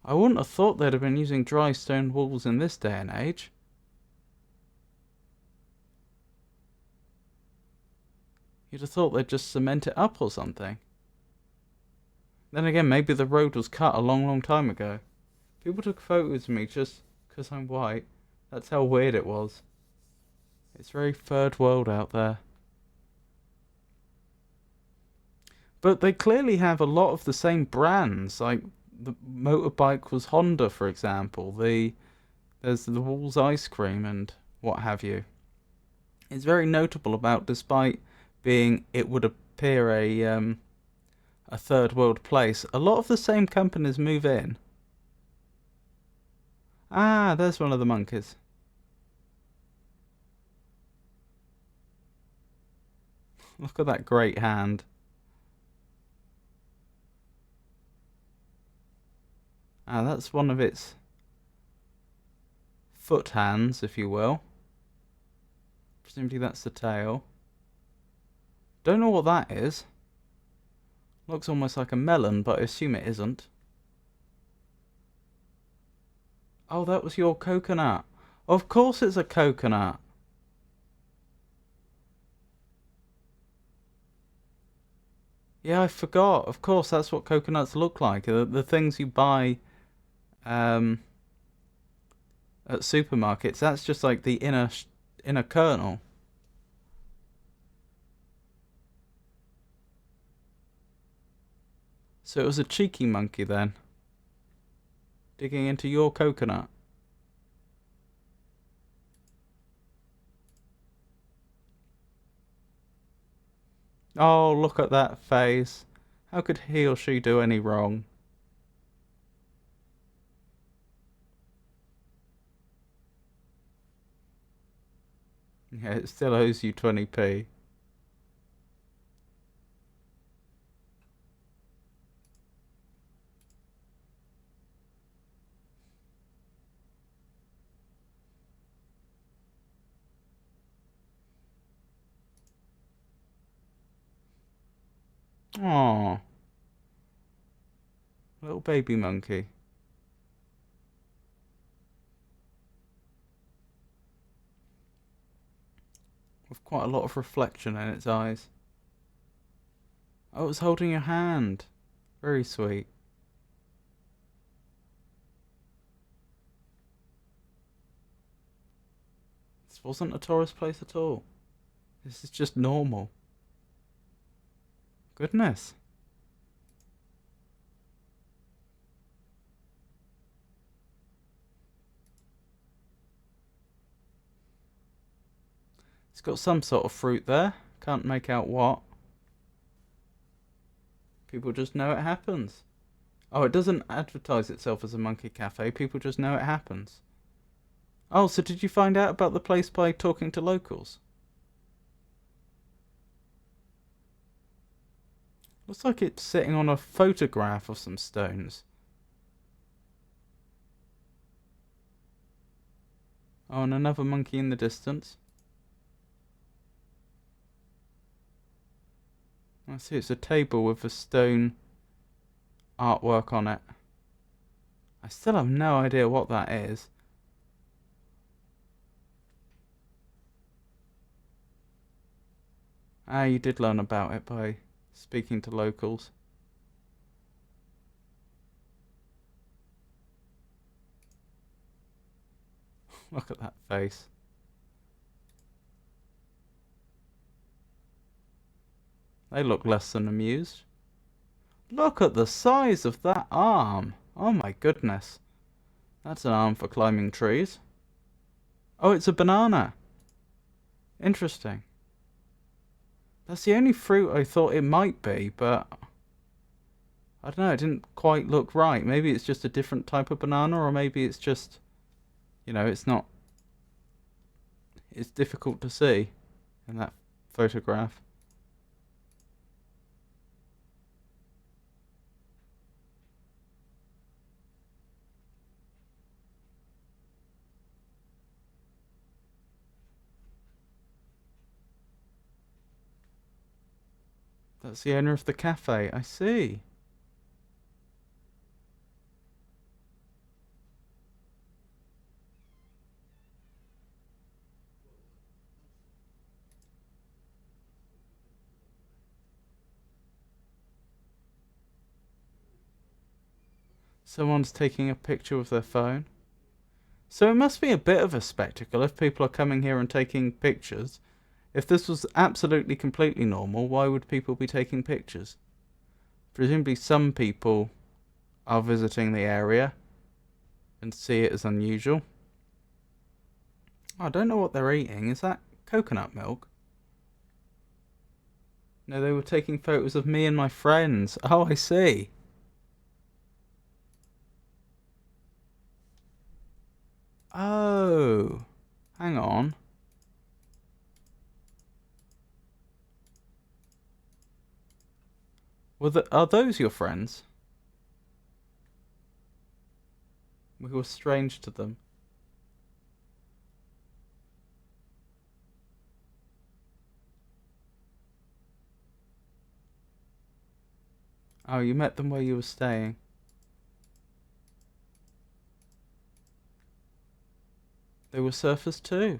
I wouldn't have thought they'd have been using dry stone walls in this day and age. You'd have thought they'd just cement it up or something. Then again, maybe the road was cut a long, long time ago. People took photos of me just because I'm white. That's how weird it was. It's very third world out there. But they clearly have a lot of the same brands. Like, the motorbike was Honda, for example. There's the Walls ice cream and what have you. It's very notable about, despite being, it would appear a third world place, a lot of the same companies move in. Ah, there's one of the monkeys. Look at that great hand. Ah, that's one of its foot hands, if you will. Presumably that's the tail. Don't know what that is. Looks almost like a melon, but I assume it isn't. Oh, that was your coconut. Of course it's a coconut. Yeah, I forgot. Of course, that's what coconuts look like. The things you buy at supermarkets, that's just like the inner kernel. So it was a cheeky monkey then, digging into your coconut. Oh, look at that face. How could he or she do any wrong? Yeah, it still owes you 20p. Aww. Little baby monkey. with quite a lot of reflection in its eyes. Oh, it was holding your hand. Very sweet. This wasn't a tourist place at all. This is just normal. Goodness. It's got some sort of fruit there. Can't make out what. People just know it happens. Oh, it doesn't advertise itself as a monkey cafe. People just know it happens. Oh, so did you find out about the place by talking to locals? Looks like it's sitting on a photograph of some stones. Oh, and another monkey in the distance. I see, it's a table with a stone artwork on it. I still have no idea what that is. Ah, you did learn about it by speaking to locals. Look at that face. They look less than amused. Look at the size of that arm. Oh my goodness. That's an arm for climbing trees. Oh, it's a banana. Interesting. That's the only fruit I thought it might be, but I don't know, it didn't quite look right. Maybe it's just a different type of banana, or maybe it's just, you know, it's not... It's difficult to see in that photograph. That's the owner of the cafe, I see. Someone's taking a picture with their phone. So it must be a bit of a spectacle if people are coming here and taking pictures. If this was absolutely completely normal, why would people be taking pictures? Presumably some people are visiting the area and see it as unusual. I don't know what they're eating. Is that coconut milk? No, they were taking photos of me and my friends. Oh, I see. Oh, hang on. Are those your friends? We were strange to them. Oh, you met them where you were staying. They were surfers too.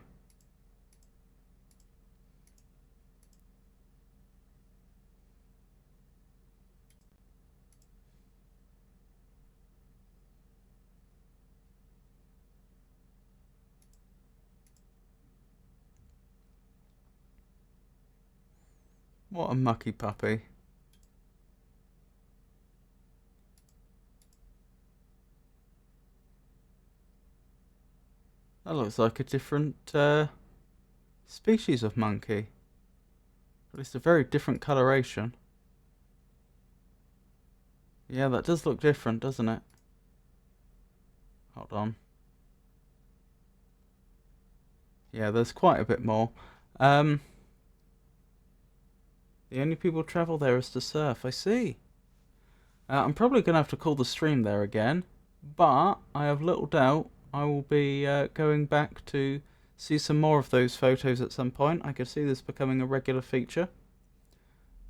What a mucky puppy. That looks like a different species of monkey. At least a very different coloration. Yeah, that does look different, doesn't it? Hold on. Yeah, there's quite a bit more. The only people travel there is to surf, I see. I'm probably going to have to call the stream there again, but I have little doubt I will be going back to see some more of those photos at some point. I could see this becoming a regular feature.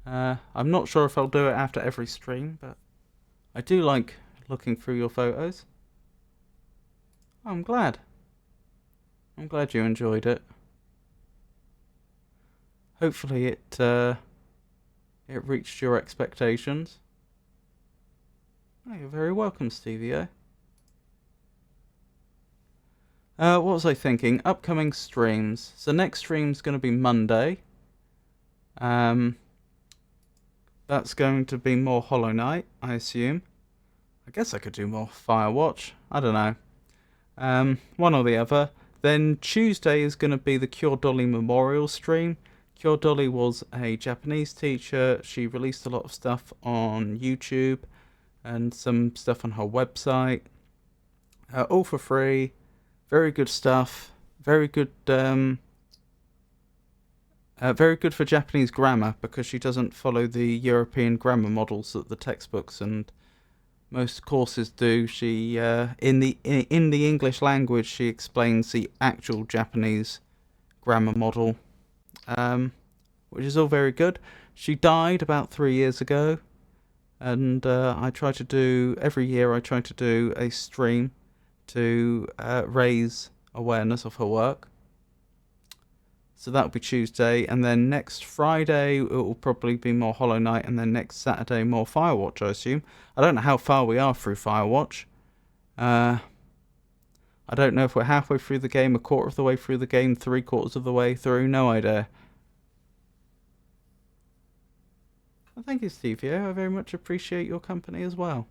I'm not sure if I'll do it after every stream, but I do like looking through your photos. I'm glad. I'm glad you enjoyed it. hopefully it reached your expectations. Oh, you're very welcome, Stevie. What was I thinking? Upcoming streams. So next stream's going to be Monday. That's going to be more Hollow Knight, I assume. I guess I could do more Firewatch. I don't know. One or the other. Then Tuesday is going to be the Cure Dolly Memorial stream. Cure Dolly was a Japanese teacher. She released a lot of stuff on YouTube and some stuff on her website. All for free. Very good stuff. Very good for Japanese grammar, because she doesn't follow the European grammar models that the textbooks and most courses do. She in the English language, she explains the actual Japanese grammar model, which is all very good. She died about 3 years ago, and I try to do every year. I try to do a stream to raise awareness of her work. So that'll be Tuesday, and then next Friday it will probably be more Hollow Knight, and then next Saturday more Firewatch, I assume. I don't know how far we are through Firewatch. I don't know if we're halfway through the game, a quarter of the way through the game, 3/4 of the way through, no idea. Well, thank you, Stevie. I very much appreciate your company as well.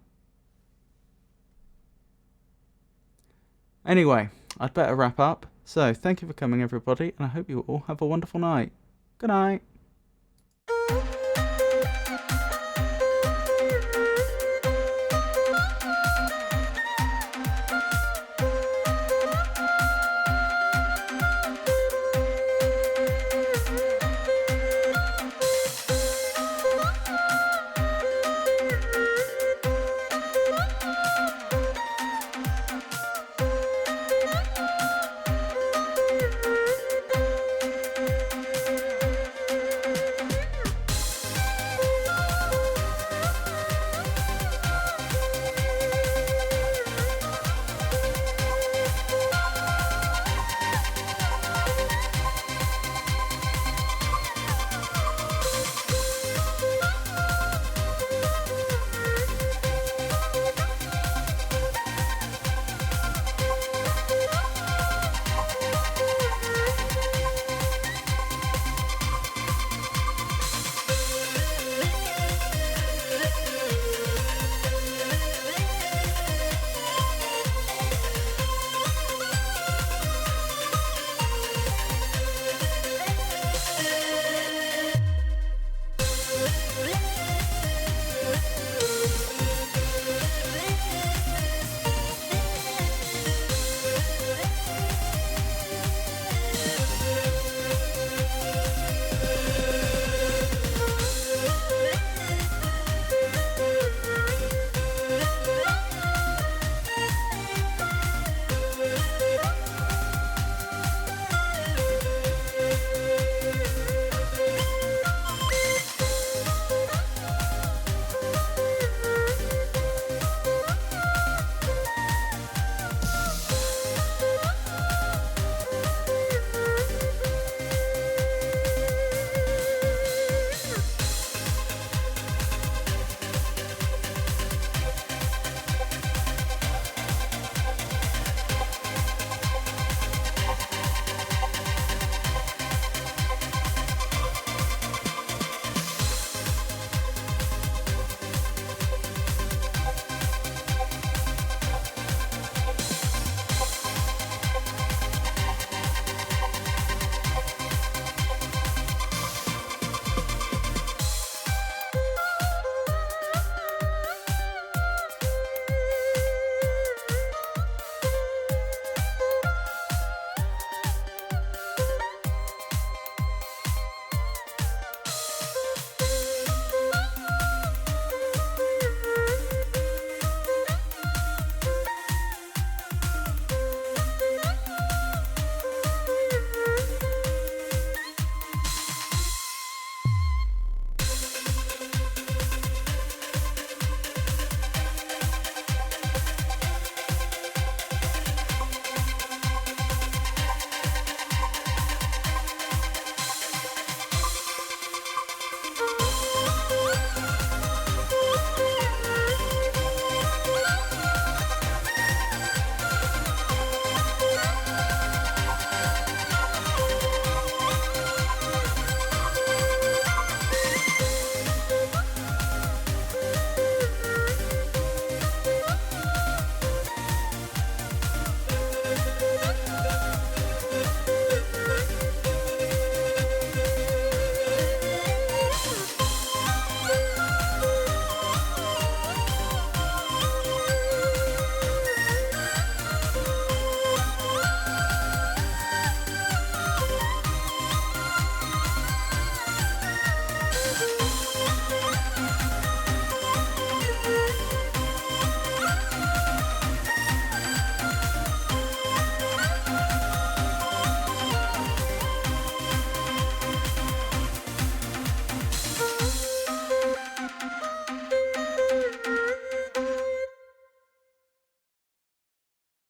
Anyway, I'd better wrap up. So, thank you for coming, everybody, and I hope you all have a wonderful night. Good night.